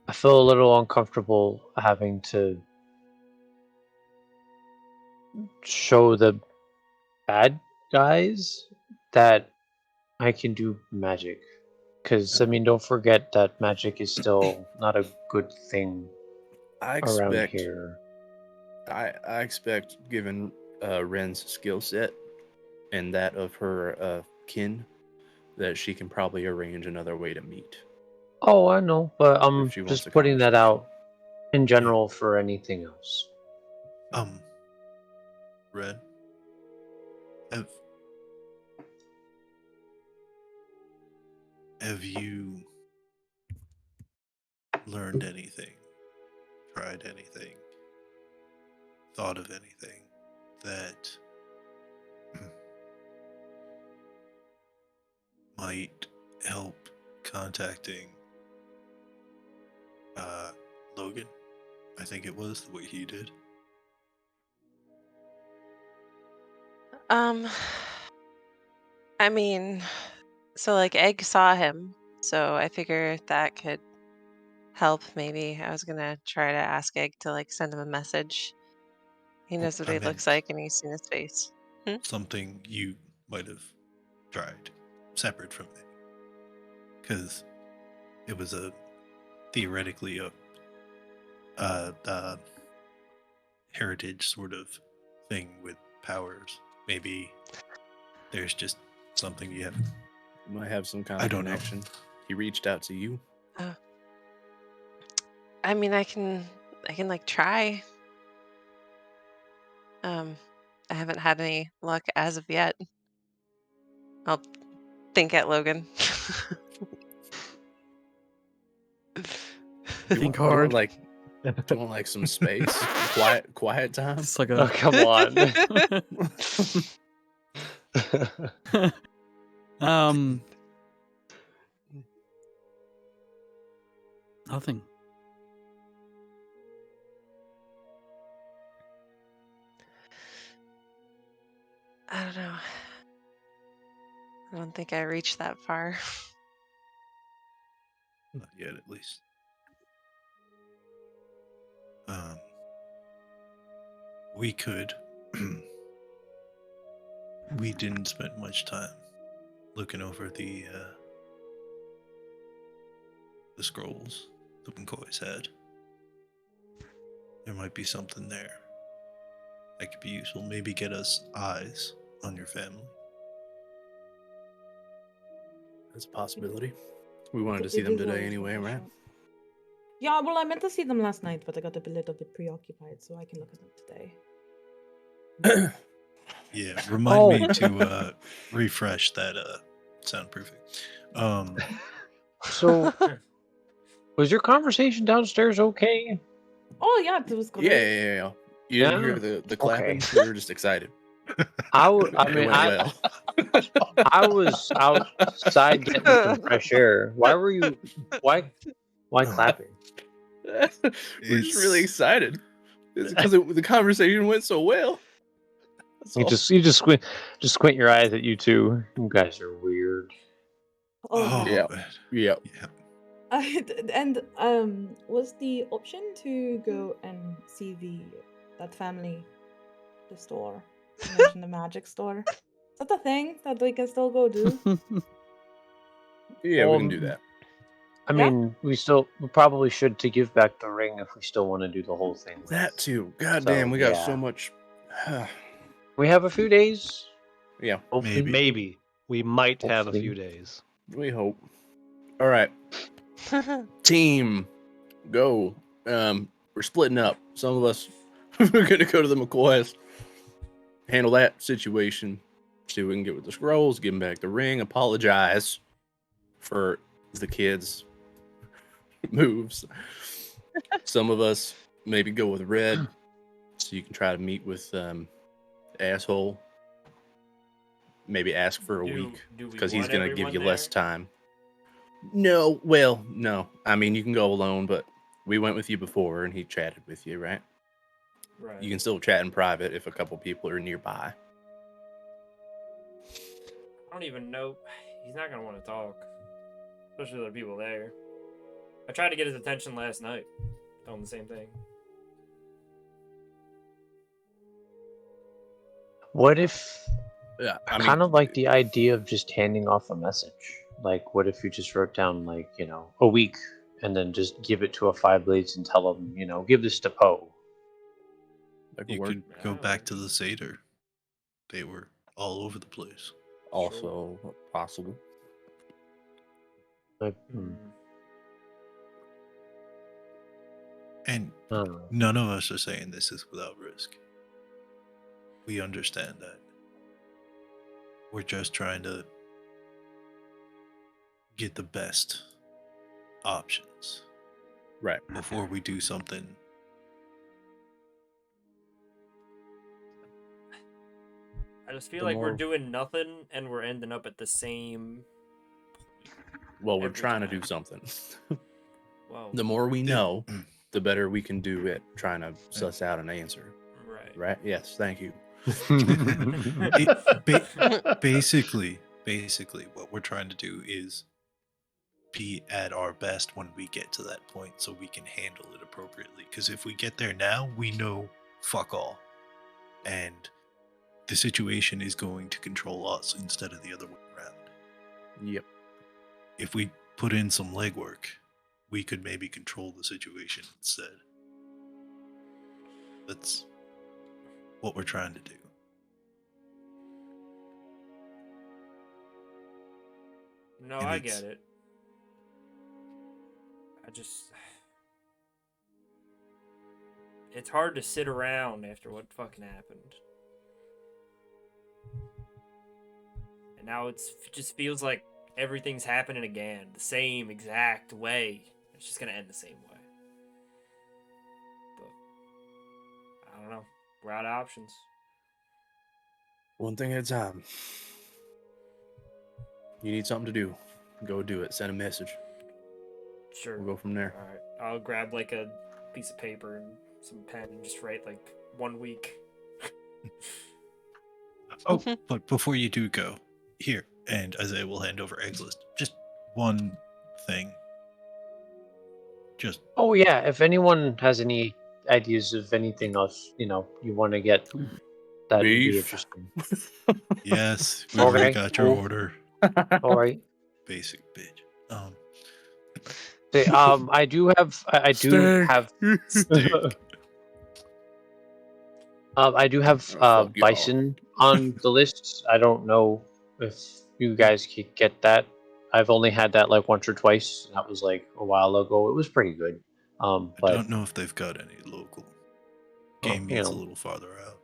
a little uncomfortable having to show the bad guys that I can do magic. Because, I mean, don't forget that magic is still not a good thing I around expect, here. I expect, given Ren's skill set and that of her kin, that she can probably arrange another way to meet. Oh, I know, but I'm If she wants just a putting that conversation. out in general for anything else. Red, have you learned anything, tried anything, thought of anything that might help contacting Logan? I think it was the way he did. I mean, so like Egg saw him, so I figure that could help maybe. I was gonna try to ask Egg to like send him a message. He knows what I he looks meant like and he's seen his face. something you might have tried separate from it, because it was theoretically a heritage sort of thing with powers. Maybe there's just something you have. You might have some kind I of don't know. connection. He reached out to you. I mean, I can like try. I haven't had any luck as of yet. I'll think at Logan. Think hard. Do you want like some space, quiet time? It's like Oh, a come on. nothing. I don't know. I don't think I reached that far. Not yet, at least. We could. We didn't spend much time looking over the scrolls the McCoys had. There might be something there that could be useful. Maybe get us eyes on your family. That's a possibility. We wanted to It see them is today always anyway, worth a right? shot. Yeah, well, I meant to see them last night, but I got a little bit preoccupied, so I can look at them today. Yeah, remind me to refresh that soundproofing. So, was your conversation downstairs okay? Oh yeah, it was great. Yeah. You didn't hear the clapping? Okay. We were just excited. I It went well. was outside getting some fresh air. Why were you? Why clapping? We're just really excited. It's because the conversation went so well. That's You all. just squint your eyes at you two. You guys are weird. Oh, Yeah. man. Yeah. and was the option to go and see that family, the store? You mentioned the magic store. Is that the thing that we can still go do? Yeah, we can do that. I Yeah? mean, we probably should to give back the ring if we still want to do the whole thing. That too. God So, damn, we got yeah. so much. We have a few days. Yeah, Hopefully. Maybe. We might have a Hopefully. few days. we hope. All right, team, go. We're splitting up. Some of us are gonna go to the McCoys, handle that situation, see what we can get with the scrolls, give them back the ring, apologize for the kids' moves. Some of us maybe go with Red, so you can try to meet with asshole. Maybe ask for a week because he's gonna give you less time. No, I mean, you can go alone, but we went with you before and he chatted with you, right? Right. You can still chat in private if a couple people are nearby. I don't even know. He's not gonna want to talk, especially with other people there. I tried to get his attention last night. Told him the same thing. What if? Yeah, I kind of like the idea of just handing off a message. Like, what if you just wrote down, like, a week and then just give it to a Five Blades and tell them, give this to Poe? You could go back to the Seder. They were all over the place. Also possible. And none of us are saying this is without risk. We understand that. We're just trying to get the best options. Right. Before we do something. I just feel like we're doing nothing and we're ending up at the same. Well, we're trying to do something. Well, the more we know, the better we can do at trying to suss out an answer. Right. Right? Yes, thank you. Basically, what we're trying to do is be at our best when we get to that point so we can handle it appropriately. Because if we get there now, we know fuck all. And the situation is going to control us instead of the other way around. Yep. If we put in some legwork, we could maybe control the situation instead. That's what we're trying to do. No, I get it. It's hard to sit around after what fucking happened. And now it just feels like everything's happening again, the same exact way. It's just gonna end the same way. But I don't know. We're out of options. One thing at a time. You need something to do. Go do it. Send a message. Sure. We'll go from there. All right. I'll grab like a piece of paper and some pen and just write like 1 week. Oh, but before you do go, here, and Isaiah will hand over eggs list. Just one thing. Oh yeah, if anyone has any ideas of anything else, you want to get, that would be interesting. Yes, we already got your order. All right. Basic bitch. I do have I do have bison on the list. I don't know if you guys could get that. I've only had that like once or twice. That was like a while ago. It was pretty good. I but don't know if they've got any local. Game meat's a little farther out.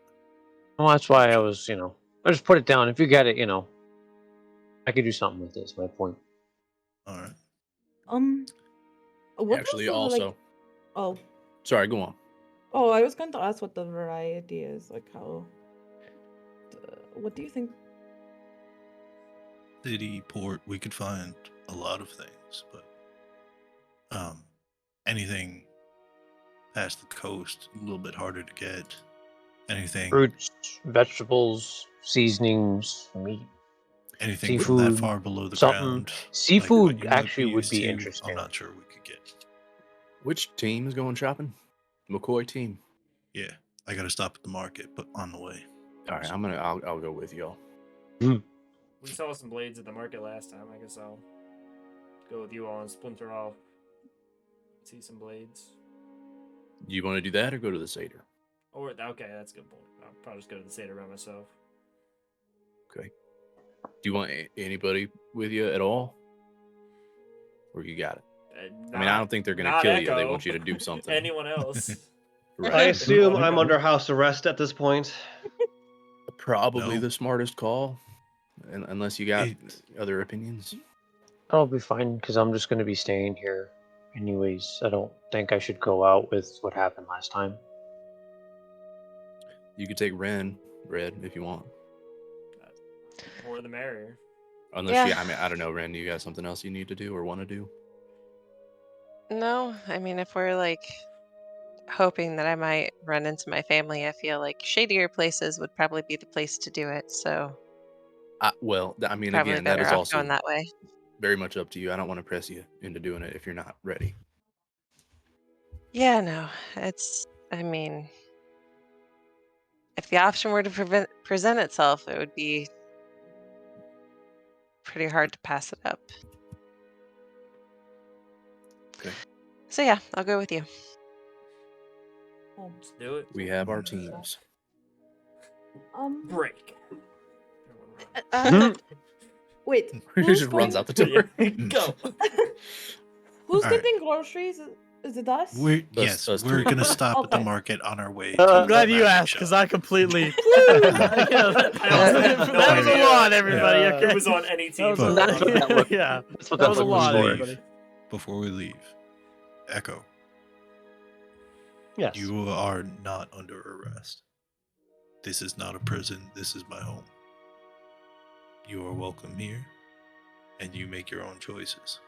Well, that's why I was, I just put it down. If you get it, I could do something with this. My point. All right. What Actually, also. Oh. Sorry, go on. Oh, I was going to ask what the variety is, like how. What do you think? City, port, we could find a lot of things, but anything past the coast, a little bit harder to get. Anything. Fruits, vegetables, seasonings, meat. Anything seafood, from that far below the ground. Seafood actually would be interesting. I'm not sure we could get. Which team is going shopping? McCoy team. Yeah, I gotta stop at the market, but on the way. All right, I'll go with y'all. We saw some blades at the market last time. I guess I'll go with you all and splinter off. See some blades. Do you want to do that or go to the Seder? Or okay, that's a good point. I'll probably just go to the Seder by myself. Okay. Do you want anybody with you at all? Or you got it? I don't think they're going to kill Echo. you. They want you to do something. Anyone else? Right. I assume I'm under house arrest at this point. Probably the smartest call, unless you got other opinions. I'll be fine because I'm just going to be staying here anyways. I don't think I should go out with what happened last time. You could take Red, if you want. More the merrier. Unless I don't know, Ren, you got something else you need to do or want to do? No, I mean, if we're like hoping that I might run into my family, I feel like shadier places would probably be the place to do it. So, again, that is also going that way. Very much up to you. I don't want to press you into doing it if you're not ready. Yeah, no, if the option were to present itself, it would be pretty hard to pass it up. Okay. So yeah, I'll go with you. Let's do it. We have our teams. Break. Wait. He Who's just runs going- out the door. Go. Who's All right. getting groceries? Is it us? Us We're two. gonna stop at the Okay. market on our way. I'm to glad the you magic asked, shop. because I completely. That that was a lot, everybody. Yeah. Okay? It was on any team. But- That's what that looked. Yeah, That's what that that was a looked lot, for. everybody. Before we leave, Echo, Yes. you are not under arrest. This is not a prison. This is my home. You are welcome here, and you make your own choices.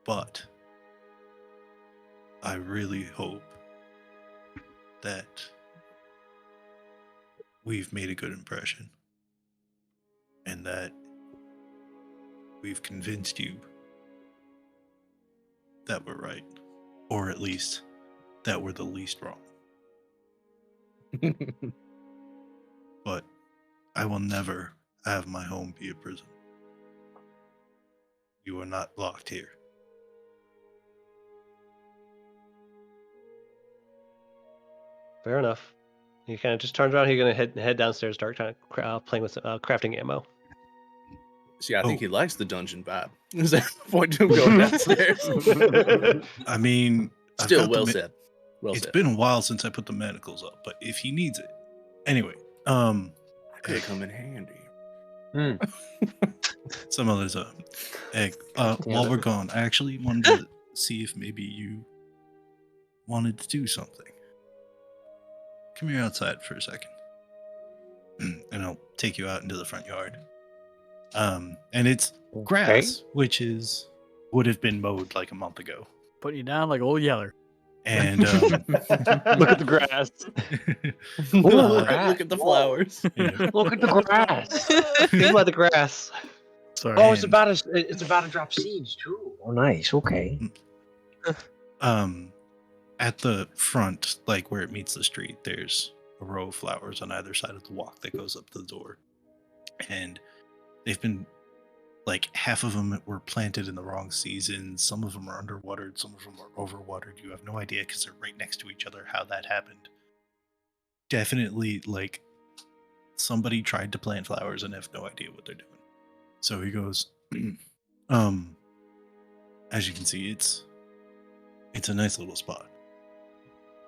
But I really hope that we've made a good impression and that we've convinced you that we're right, or at least that we're the least wrong. But I will never have my home be a prison. You are not locked here. Fair enough. He kind of just turns around. He's gonna head downstairs, start trying to playing with crafting ammo. See, I think Oh. he likes the dungeon vibe. Is that the point to him going downstairs? I mean, I've Still, got the well ma- said. Well It's said. been a while since I put the manacles up, but if he needs it, anyway. Could come in handy. Some others Egg. Damn While it. we're gone, I actually wanted to see if maybe you wanted to do something. Come here outside for a second, and I'll take you out into the front yard. And it's grass, which would have been mowed like a month ago. Putting you down like old Yeller. And Look at the grass. Look at the flowers. yeah. Look at the grass. Think about the grass. Sorry. Oh, it's And- about to drop seeds too. Oh, nice. Okay. At the front, like where it meets the street, there's a row of flowers on either side of the walk that goes up to the door. And they've been, like, half of them were planted in the wrong season. Some of them are underwatered. Some of them are overwatered. You have no idea because they're right next to each other how that happened. Definitely, like, somebody tried to plant flowers and have no idea what they're doing. So he goes, as you can see, it's a nice little spot.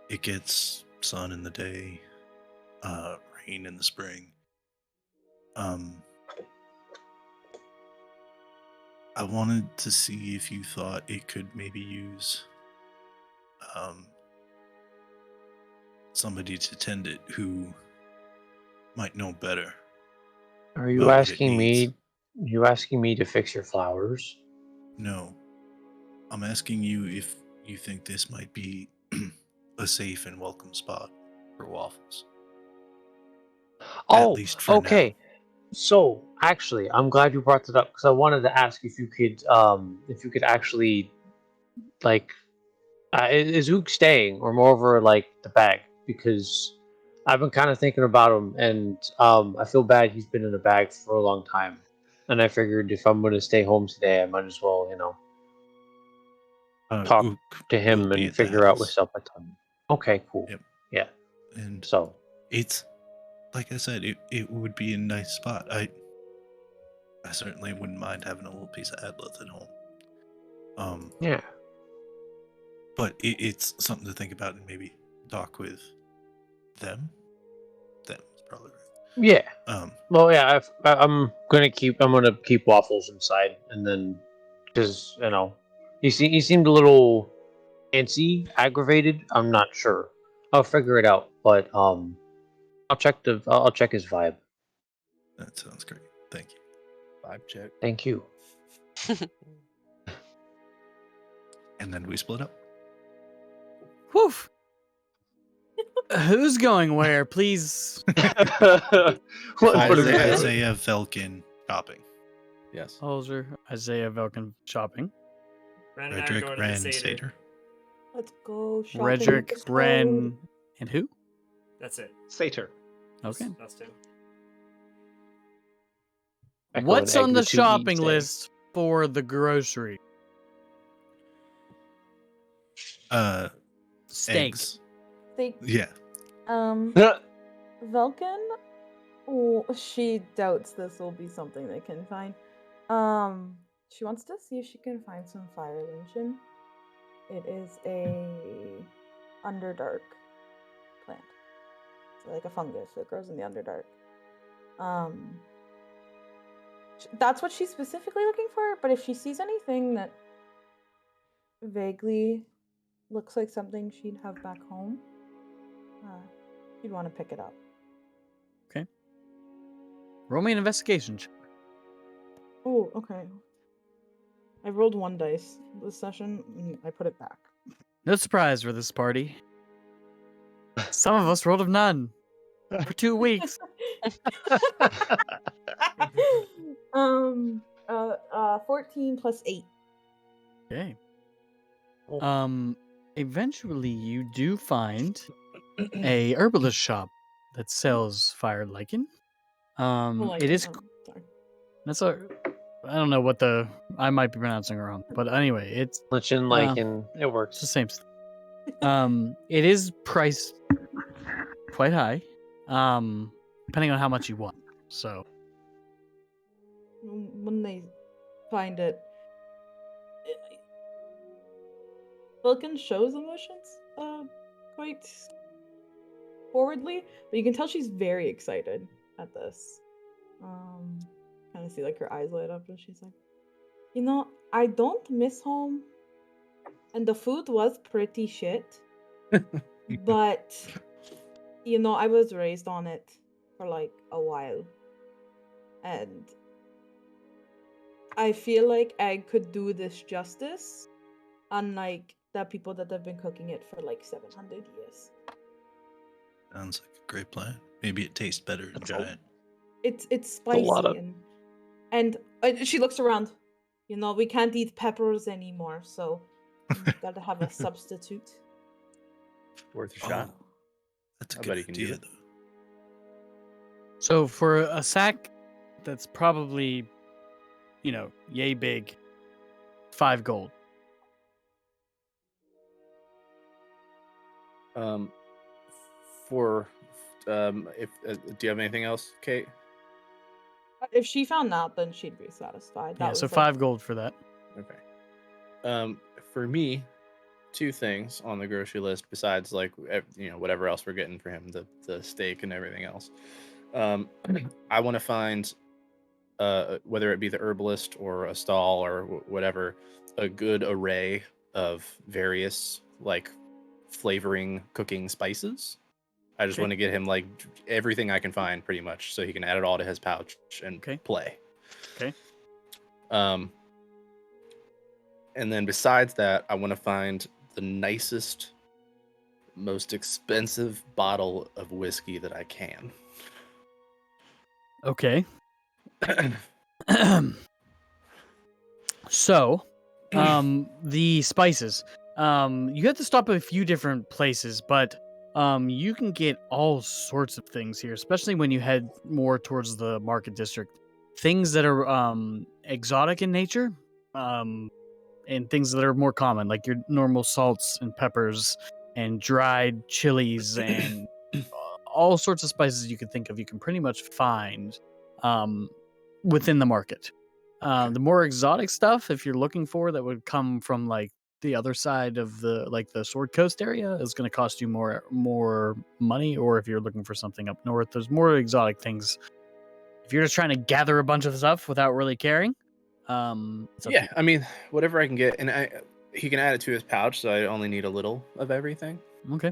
It gets sun in the day, rain in the spring. I wanted to see if you thought it could maybe use somebody to tend it who might know better. Are you Well, what it asking me? needs. You asking me to fix your flowers? No, I'm asking you if you think this might be a safe and welcome spot for waffles. Oh, least for okay. So actually, I'm glad you brought that up because I wanted to ask if you could actually, like, is Ook staying or moreover like the bag? Because I've been kind of thinking about him, and I feel bad he's been in a bag for a long time, and I figured if I'm going to stay home today, I might as well, talk Ook to him will be and at the figure out house. what's up with him. Okay, cool. Yep. Yeah. And So it's like I said, it would be a nice spot. I certainly wouldn't mind having a little piece of Atlas at home. yeah. But it's something to think about and maybe talk with them. Them is probably right. Yeah. Well, yeah. I'm gonna keep waffles inside, and then because he seemed a little antsy, aggravated. I'm not sure. I'll figure it out, but I'll check his vibe. That sounds great. Thank you. Vibe check. Thank you. And then we split up. Whew. Who's going where? Please. Isaiah Velkin shopping. Yes. Holzer, Isaiah Velkin shopping. Ren and I are Redric, going to the Ren, Seder. Satyr. Let's go shopping. Redric, Let's go. Ren, and who? That's it. Satyr. Okay. That's two. Echo What's and on egg the the two shopping eats, list for the grocery? Steak. Eggs. They Yeah. Vulcan, she doubts this will be something they can find. She wants to see if she can find some fire luncheon. It is a underdark plant. So like a fungus that grows in the underdark. That's what she's specifically looking for, but if she sees anything that vaguely looks like something she'd have back home, she'd want to pick it up. Okay. Roll me an investigation check. Oh, okay. I rolled 1 dice this session, and I put it back. No surprise for this party. Some of us rolled a none for 2 weeks. 14 plus 8. Okay. Eventually you do find a herbalist shop that sells fire lichen. It is Sorry. that's a I don't know what I might be pronouncing it wrong, but anyway, it's Lichen, lichen, it it's works. the same stuff. It is priced quite high, depending on how much you want. So When they find it, Vulcan shows emotions quite forwardly, but you can tell she's very excited at this. Kind of see like her eyes light up, and she's like, I don't miss home, and the food was pretty shit, but I was raised on it for like a while, and I feel like I could do this justice, unlike the people that have been cooking it for like 700 years. Sounds like a great plan. Maybe it tastes better than giant. It's spicy lot of- and she looks around. We can't eat peppers anymore, so gotta have a substitute. Worth a shot. That's a I good bet he can do idea, it. though. So for a sack that's probably, yay big, 5 gold. If do you have anything else, Kate? If she found that, then she'd be satisfied. Yeah, so 5 gold for that. Okay. For me, 2 things on the grocery list besides whatever else we're getting for him, the steak and everything else. I want to find whether it be the herbalist or a stall or whatever, a good array of various flavoring cooking spices. I just want to get him everything I can find pretty much so he can add it all to his pouch and play. Okay. And then besides that, I want to find the nicest, most expensive bottle of whiskey that I can. Okay. So, the spices. You have to stop at a few different places, but you can get all sorts of things here, especially when you head more towards the market district. Things that are exotic in nature, and things that are more common, like your normal salts and peppers and dried chilies and all sorts of spices you can think of. You can pretty much find within the market. The more exotic stuff, if you're looking for, that would come from the other side of the Sword Coast area, is going to cost you more money. Or if you're looking for something up north, there's more exotic things. If you're just trying to gather a bunch of stuff without really caring, yeah, I mean, whatever I can get, and he can add it to his pouch, so I only need a little of everything. Okay.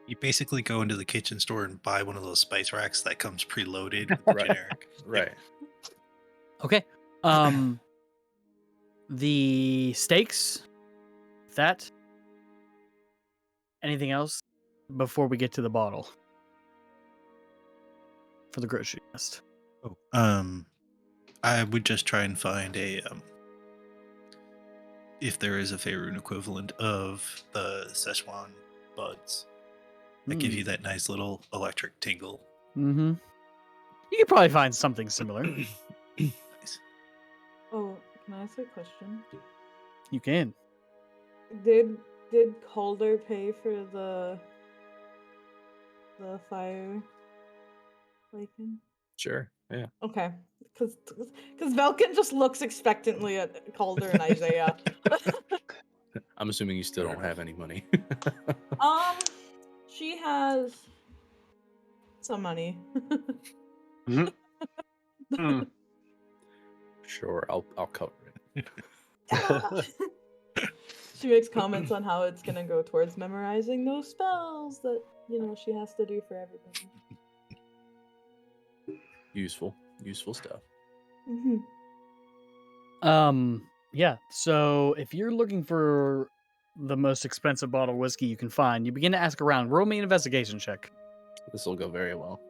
You basically go into the kitchen store and buy one of those spice racks that comes preloaded with the generic. Right. Okay. The steaks. That. Anything else before we get to the bottle for the grocery list? Oh, I would just try and find if there is a Faerun equivalent of the Szechuan buds that give you that nice little electric tingle. Mm-hmm. You could probably find something similar. Nice. Oh, can I ask a question? You can. Did Calder pay for the fire Lycan? Sure. Yeah. Okay, because Velkin just looks expectantly at Calder and Isaiah. I'm assuming you still don't have any money. She has some money. Sure, I'll cover it. She makes comments on how it's gonna go towards memorizing those spells that she has to do for everybody. Useful stuff. Yeah. So if you're looking for the most expensive bottle of whiskey you can find, you begin to ask around. Roll me an investigation check. This will go very well.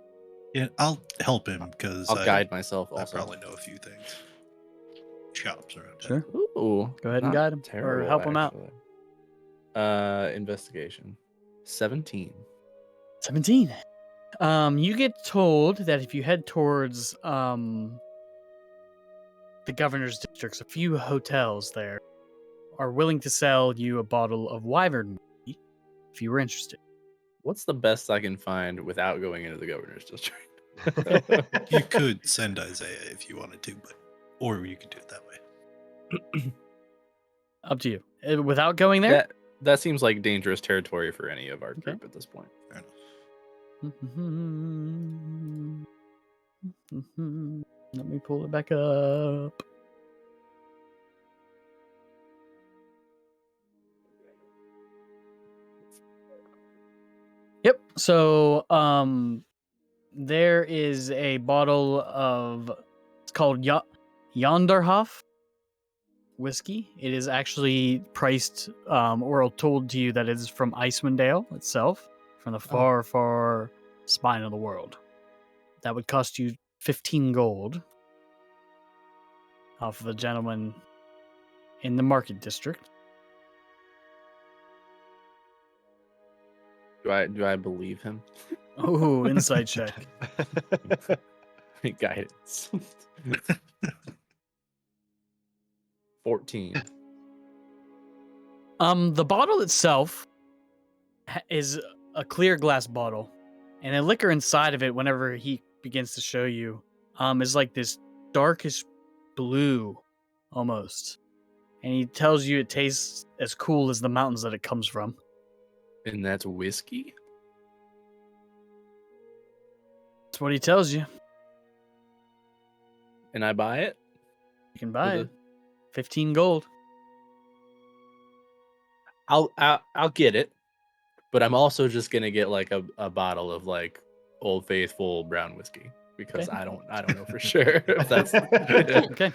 Yeah, I'll help him because I'll guide myself I also. probably know a few things. Shops around. Sure. Ooh, go ahead and guide him terrible, or help him out. Investigation. 17. 17. You get told that if you head towards the governor's districts, a few hotels there are willing to sell you a bottle of wyvern whiskey if you were interested. What's the best I can find without going into the governor's district? You could send Isaiah if you wanted to, or you could do it that way. Up to you. Without going there? That seems like dangerous territory for any of our group at this point. Fair enough. Let me pull it back up. Yep. So, there is a bottle of, it's called Yonderhof whiskey. It is actually priced, or told to you that it is from Icewind Dale itself, from the far spine of the world. That would cost you 15 gold off of the gentleman in the market district. Do I believe him? Oh, insight check. Guidance. 14. The bottle itself is a clear glass bottle, and the liquor inside of it, whenever he begins to show you, is like this darkish blue, almost. And he tells you it tastes as cool as the mountains that it comes from. And that's whiskey? That's what he tells you. And I buy it? You can buy it. 15 gold. I'll get it, but I'm also just gonna get like a bottle of like Old Faithful brown whiskey because I don't know for sure if that's okay.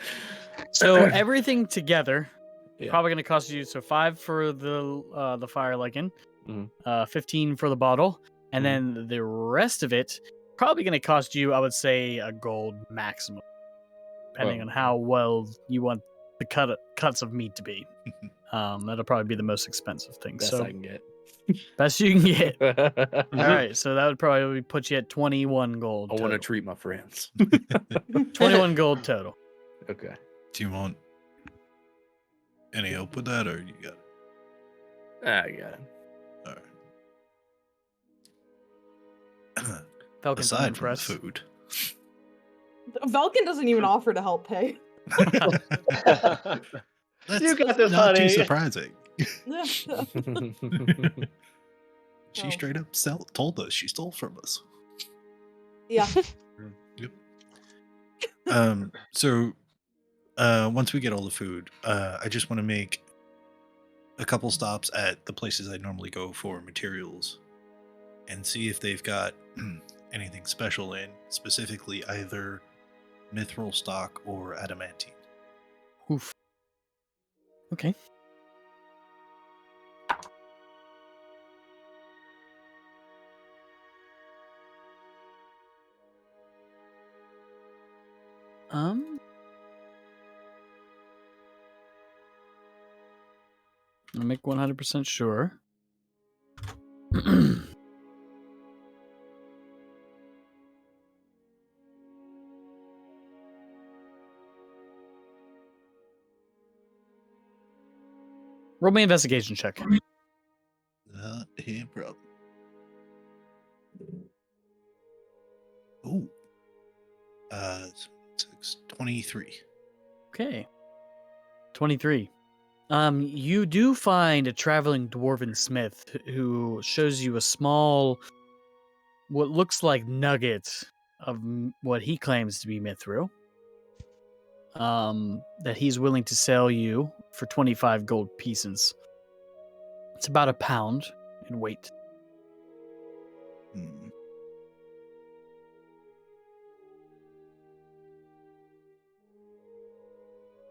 So everything together, yeah. Probably gonna cost you 5 for the fire lichen, 15 for the bottle, and then the rest of it probably gonna cost you, I would say, a gold maximum, depending on how well you want the cuts of meat to be. That'll probably be the most expensive thing. Best I can get. Best you can get. All right, so that would probably put you at 21 gold. I want to treat my friends. 21 gold total. Okay. Do you want any help with that, or you got it? I got it. All right. Falcon's aside from food, Velkin doesn't even offer to help pay. That's you got this, not honey. too surprising. She straight up told us she stole from us. Yeah. Yep. So once we get all the food, I just want to make a couple stops at the places I normally go for materials and see if they've got anything special in, specifically either mithril stock or adamantine. Oof. Okay. I'll make 100% sure. Roll me an investigation check. Not a problem. Oh. 23. Okay. 23. You do find a traveling dwarven smith who shows you a small, what looks like nugget of what he claims to be mithril. That he's willing to sell you for 25 gold pieces. It's about a pound in weight. Hmm.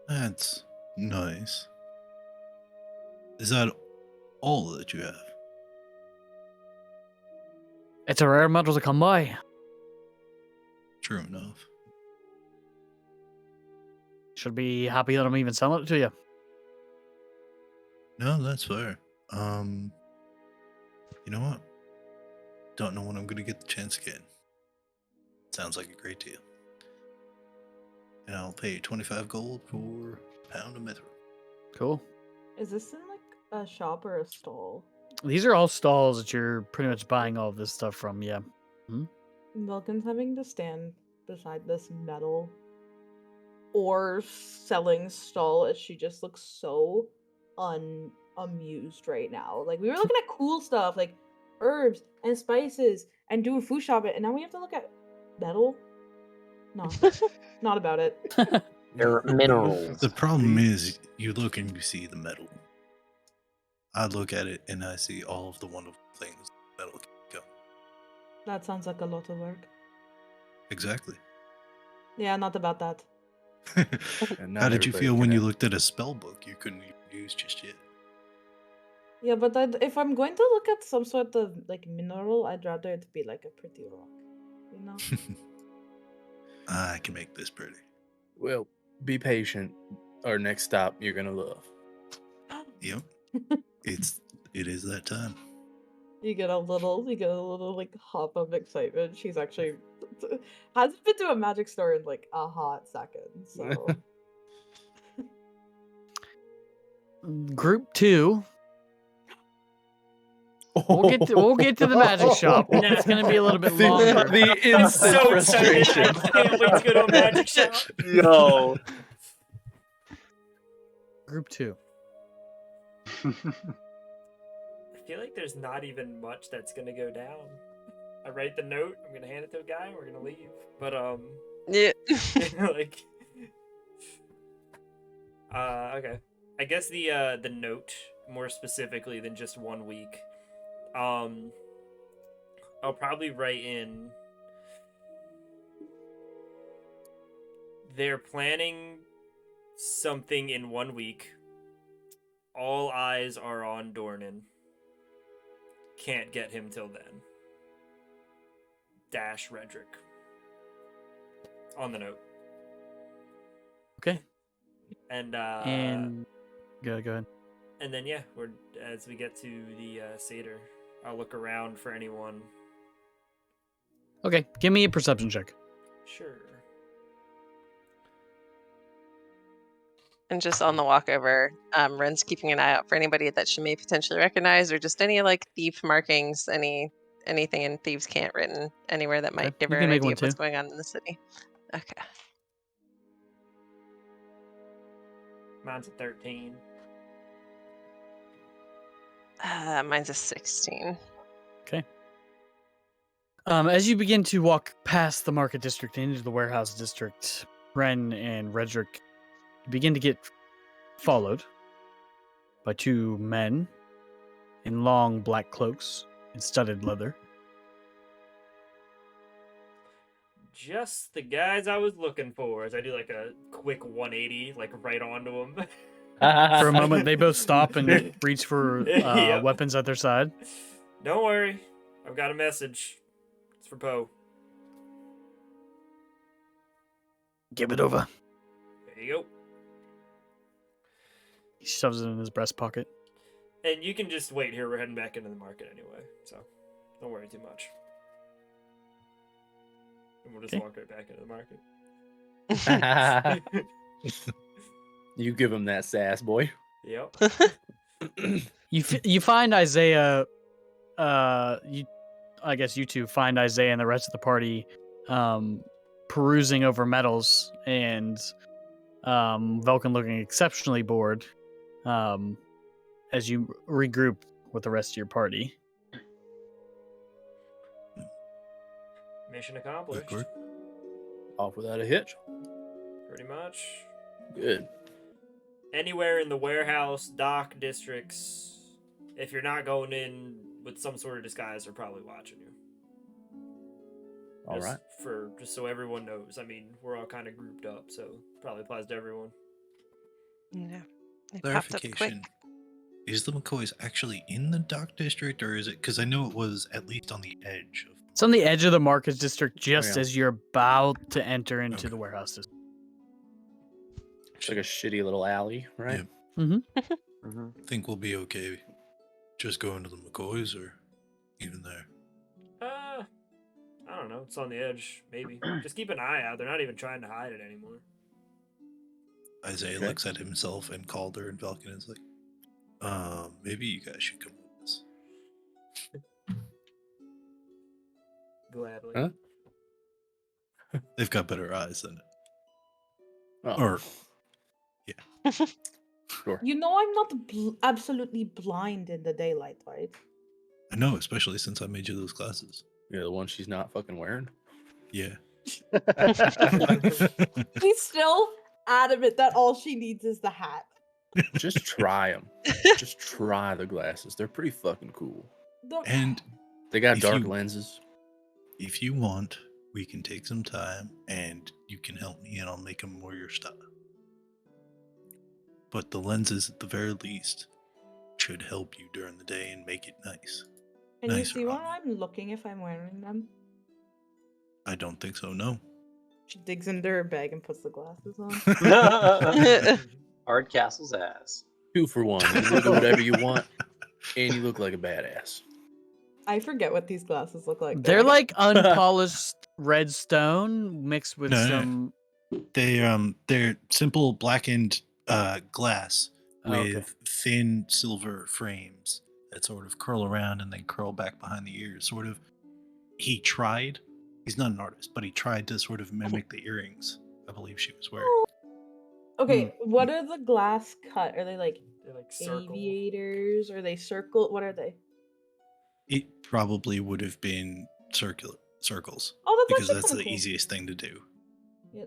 That's nice. Is that all that you have? It's a rare metal to come by. True enough. Should be happy that I'm even selling it to you. No, that's fair. You know what? Don't know when I'm gonna get the chance again. Sounds like a great deal. And I'll pay 25 gold for a pound of mithril. Cool. Is this in like a shop or a stall? These are all stalls that you're pretty much buying all of this stuff from, yeah. Vulcan's having to stand beside this metal ore selling stall as she just looks so unamused right now. Like, we were looking at cool stuff like herbs and spices and doing food shopping, and now we have to look at metal. No, not about it. They're minerals. The problem is, you look and you see the metal. I look at it and I see all of the wonderful things metal can go. That sounds like a lot of work. Exactly. Yeah, not about that. And How not did you everybody feel can when you have- looked at a spell book you couldn't even use just yet? Yeah, but if I'm going to look at some sort of like mineral, I'd rather it be like a pretty rock, you know? I can make this pretty. Well, be patient. Our next stop, you're gonna love. Yep. It is that time. You get a little like hop of excitement. She's actually hasn't been to a magic store in like a hot second, so Group 2. We'll get to the magic shop. It's gonna be a little bit longer. The I'm instant so excited. frustration. I can't wait to go to a magic shop. Yo. Group 2. I feel like there's not even much that's gonna go down. I write the note, I'm gonna hand it to a guy, and we're gonna leave. But Yeah. like okay. I guess the note more specifically than just 1 week. I'll probably write in they're planning something in 1 week. All eyes are on Dornan. Can't get him till then. Dash Redric. On the note. Okay. And go ahead. and then yeah, we're as we get to the Seder, I'll look around for anyone. Okay, give me a perception check. Sure. And just on the walk over, Ren's keeping an eye out for anybody that she may potentially recognize, or just any like thief markings, anything in Thieves' Cant written anywhere that might Okay, give you her can an make idea one of what's too. going on in the city. Okay. Mine's a 13. Mine's a 16. As you begin to walk past the market district and into the warehouse district, Ren and Redric begin to get followed by two men in long black cloaks and studded leather. Just the guys I was looking for. As I do like a quick 180, like right onto them. For a moment, they both stop and reach for Yep. weapons at their side. Don't worry, I've got a message. It's for Poe. Give it over. There you go. He shoves it in his breast pocket. And you can just wait here. We're heading back into the market anyway, so don't worry too much. And we'll just Okay. walk right back into the market. You give him that sass, boy. Yep. You find Isaiah. I guess you two find Isaiah and the rest of the party perusing over medals, and Vulcan looking exceptionally bored as you regroup with the rest of your party. Mission accomplished. Good work. Off without a hitch. Pretty much. Good. Anywhere in the warehouse, dock districts, if you're not going in with some sort of disguise, they're probably watching you. All right. Just so everyone knows. I mean, we're all kind of grouped up, so probably applies to everyone. Yeah. They popped up quick. Clarification. Is the McCoys actually in the dock district, or is it? Because I know it was at least on the edge. It's on the edge of the market district, just yeah. as you're about to enter into Okay. the warehouse district. It's like a shitty little alley, right? Yeah. Mm-hmm. Think we'll be okay just going to the McCoys, or even there? I don't know. It's on the edge, maybe. Just keep an eye out. They're not even trying to hide it anymore. Isaiah Okay. looks at himself and Calder and Falcon is like, maybe you guys should come with us. Gladly. Huh? They've got better eyes than it. Oh, Or, sure. You know I'm not absolutely blind in the daylight, right? I know, especially since I made you those glasses. Yeah, the one she's not fucking wearing. Yeah. He's still adamant that all she needs is the hat. Just try them. Just try the glasses. They're pretty fucking cool. And They got If dark you- lenses. if you want, we can take some time and you can help me and I'll make them more your style. But the lenses, at the very least, should help you during the day and make it nice. Can you Nice, see what Rob. I'm looking if I'm wearing them? I don't think so, no. She digs into her bag and puts the glasses on. Hardcastle's ass. 2 for 1. You can do whatever you want, and you look like a badass. I forget what these glasses look like. They're like unpolished red stone mixed with No. some. They're simple blackened glass Oh, with okay. thin silver frames that sort of curl around and then curl back behind the ears. Sort of, he's not an artist, but he tried to sort of mimic the earrings I believe she was wearing. Okay, what are the glass cut? Are they like They're like circle. aviators? Are they circle? What are they? It probably would have been circles Oh, that's because actually that's the kinda cool. easiest thing to do. Yeah.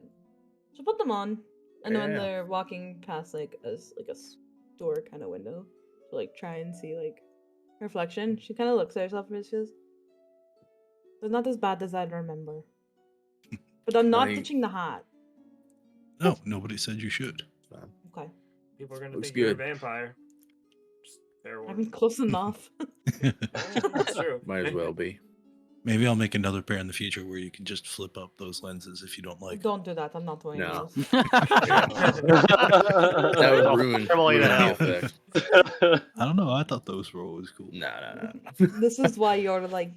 So put them on, and then when Yeah. they're walking past like a store kind of window, to like try and see like reflection. She kind of looks at herself and she says, "They're not as bad as I'd remember." But I'm not Like- ditching the hat. No, nobody said you should. Okay, People are gonna Looks think you're a good. vampire. Just fair I'm warning. close enough. That's true. Might as well be. Maybe I'll make another pair in the future where you can just flip up those lenses if you don't like them. Don't do that. I'm not wearing No. those. That would ruin Probably the now. effect. I don't know. I thought those were always cool. No. This is why you're like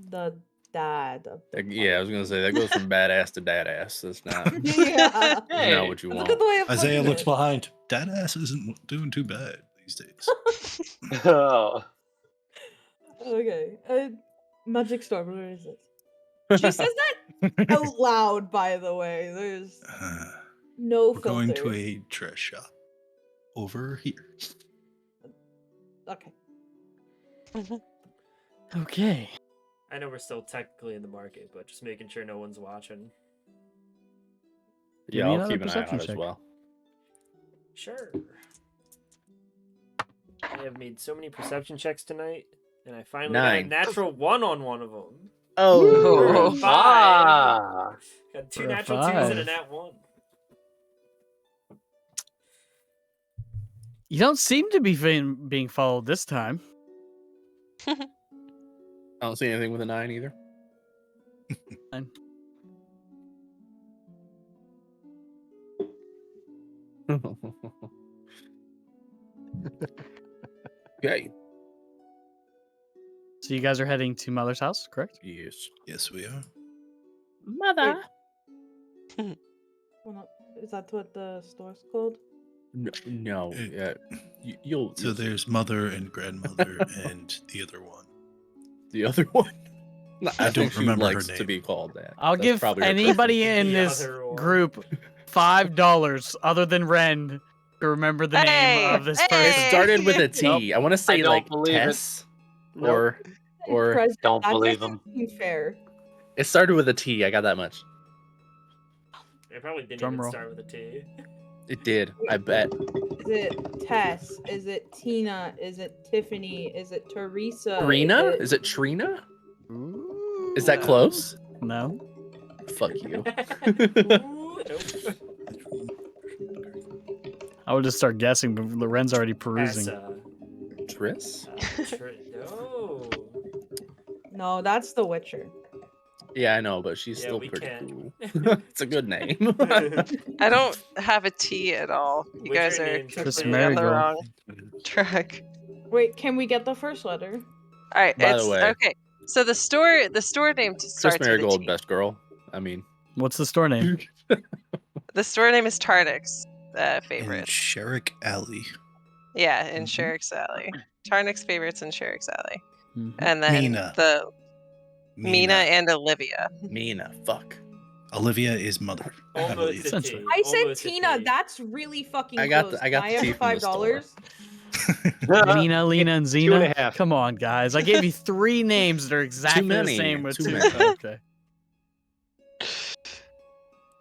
the dad of the Yeah, I was gonna say that goes from badass to dadass. That's not, yeah. that's not what you That's a want. good way of Isaiah putting looks it. behind. That ass isn't doing too bad these days. Oh. Okay. Magic Star, where is it? She says that out loud, by the way. There's no We're going to filter. a dress shop over here. Okay. Okay. I know we're still technically in the market, but just making sure no one's watching. Give Yeah, me I'll another keep an eye out perception as check. well. Sure. I have made so many perception checks tonight, and I finally got a 9. natural 1 on one of them. Oh, Five. ah. Got 2 For a natural 2s and a 5. nat 1. You don't seem to be being followed this time. I don't see anything with a 9 either. Fine. Okay. So you guys are heading to Mother's house, correct? Yes. Yes, we are. Mother. Well, is that what the store's called? No. It- Yeah. You'll. So there's mother and grandmother and the other one. The other one. I don't think she remember her likes to name. be called that. I'll That's give probably her anybody preference. in The this other one. group $5 other than Ren to remember the name of this It person. started with a T. I want to say don't like believe it. Tess or Present. Don't That believe doesn't him. seem fair. it started with a T. I got that much. It probably didn't Drum even roll. start with a T. It did. I bet. Is it Tess? Is it Tina? Is it Tiffany? Is it Teresa? Trina? Is it Trina? Ooh. Is that close? No. Fuck you. Ooh, nope. I would just start guessing, but Loren's already perusing. Tris? No. No, that's The Witcher. Yeah, I know, but she's Yeah, still we pretty can't. cool. It's a good name. I don't have a T at all. You Witcher guys are names are Chris completely on the Marigold. wrong track. Wait, can we get the first letter? All right, By the it's way- okay. So the store name Chris starts with a Marigold, T. best girl. I mean, What's the store name? The store name is Tarnik's In favorite. Sherrick Alley. Yeah, in Mhm. Sherrick's Alley. Tarnik's favorites in Sherrick's Alley. Mhm. And then Mina. the Mina and Olivia. Mina, fuck. Olivia is mother. I Almost believe. a Essentially. T. I said Almost a Tina. T. That's really fucking I got close. the- I got Can the I T have from the store. $5? Mina, Lena, and Xena? 2.5. Come on, guys. I gave you 3 names that are exactly the many. same with Too 2. many. Okay.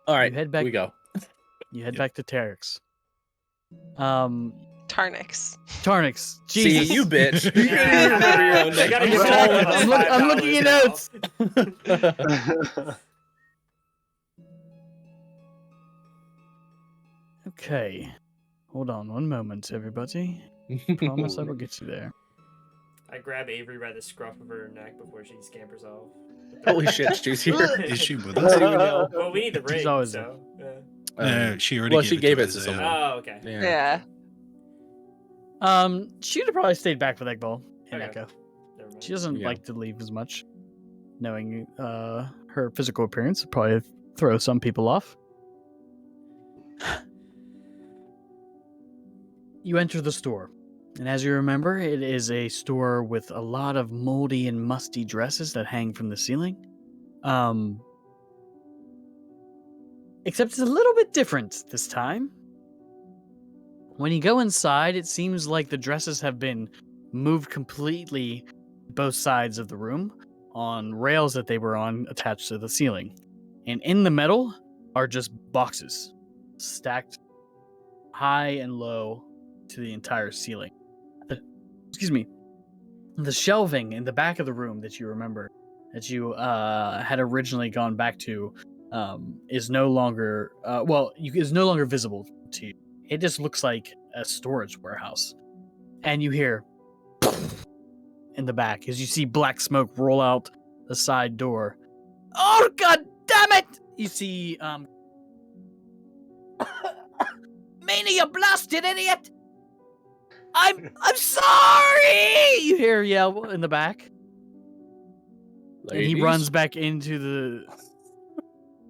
All right, You head back. we go. You head Yep. back to Terex. Tarnik's. Tarnix. See, Jesus. you bitch. You Yeah. couldn't even remember your own They name. gotta I'm, give looking, all of us I'm looking $5 at now. notes. Okay. Hold on one moment, everybody. Promise I will get you there. I grab Avery by the scruff of her neck before she scampers off. Holy shit, she's here. Is she with I us? didn't even know. Well, we need the ring, always so. No, she already well, gave she it gave to it to Isaiah. someone. Oh, okay. Yeah. Yeah. She'd have probably stayed back with Eggball and Okay. Echo. Never mind. She doesn't Yeah. like to leave as much, knowing her physical appearance would probably throw some people off. You enter the store, and as you remember, it is a store with a lot of moldy and musty dresses that hang from the ceiling. Except it's a little bit different this time. When you go inside, it seems like the dresses have been moved completely both sides of the room on rails that they were on attached to the ceiling. And in the middle are just boxes stacked high and low to the entire ceiling. The shelving in the back of the room that you remember, that you had originally gone back to, is no longer is no longer visible to you. It just looks like a storage warehouse, and you hear in the back as you see black smoke roll out the side door. Oh god damn it! You see Mania, you blasted idiot! I'm sorry! You hear a yell in the back. And he Ladies? runs back into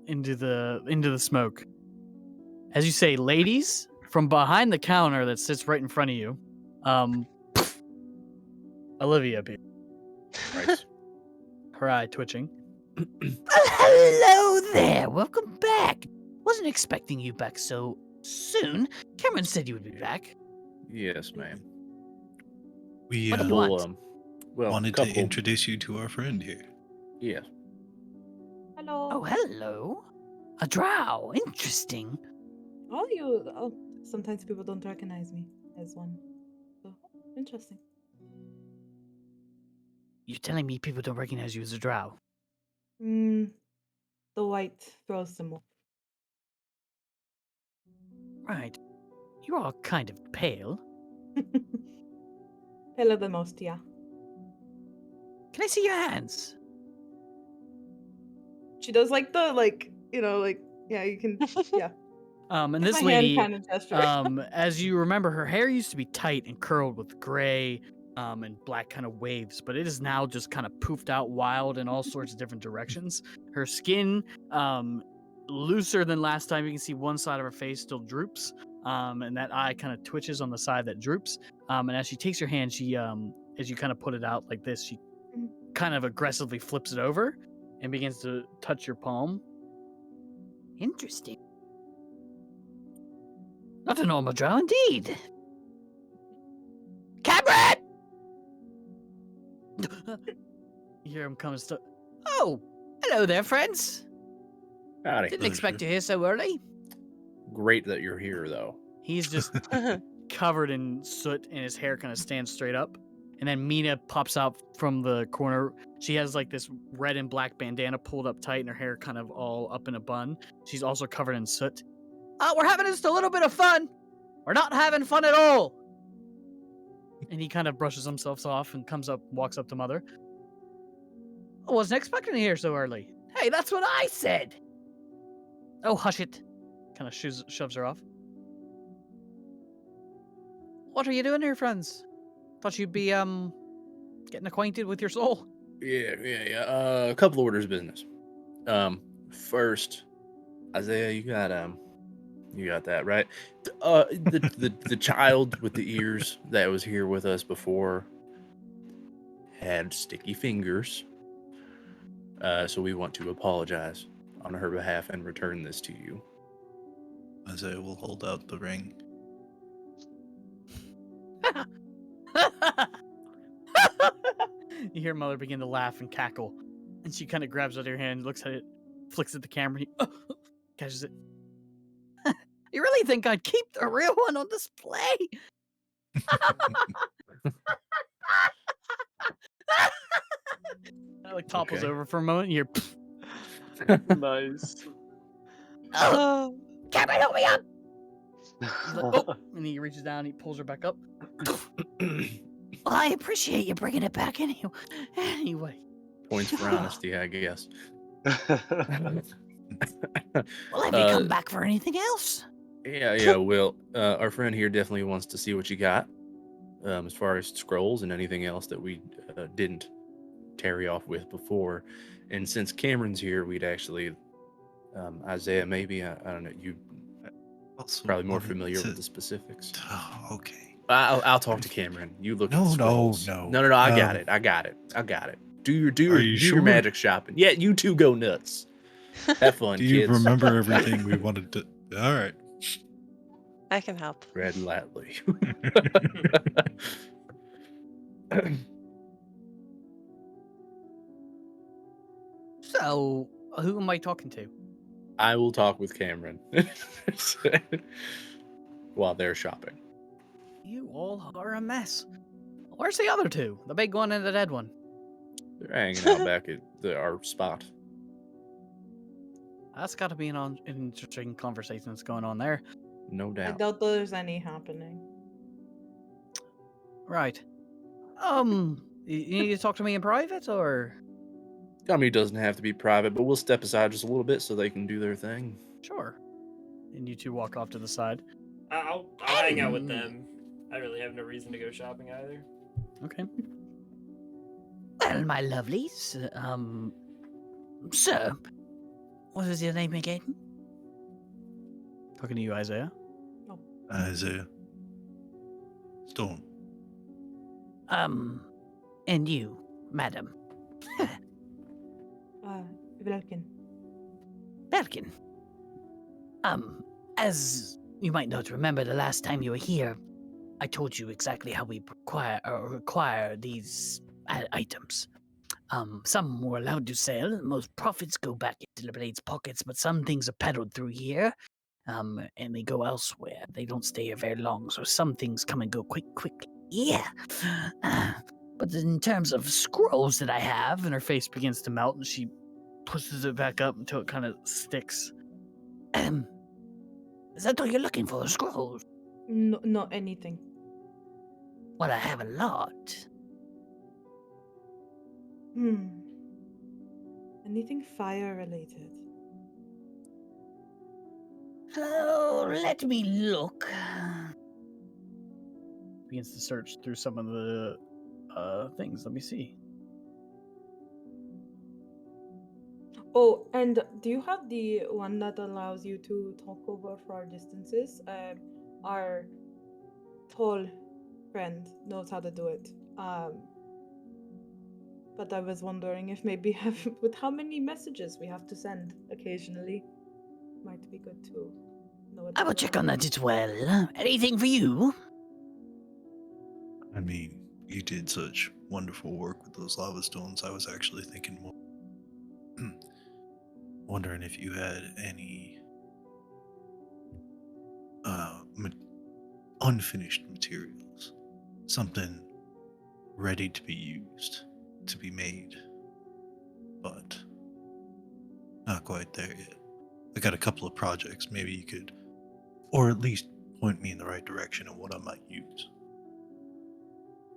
the smoke. As you say, ladies, from behind the counter that sits right in front of you, Olivia appears. Right. Her eye twitching. Hello there. Welcome back. Wasn't expecting you back so soon. Cameron said you would be back. Yes, ma'am. We What do you Couple, want? well, wanted couple, to introduce you to our friend here. Yeah. Hello. Oh, hello. A drow. Interesting. Sometimes people don't recognize me as one. So, interesting. You're telling me people don't recognize you as a drow? The white throws them off. Right. You are kind of pale. Paler than most, yeah. Can I see your hands? She does yeah, you can, yeah. And this My hand lady, kind of gesture. as you remember, her hair used to be tight and curled with gray and black kind of waves, but it is now just kind of poofed out wild in all sorts of different directions. Her skin looser than last time. You can see one side of her face still droops, and that eye kind of twitches on the side that droops. And as she takes your hand, she, as you kind of put it out like this, she kind of aggressively flips it over and begins to touch your palm. Interesting. Not a normal drow indeed. Cameron! You hear him coming. Oh, hello there, friends. Howdy. Didn't expect you here so early. Great that you're here, though. He's just covered in soot, and his hair kind of stands straight up. And then Mina pops out from the corner. She has like this red and black bandana pulled up tight, and her hair kind of all up in a bun. She's also covered in soot. We're having just a little bit of fun. We're not having fun at all. And he kind of brushes himself off and walks up to Mother. I wasn't expecting you here so early. Hey, that's what I said. Oh, hush it. Kind of shoves her off. What are you doing here, friends? Thought you'd be, getting acquainted with your soul. Yeah. A couple orders of business. First, Isaiah, you got that right. The child with the ears that was here with us before had sticky fingers. So we want to apologize on her behalf and return this to you. Isaiah will hold out the ring. You hear Mother begin to laugh and cackle. And she kind of grabs out of your hand, looks at it, flicks at the camera, and catches it. You really think I'd keep the real one on display? That like topples over for a moment. You hear, Nice. Oh, Cameron, help me up! he's like, oh, and he reaches down, he pulls her back up. Well, I appreciate you bringing it back anyway. Points for honesty, I guess. Well, have you come back for anything else? Yeah. Well, our friend here definitely wants to see what you got, as far as scrolls and anything else that we didn't tarry off with before. And since Cameron's here, we'd actually, Isaiah, maybe I don't know, you probably more familiar with the specifics. Oh, okay. I'll talk to Cameron. You look. No, at the scrolls. no. No. I got it. Do your sure? magic shopping. Yeah, you two go nuts. Have fun, Do you kids. remember everything we wanted to? All right. I can help. Gladly. So, who am I talking to? I will talk with Cameron while they're shopping. You all are a mess. Where's the other two? The big one and the dead one? They're hanging out back at our spot. That's got to be an interesting conversation that's going on there. No I doubt. doubt there's any happening. Right. You need to talk to me in private, or? I mean, it doesn't have to be private, but we'll step aside just a little bit so they can do their thing. Sure. And you two walk off to the side. I'll hang out with them. I really have no reason to go shopping either. Okay. Well, my lovelies, sir, what is your name again? Talking to you, Isaiah. Isaiah. Storm. And you, madam. Vilken. Belkin. As you might not remember, the last time you were here, I told you exactly how we require these items. Some we're allowed to sell. Most profits go back into the blade's pockets, but some things are peddled through here, and they go elsewhere. They don't stay here very long, so some things come and go quickly. Yeah. But in terms of scrolls that I have, And her face begins to melt, and she pushes it back up until it kind of sticks. is that all you're looking for, scrolls? No, not anything. Well, I have a lot. Anything fire related? Oh, let me look. Begins to search through some of the things. Let me see. Oh, and do you have the one that allows you to talk over far distances? Our tall friend knows how to do it. But I was wondering if maybe with how many messages we have to send occasionally, might be good to know. I will check on that as well. Anything for you? I mean, you did such wonderful work with those lava stones. I was actually thinking more. Wondering if you had any unfinished materials, something ready to be used, to be made, but not quite there yet. I got a couple of projects. Maybe you could, or at least point me in the right direction of what I might use.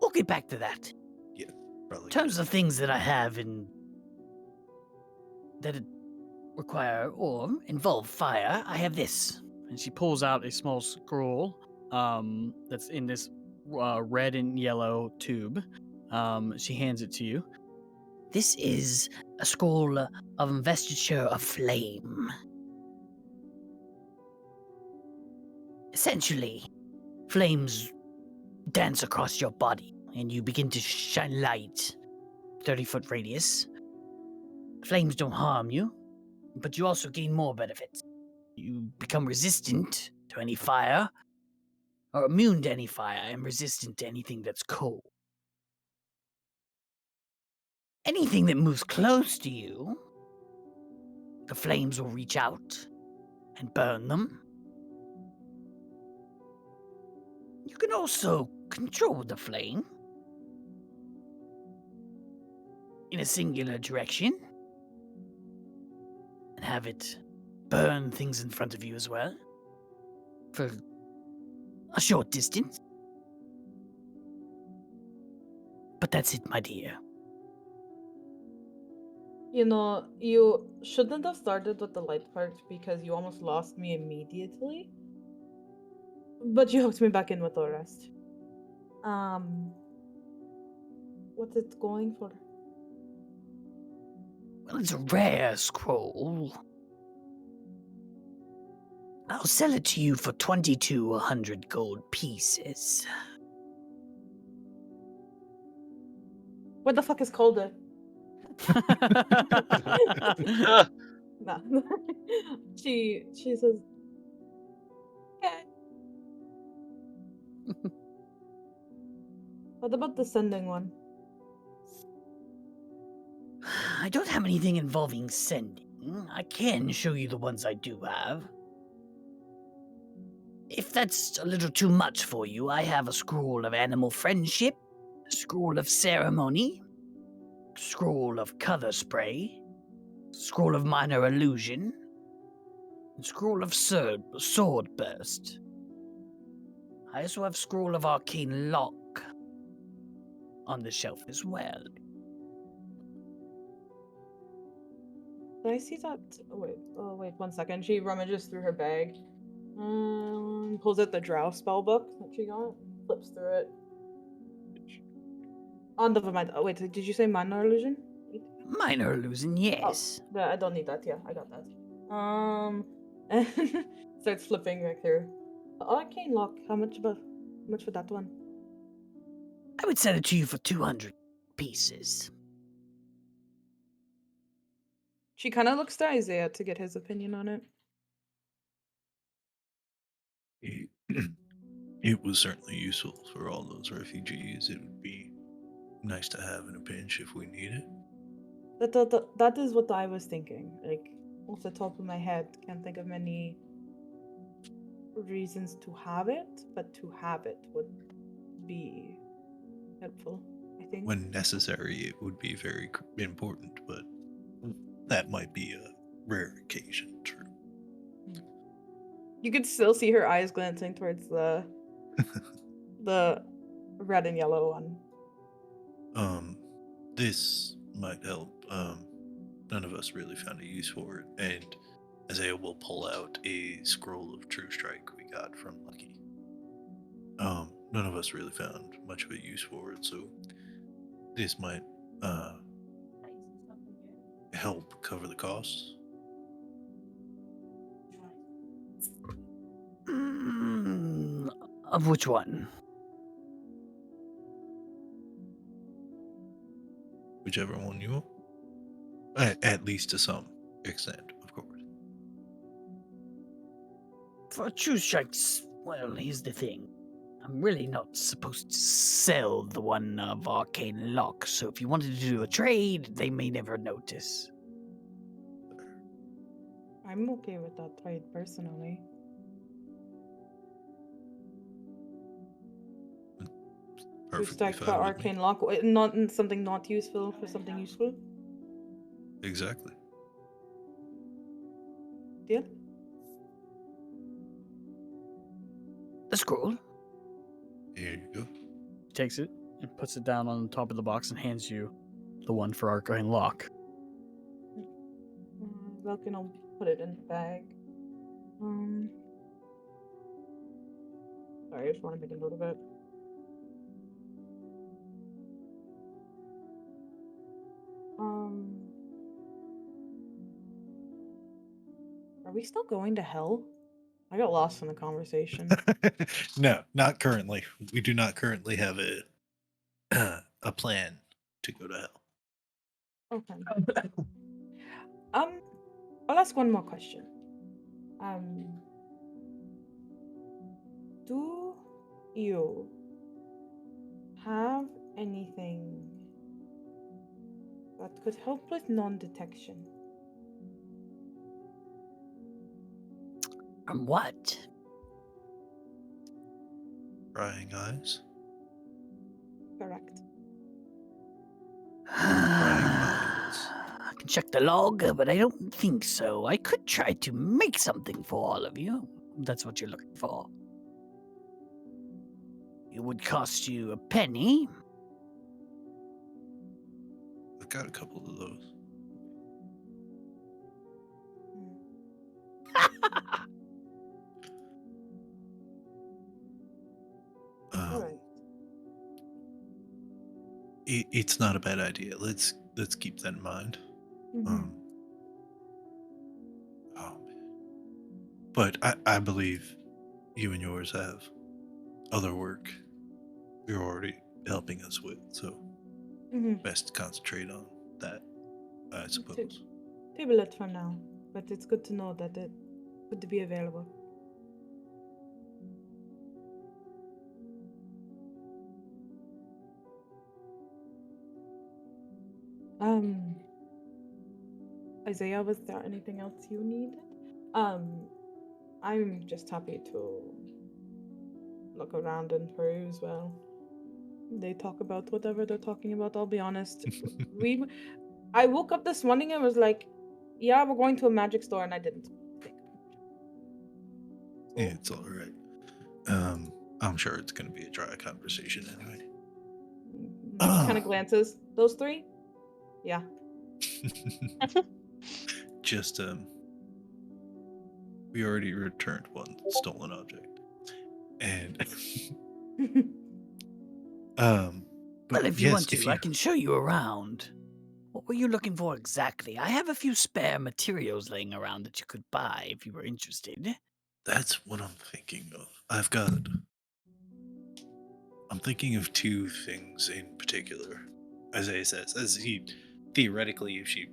We'll get back to that. Yeah, probably. In terms of things that I have that require or involve fire, I have this. And she pulls out a small scroll that's in this red and yellow tube. She hands it to you. This is a scroll of investiture of flame. Essentially, flames dance across your body, and you begin to shine light. 30-foot radius. Flames don't harm you, but you also gain more benefits. You become resistant to any fire, or immune to any fire, and resistant to anything that's cold. Anything that moves close to you, the flames will reach out and burn them. You can also control the flame in a singular direction and have it burn things in front of you as well for a short distance. But that's it, my dear. You know, you shouldn't have started with the light part because you almost lost me immediately. But you hooked me back in with the rest. What's it going for? Well, it's a rare scroll. I'll sell it to you for 2,200 gold pieces. What the fuck is Calder? Nah. She says, okay. What about the sending one? I don't have anything involving sending. I can show you the ones I do have. If that's a little too much for you, I have a scroll of animal friendship, a scroll of ceremony, a scroll of color spray, a scroll of minor illusion, and a scroll of sword burst. I also have scroll of arcane lock on the shelf as well. Did I see that? Oh, wait, 1 second. She rummages through her bag. Pulls out the Drow spell book that she got. Flips through it. Oh, never mind. Oh, wait, did you say minor illusion? Minor illusion, yes. Oh, I don't need that. Yeah, I got that. And starts flipping right through. Arcane lock. How much for that one? I would sell it to you for 200 pieces. She kind of looks to Isaiah to get his opinion on it. It was certainly useful for all those refugees. It would be nice to have in a pinch if we need it. That is what I was thinking. Like, off the top of my head, can't think of many reasons to have it, but to have it would be helpful, I think. When necessary, it would be very important, but that might be a rare occasion, true. You could still see her eyes glancing towards the red and yellow one. This might help. None of us really found a use for it, and Isaiah will pull out a scroll of True Strike we got from Lucky. None of us really found much of a use for it, so this might help cover the costs? Of which one? Whichever one you want. At least to some extent, of course. For true strikes, well, here's the thing. I'm really not supposed to sell the one of Arcane Lock, so if you wanted to do a trade, they may never notice. I'm okay with that trade personally. Two Perfectly stack for fine with me. arcane lock, not something not useful for something useful. Exactly. Deal. The scroll. Here you go. He takes it and puts it down on the top of the box and hands you the one for Arcane Lock. Vulcan will put it in the bag. Sorry, I just want to make a note of it. Are we still going to hell? I got lost in the conversation. No, not currently. We do not currently have a plan to go to hell. Okay. I'll ask one more question. Do you have anything that could help with non-detection? From what? Prying eyes. Correct. I can check the log, but I don't think so. I could try to make something for all of you. That's what you're looking for. It would cost you a penny. I've got a couple of those. All right. It's not a bad idea. Let's keep that in mind. Mhm. Oh man. But I believe you and yours have other work you're already helping us with, so Mhm. best to concentrate on that, I suppose. Table it for now, but it's good to know that it could be available. Isaiah, was there anything else you needed? I'm just happy to look around and peruse well. They talk about whatever they're talking about. I'll be honest. I woke up this morning and was like, yeah, we're going to a magic store, and I didn't think. Yeah, it's all right. I'm sure it's going to be a dry conversation anyway. Kind of glances. Those three? Yeah. Just we already returned one stolen object, and Well, if you yes, want to, I can show you around. What were you looking for exactly? I have a few spare materials laying around that you could buy if you were interested. That's what I'm thinking of. I'm thinking of two things in particular. Isaiah says, as he theoretically, if she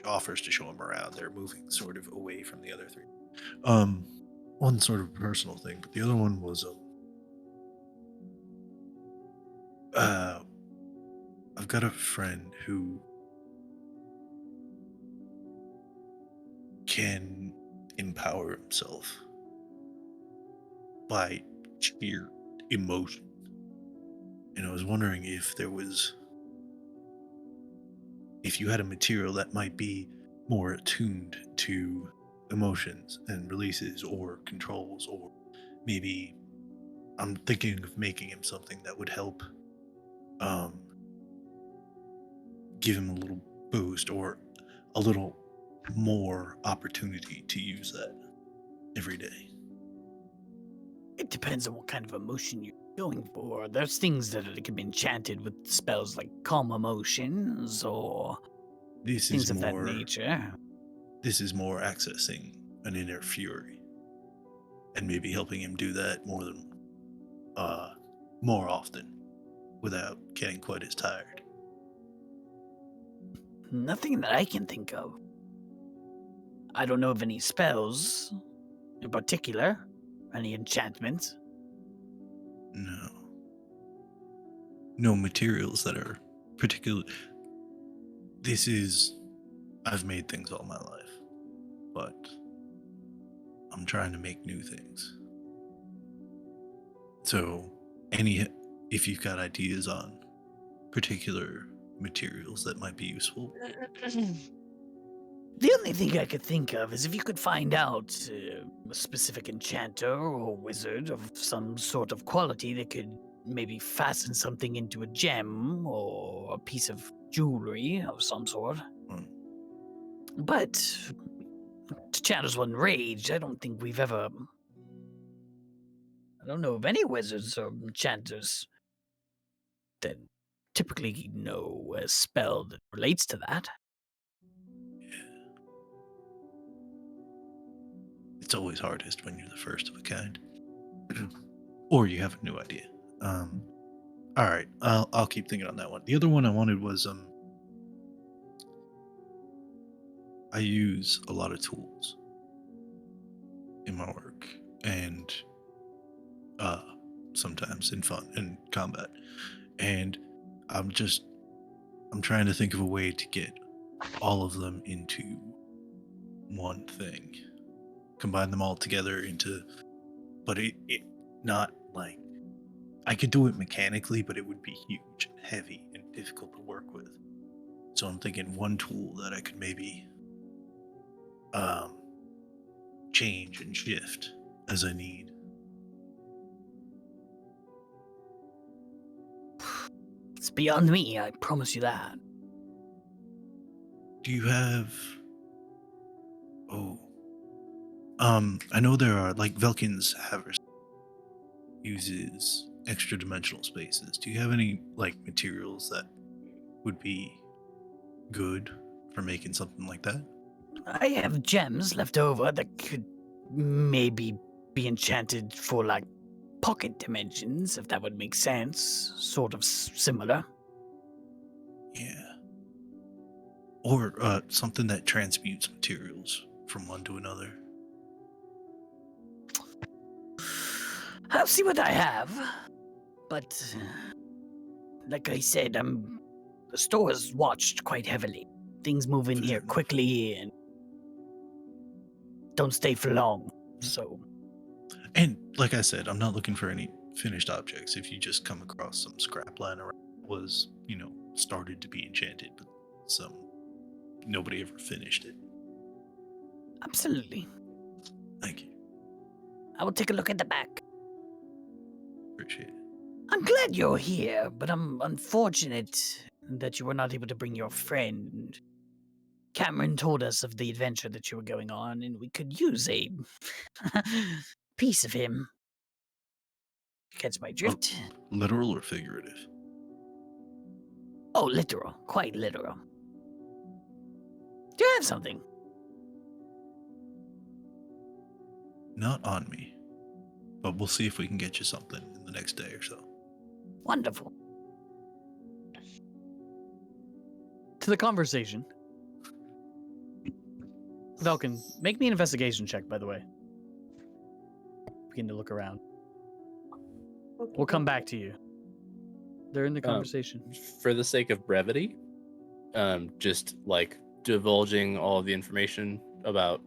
offers to show him around, they're moving sort of away from the other three. One sort of personal thing, but the other one was I've got a friend who can empower himself by sheer emotion. And I was wondering if you had a material that might be more attuned to emotions and releases or controls, or maybe I'm thinking of making him something that would help give him a little boost or a little more opportunity to use that every day. It depends on what kind of emotion you're going for. There's things that can be enchanted with spells like calm emotions or This Things is of that more. nature. This is more accessing an inner fury, and maybe helping him do that more often, without getting quite as tired. Nothing that I can think of. I don't know of any spells in particular, any enchantments. No materials that are particular. I've made things all my life, but I'm trying to make new things. So, if you've got ideas on particular materials that might be useful. The only thing I could think of is if you could find out a specific enchanter or wizard of some sort of quality that could maybe fasten something into a gem or a piece of jewelry of some sort. But to channels one rage, I don't think we've ever. I don't know of any wizards or enchanters that typically know a spell that relates to that. It's always hardest when you're the first of a kind. Or you have a new idea. All right, I'll keep thinking on that one. The other one I wanted was I use a lot of tools in my work, and sometimes in combat, and I'm trying to think of a way to get all of them into one thing, combine them all together but it not like I could do it mechanically, but it would be huge and heavy and difficult to work with. So I'm thinking one tool that I could maybe change and shift as I need. It's beyond me, I promise you that. Do you have... I know there are, like, Velkin's Havers uses extra dimensional spaces. Do you have any, like, materials that would be good for making something like that? I have gems left over that could maybe be enchanted for, like, pocket dimensions, if that would make sense. Sort of similar. Yeah. Or something that transmutes materials from one to another. I'll see what I have. But, like I said, the store is watched quite heavily. Things move in here quickly and don't stay for long, so... And, like I said, I'm not looking for any finished objects. If you just come across some scrap lying around was, started to be enchanted, but nobody ever finished it. Absolutely. Thank you. I will take a look at the back. Appreciate it. I'm glad you're here, but I'm unfortunate that you were not able to bring your friend. Cameron told us of the adventure that you were going on, and we could use a piece of him. Catch my drift? Literal or figurative? Oh, literal. Quite literal. Do you have something? Not on me, but we'll see if we can get you something in the next day or so. Wonderful. To the conversation. Velkin, make me an investigation check, by the way. Begin to look around. Okay. We'll come back to you. They're in the conversation. For the sake of brevity, just like divulging all of the information about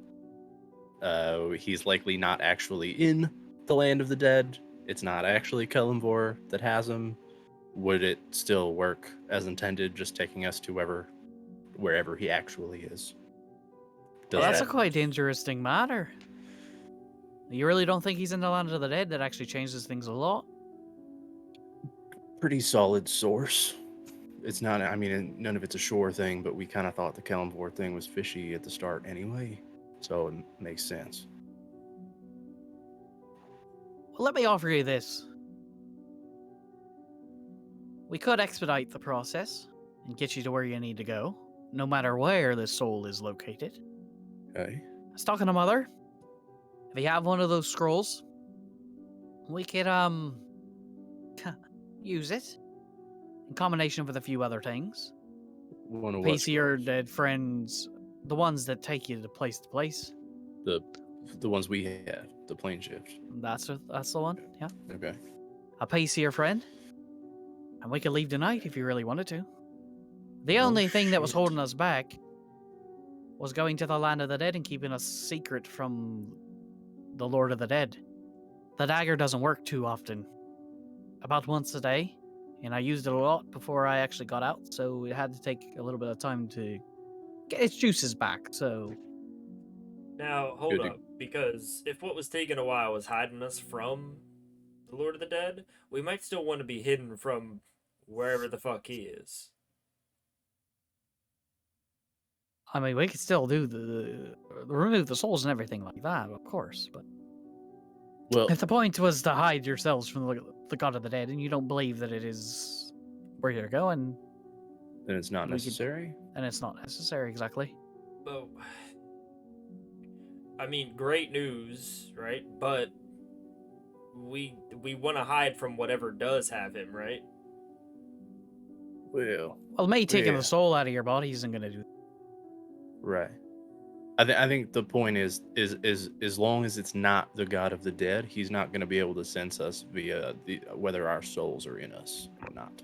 he's likely not actually in the land of the dead. It's not actually Kelimvor that has him. Would it still work as intended, just taking us to wherever he actually is? Well, that's a quite interesting matter. You really don't think he's in the land of the dead? That actually changes things a lot. Pretty solid source. It's not, none of it's a sure thing, but we kind of thought the Kelimvor thing was fishy at the start anyway, so it makes sense. Well, let me offer you this. We could expedite the process and get you to where you need to go. no matter where the soul is located. Okay. I was talking to Mother. If you have one of those scrolls, we could use it in combination with a few other things. One of what Piece of your scrolls? dead friends, the ones that take you to place to place. The ones we have, the plane shift. That's the one. Yeah. Okay. A piece of your friend, and we could leave tonight if you really wanted to. The Oh, only thing that was shit. holding us back was going to the land of the dead and keeping us secret from the Lord of the Dead. The dagger doesn't work too often. About once a day, and I used it a lot before I actually got out, so it had to take a little bit of time to get its juices back, so... Now, hold Good. up, because if what was taking a while was hiding us from the Lord of the Dead, we might still want to be hidden from wherever the fuck he is. I mean, we could still do the remove the souls and everything like that, of course, but... Well, If the point was to hide yourselves from the God of the Dead, and you don't believe that it is where you're going, then it's not we could- necessary. then it's not necessary, exactly. Well, I mean, great news, right? But we want to hide from whatever does have him, right? Well, Well, me taking Yeah. the soul out of your body isn't going to do. right. I think the point is as long as it's not the God of the Dead, he's not going to be able to sense us via whether our souls are in us or not.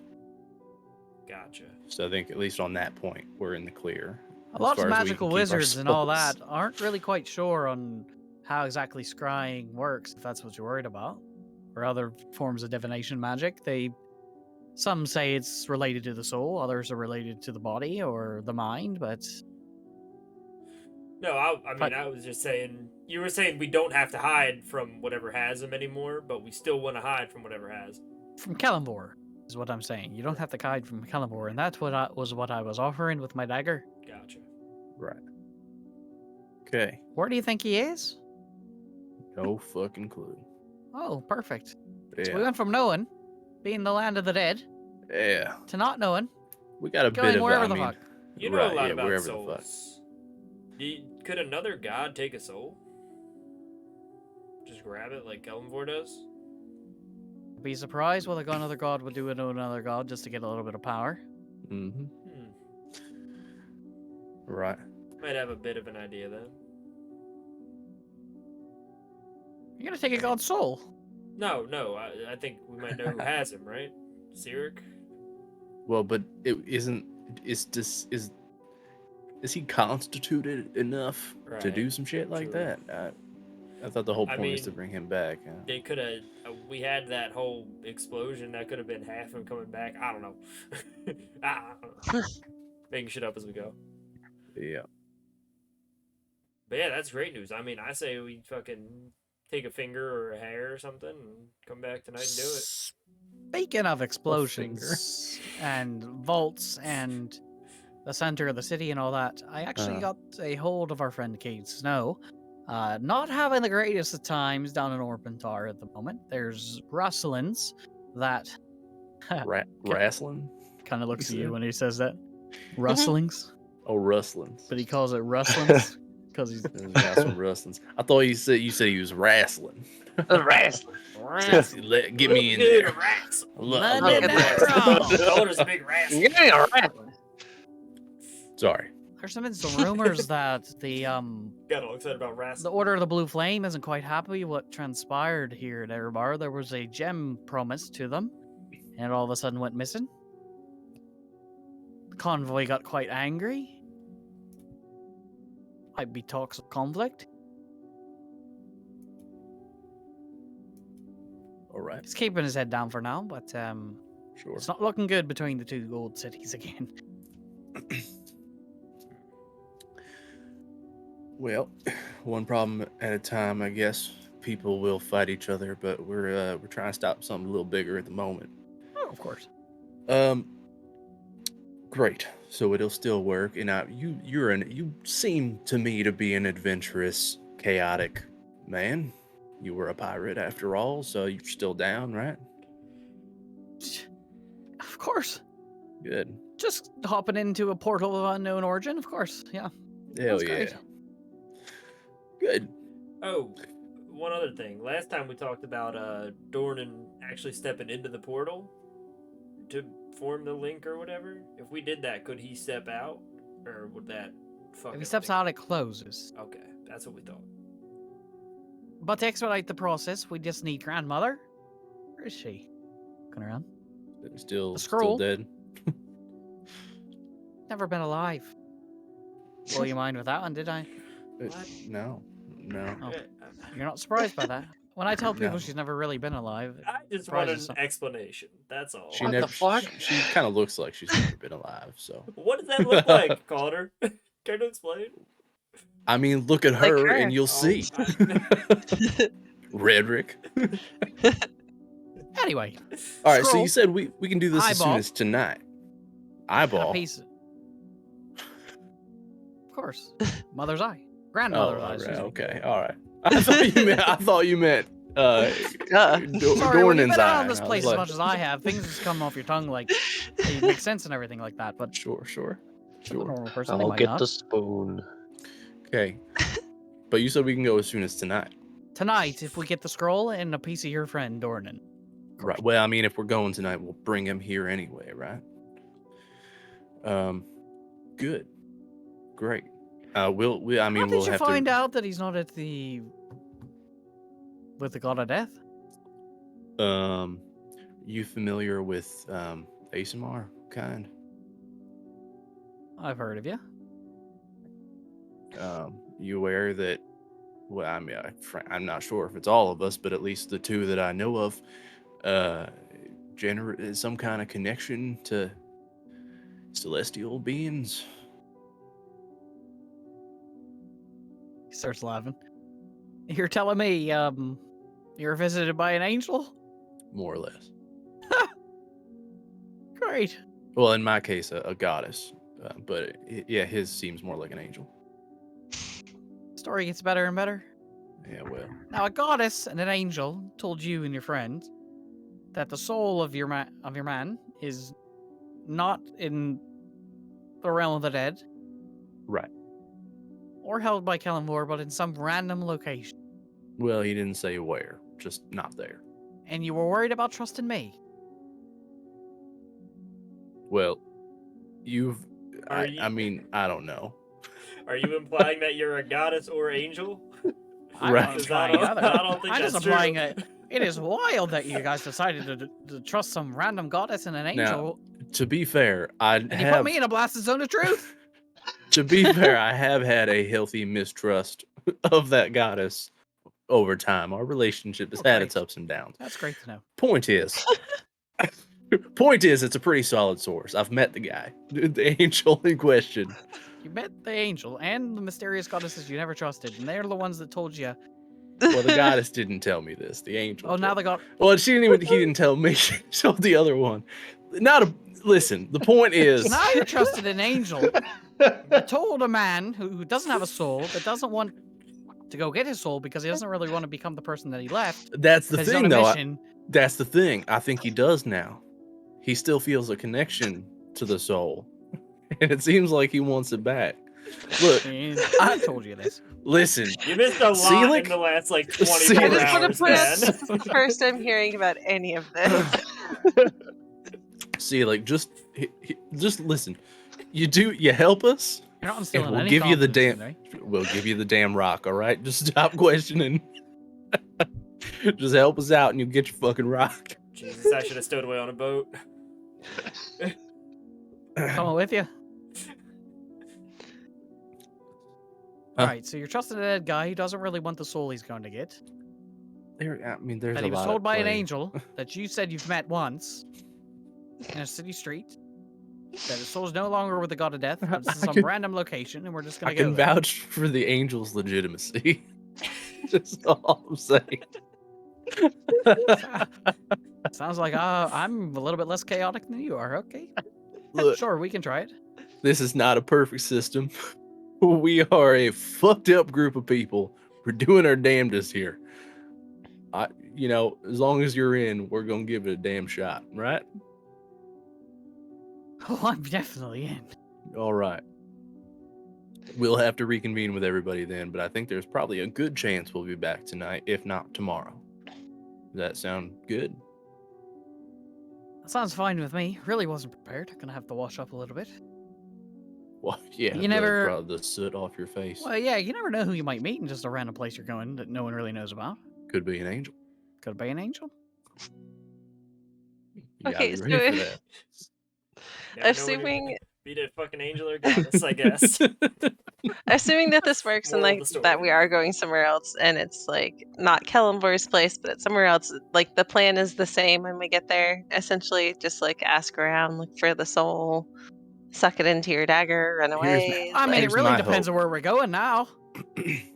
Gotcha. So I think at least on that point, we're in the clear. A as lot far of as we magical can keep our wizards and all souls. that aren't really quite sure on how exactly scrying works, if that's what you're worried about, or other forms of divination magic. Some say it's related to the soul, others are related to the body or the mind, but No, I was just saying, you were saying we don't have to hide from whatever has him anymore, but we still want to hide from whatever has. from Kalimvor is what I'm saying. You don't have to hide from Kalimvor, and that's what I was offering with my dagger. Gotcha. Right. Okay. Where do you think he is? No fucking clue. Oh, perfect. Yeah. So we went from knowing, being the land of the dead, Yeah. to not knowing, We got a going bit of wherever I the mean, fuck. You know right, a lot yeah, about wherever the fuck. souls. Could another god take a soul? Just grab it like Kellenvor does? Be surprised what another god would do to another god just to get a little bit of power. Mm-hmm. Hmm. Right. Might have a bit of an idea then. You're gonna take a god's soul. No, I think we might know who has him, right? Sirik? Well, but it isn't. Is he constituted enough to Right, do some shit like true. that? I thought the whole I point is to mean, bring him back. They could have. We had that whole explosion. That could have been half him coming back. I don't know. I don't know. Making shit up as we go. Yeah. But yeah, that's great news. I mean, I say we fucking take a finger or a hair or something and come back tonight and do it. Speaking of explosions and vaults and the center of the city and all that, I actually got a hold of our friend Cade Snow. Not having the greatest of times down in Orpentar at the moment. There's rustlings that Wrestling? kind of looks at You you said? when he says that. Rustlings, Oh, rustlings. but he calls it rustlings because he's There's got some rustlings. I thought you said he was wrestling. Wrestling. Get me in Good there. rats. None in that wrong. Golder's a big rat. Yeah, wrestling. Sorry. There's been some rumors that the Got all excited about rats. The Order of the Blue Flame isn't quite happy what transpired here at Erebar. There was a gem promised to them, and it all of a sudden went missing. The convoy got quite angry. Might be talks of conflict. All right. He's keeping his head down for now, but Sure. it's not looking good between the two gold cities again. Well, one problem at a time, I guess. People will fight each other, but we're trying to stop something a little bigger at the moment. Oh, of course. Great. So it'll still work. And you seem to me to be an adventurous, chaotic man. You were a pirate after all, so you're still down, right? Of course. Good. Just hopping into a portal of unknown origin, of course. Yeah. Hell That's yeah. great. Good. Oh, one other thing. Last time we talked about Dornan actually stepping into the portal to form the link or whatever. If we did that, could he step out, or would that fuck? If he steps out, it closes. Okay, that's what we thought. But to expedite the process, we just need grandmother. Where is she? Going around. Still scroll. dead. Never been alive. Blow your mind with that one, did I? No. Oh, you're not surprised by that. When I tell people No. she's never really been alive, I just surprises wanted an some- explanation. That's all. She What never. the fuck? She kind of looks like she's never been alive. So. What does that look like, Connor? Care to explain? I mean, look at Like her, her. and you'll Oh, see. Redric. Anyway, All right, so Scroll. you said we can do this as soon Eyeball. as tonight. and a Eyeball. piece. Of course, mother's eye, Oh, grandmother's all eye. right, excuse me. okay, all right. I thought you meant. Duh. Sorry, when you've Dornan's been eye. out of this I was place like, as much as I have, things just come off your tongue like they make sense and everything like that. But Sure. to the normal person, they I'll might get not. the spoon. Okay, but you said we can go as soon as tonight. Tonight, if we get the scroll and a piece of your friend Dornan. Right. Well, I mean, if we're going tonight, we'll bring him here anyway, right? Good. Great. How We'll did you have find to. out that he's not with the god of death? You familiar with ASMR kind? I've heard of you. You aware that? Well, I mean, I'm not sure if it's all of us, but at least the two that I know of, generate some kind of connection to celestial beings. He starts laughing. You're telling me, you're visited by an angel? More or less. Great. Well, in my case, a goddess, but yeah, his seems more like an angel. Story gets better and better. Yeah, well, Now, a goddess and an angel told you and your friend that the soul of your man is not in the realm of the dead right. or held by Kellamore, but in some random location. Well, he didn't say where, just not there. And you were worried about trusting me. Well, Are I mean, I don't know. Are you implying that you're a goddess or angel? I'm Right. not Because implying either. I don't think I'm that's just true. implying it is wild that you guys decided to trust some random goddess and an angel. To be fair, And you put me in a blasted zone of truth. To be fair, I have had a healthy mistrust of that goddess over time. Our relationship has had its Great. ups and downs. That's great to know. Point is, it's a pretty solid source. I've met the guy, the angel in question. You met the angel and the mysterious goddesses you never trusted, and they're the ones that told you. Well, the goddess didn't tell me this. The angel. Oh, now did. they got. Well, he didn't tell me. She told the other one. Listen, the point is. Now you trusted an angel that told a man who doesn't have a soul, that doesn't want to go get his soul because he doesn't really want to become the person that he left. That's the 'cause he's on thing, a though. mission. That's the thing. I think he does now. He still feels a connection to the soul, and it seems like he wants it back. Look, And I told you this. listen. You missed a lot Seelick? in the last like Seelick. 24 I just want hours, to put up, man. this is the first I'm hearing about any of this. See, like, just listen. You help us, You're not and instilling we'll any give you the confidence damn. in me. We'll give you the damn rock. All right, just stop questioning. Just help us out, and you get your fucking rock. Jesus, I should have stowed away on a boat. Coming with you. Huh? Alright, so you're trusting a dead guy who doesn't really want the soul he's going to get. There's That a he was lot told at by an play. angel that you said you've met once in a city street. That his soul's no longer with the god of death, but it's in I some can- random location, and we're just I gonna go can there. vouch for the angel's legitimacy. That's all I'm saying. Sounds like I'm a little bit less chaotic than you are. Okay, Look, sure, we can try it. this is not a perfect system. We are a fucked up group of people. We're doing our damnedest here. As long as you're in, we're gonna give it a damn shot, right? Oh, I'm definitely in. All right. We'll have to reconvene with everybody then, but I think there's probably a good chance we'll be back tonight, if not tomorrow. Does that sound good? That sounds fine with me. Really wasn't prepared. Gonna have to wash up a little bit. Well, yeah, You never- probably the soot off your face. Well, yeah, you never know who you might meet in just a random place you're going that no one really knows about. Could be an angel. Could be an angel. You Okay, gotta be ready for that. Never know assuming when beat a fucking angel or goddess, I guess. assuming that this works and Moral of like the story. that we are going somewhere else and it's like not Kellenbor's place but it's somewhere else, like the plan is the same when we get there, essentially just like ask around, look for the soul, suck it into your dagger, run away. I mean, it Here's really my depends hope. on where we're going now.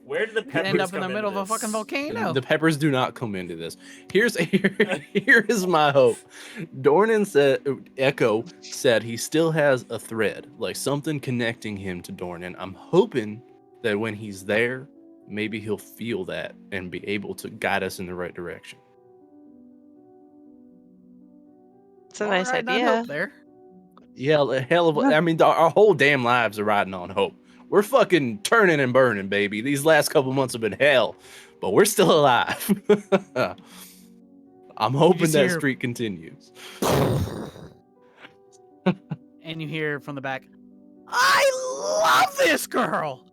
Where did the You could peppers end up in come the middle of into a fucking this? volcano. The peppers do not come into this. Here is my hope. Dornan said, Echo said he still has a thread, like something connecting him to Dornan. I'm hoping that when he's there, maybe he'll feel that and be able to guide us in the right direction. It's a nice Alright, I idea. hope there. Yeah, a hell of I mean, our whole damn lives are riding on hope. We're fucking turning and burning, baby. These last couple months have been hell, but we're still alive. I'm hoping just that hear- streak continues. And you hear from the back, I love this girl!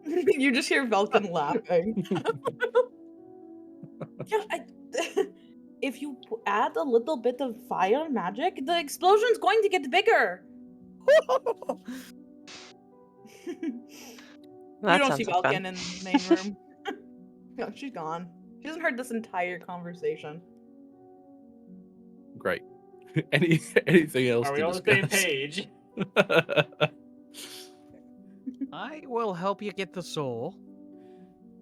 You just hear Velkin laughing. Yeah, if you add a little bit of fire magic, the explosion's going to get bigger. That You don't sounds see like fun. Velkin in the main room. No, she's gone. She hasn't heard this entire conversation. Great. Anything else Are we to on the same discuss? page? I will help you get the soul.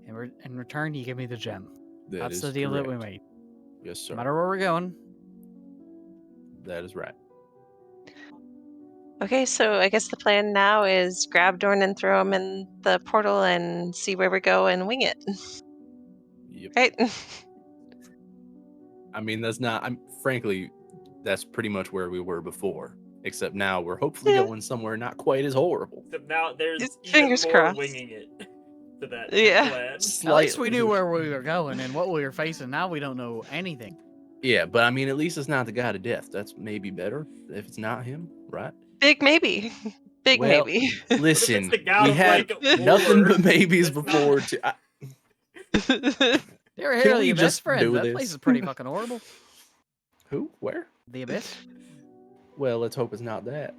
And in return, you give me the gem. That's is the deal that we correct. made. Yes, sir. No matter where we're going. That is right. Okay, so I guess the plan now is grab Dorn and throw him in the portal and see where we go and wing it. Yep. Right? I mean, frankly, that's pretty much where we were before. Except now we're hopefully Yeah. going somewhere not quite as horrible. Except now there's Just even fingers more crossed. winging it to that Yeah. plan. At least we knew where we were going and what we were facing. Now we don't know anything. Yeah, but I mean, at least it's not the guy to death. That's maybe better if it's not him, right? Big maybe. Big Well, maybe. Listen, the god we of, had like, nothing war? but maybes That's before. They were Can here, we the just best friends. do That this? place is pretty fucking horrible. Who? Where? The Abyss. Well, let's hope it's not that.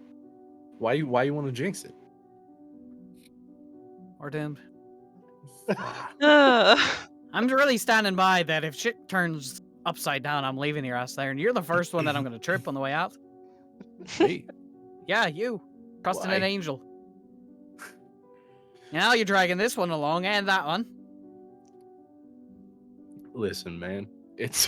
Why you want to jinx it? Or doomed. Uh, I'm really standing by that if shit turns upside down, I'm leaving your ass there, and you're the first one that I'm going to trip on the way out. Me? Yeah, you. Trusting an Why? angel. Now you're dragging this one along and that one. Listen, man, it's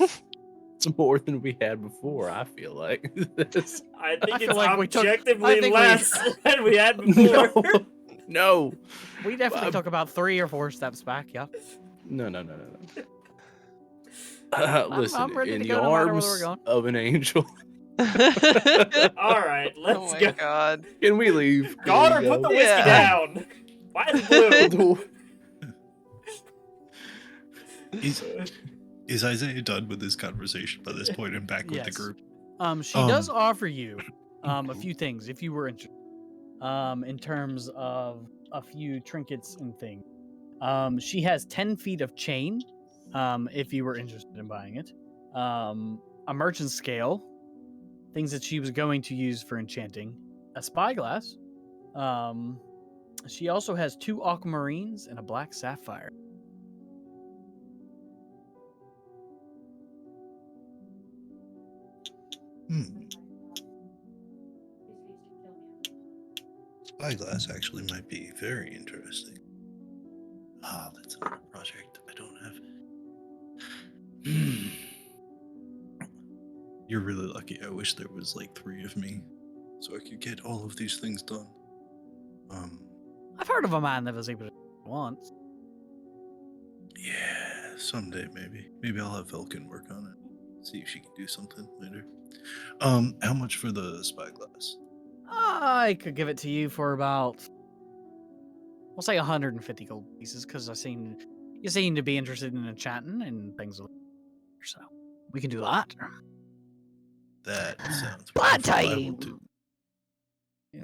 more than we had before. I feel like I think I feel it's like we took- objectively I think we- less than we had before. no. We definitely Um, took about 3 or 4 steps back, yeah. No. Listen, I'm ready in to the go no matter where arms we're going. of an angel. All right, let's oh my go. god. Can we leave? Can Goddard, we put the go? whiskey Yeah. down. Why is it blue? Is Isaiah done with this conversation by this point and back with the Yes. group? She does offer you a few things if you were interested. In terms of a few trinkets and things. She has 10 feet of chain, if you were interested in buying it. A merchant scale, things that she was going to use for enchanting. A spyglass. She also has 2 aquamarines and a black sapphire. Spyglass actually might be very interesting. Ah, that's another project I don't have. You're really lucky. I wish there was like 3 of me so I could get all of these things done. I've heard of a man that was able to do it once. Yeah, someday maybe. Maybe I'll have Velkin work on it. see if she can do something later. How much for the spyglass? I could give it to you for about, we'll say 150 gold pieces, because you seem to be interested in enchanting and things like that. So we can do that. That sounds But wonderful. I will do.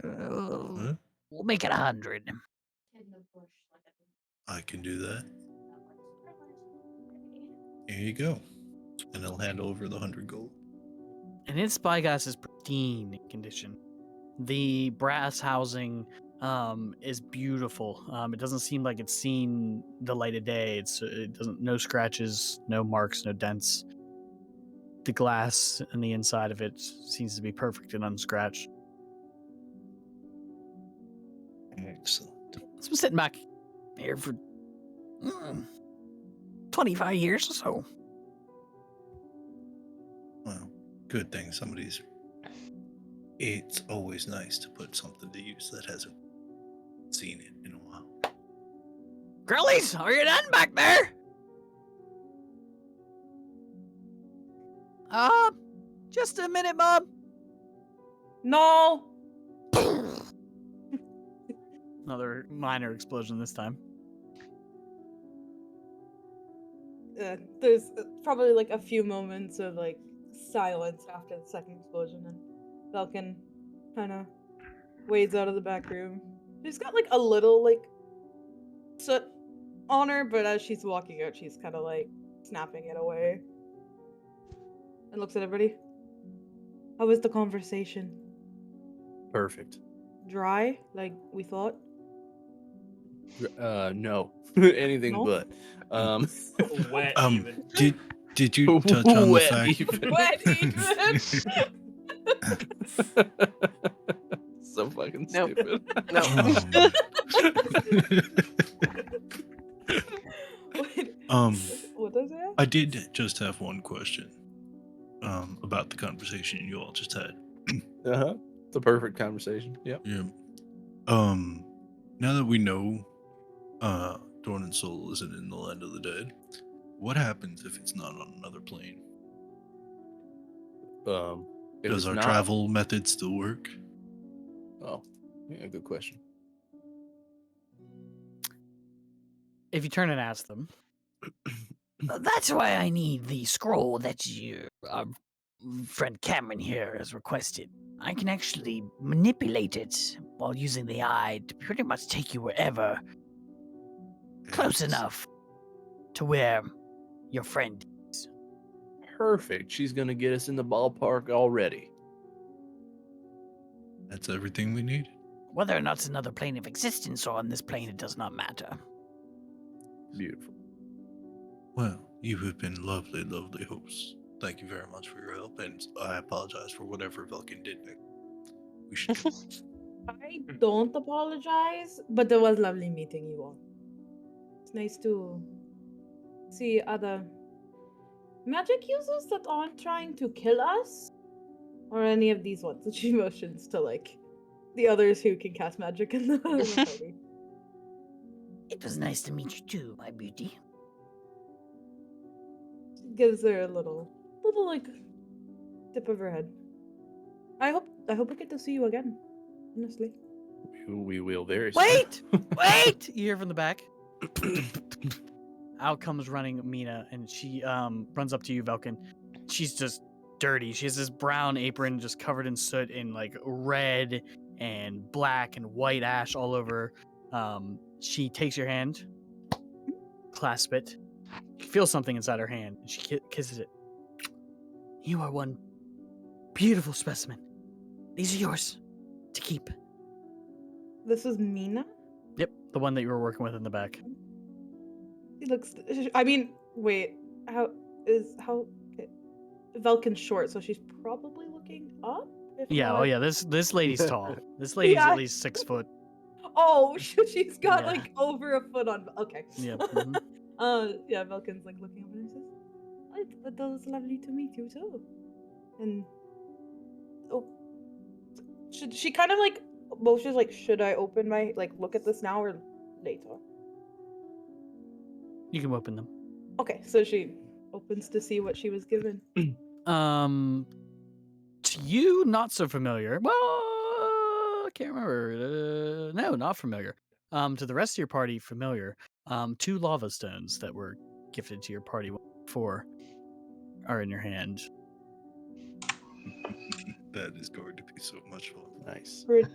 Huh? We'll make it 100. I can do that. Here you go. And I'll hand over the 100 gold. And its spyglass is pristine condition. The brass housing is beautiful. It doesn't seem like it's seen the light of day. No scratches, no marks, no dents. The glass and the inside of it seems to be perfect and unscratched. Excellent. It's been sitting back here for 25 years or so. Well, good thing somebody's. It's always nice to put something to use that hasn't seen it in a while. Girlies, are you done back there? Just a minute, Mom. No. Another minor explosion this time. There's probably like a few moments of like silence after the second explosion, and Falcon kind of wades out of the back room. She's got like a little like soot on her, but as she's walking out, she's kind of like snapping it away and looks at everybody. How was the conversation? Perfect. Dry, like we thought? No. Anything No? but. Wet even. Did you touch on the Wet fact? even. Wet even. So fucking Nope. stupid. No. Wait, what does it have? I did just have one question. About the conversation you all just had. Uh-huh. It's a perfect conversation. Yep. Yeah. Now that we know Dorn and Soul isn't in the land of the dead, what happens if it's not on another plane? If Does it's our not- travel method still work? Oh, yeah, good question. If you turn and ask them, That's why I need the scroll that our friend Cameron here has requested. I can actually manipulate it while using the eye to pretty much take you wherever close enough to where your friend is. Perfect. She's gonna get us in the ballpark already. That's everything we need. Whether or not it's another plane of existence or on this plane, it does not matter. Beautiful. Well, you have been lovely, lovely hosts. Thank you very much for your help, and I apologize for whatever Vulcan did. We should. I don't apologize, but it was lovely meeting you all. It's nice to see other magic users that aren't trying to kill us, or any of these ones. She motions to like the others who can cast magic in the party. It was nice to meet you too, my beauty. She gives her a little like tip of her head. I hope we get to see you again. Honestly. We will very soon. wait! Wait! You hear from the back. Out comes running Mina, and she runs up to you, Velkin. She's just dirty. She has this brown apron just covered in soot and like red and black and white ash all over. She takes your hand, clasp it. You feel something inside her hand, and she kisses it. You are one beautiful specimen. These are yours to keep. This is Mina? Yep, the one that you were working with in the back. She looks. I mean, wait. Velkin's short, so she's probably looking up. Yeah, not... oh yeah, this lady's tall. This lady's Yeah. at least 6 foot. Oh, she's got Yeah. like over a foot on. Okay. Yeah. Mhm. Yeah. Velkin's like looking up and he says, "But that was lovely to meet you too." And she kind of like motions like, "Should I open my look at this now or later?" You can open them. Okay, so she opens to see what she was given. To you, not so familiar. Well, I can't remember. No, not familiar. To the rest of your party, familiar. 2 lava stones that were gifted to your party before are in your hand. That is going to be so much fun. Nice. Pretty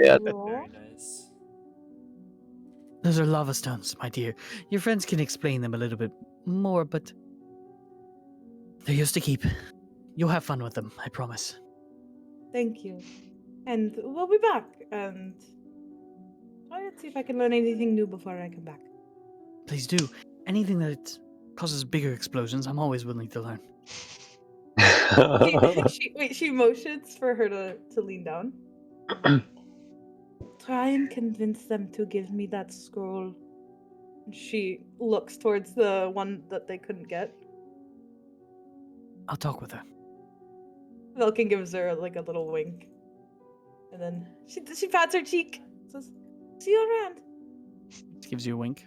yeah, raw. Very nice. Those are lava stones, my dear. Your friends can explain them a little bit more, but they're yours to keep. You'll have fun with them, I promise. Thank you. And we'll be back. And try and see if I can learn anything new before I come back. Please do. Anything that causes bigger explosions, I'm always willing to learn. She motions for her to lean down. Try and convince them to give me that scroll. She looks towards the one that they couldn't get. I'll talk with her. Velkin gives her like a little wink. And then she pats her cheek. Says, see you around. Gives you a wink.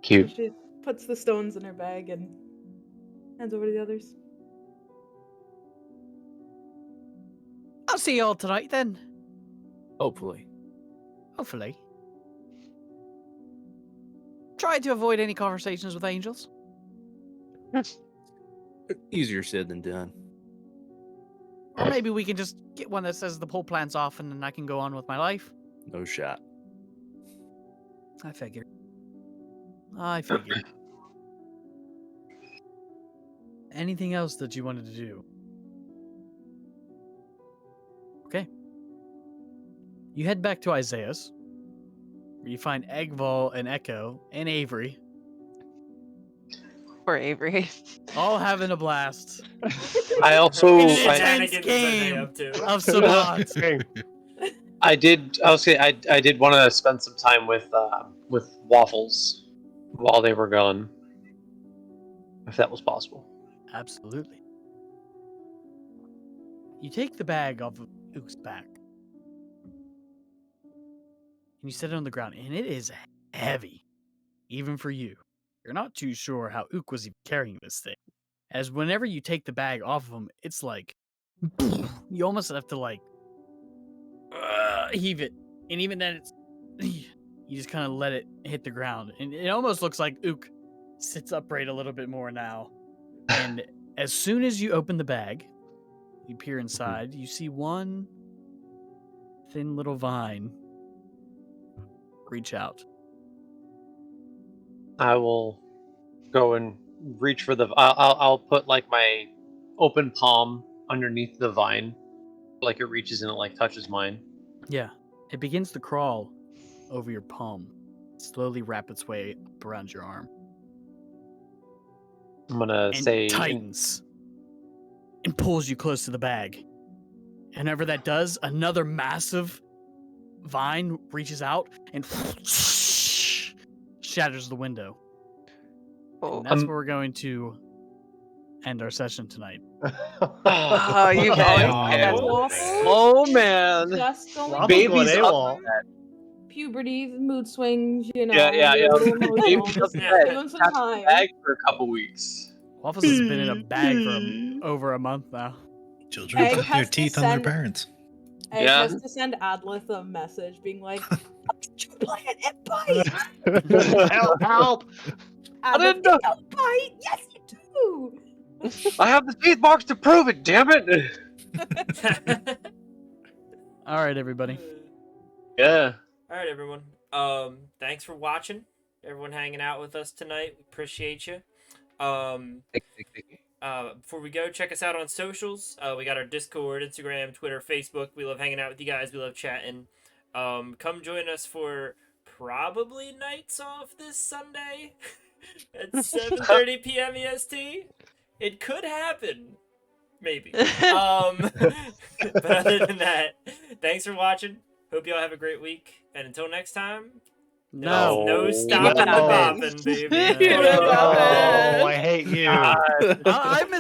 Cute. She puts the stones in her bag and hands over to the others. I'll see you all tonight then. Hopefully. Hopefully. Try to avoid any conversations with angels. Easier said than done. Or maybe we can just get one that says the pole plan's off and then I can go on with my life. No shot. I figured. Anything else that you wanted to do? Okay. You head back to Isaiah's, where you find Eggval and Echo and Avery Poor Avery. all having a blast. I also What Intense shenanigans are they game up to? of Sabat. I did want to spend some time with Waffles while they were gone, if that was possible. Absolutely. You take the bag off of Ook's back. And you set it on the ground, and it is heavy, even for you. You're not too sure how Ook was even carrying this thing. As whenever you take the bag off of him, it's like, you almost have to like, heave it. And even then, it's, you just kind of let it hit the ground. And it almost looks like Ook sits upright a little bit more now. And as soon as you open the bag, you peer inside, you see one thin little vine reach out. I will go and reach for the. I'll put like my open palm underneath the vine, like it reaches and it like touches mine. Yeah, it begins to crawl over your palm, slowly wrap its way up around your arm, I'm gonna and say tightens and pulls you close to the bag. And whenever that does, another massive vine reaches out and shatters the window. Oh, And that's where we're going to end our session tonight. oh, you Okay. Waffles, Oh man. just going Waffles Baby's going up. AWOL. puberty, mood swings, you know. Yeah. you're a little emotional. Baby's Just upset. give him some That's the time. bag for a couple weeks. Waffles has been in a bag for over a month now. Children Egg put their has to teeth on their send- parents. Egg Yeah. has to send Adlith a message being like, "Did you play it bite? Help! Adlith, didn't know. you don't bite. Yes, you do." I have the teeth marks to prove it. Damn it. All right, everybody. Yeah. All right, everyone. Thanks for watching. Everyone hanging out with us tonight. We appreciate you. Before we go, check us out on socials. We got our Discord, Instagram, Twitter, Facebook. We love hanging out with you guys. We love chatting. Come join us for probably Nights Off this Sunday at 7:30 p.m. EST. It could happen. Maybe. But other than that, thanks for watching. Hope you all have a great week. And until next time, No. no stopping the No. bopping, baby. Oh, I hate you. I miss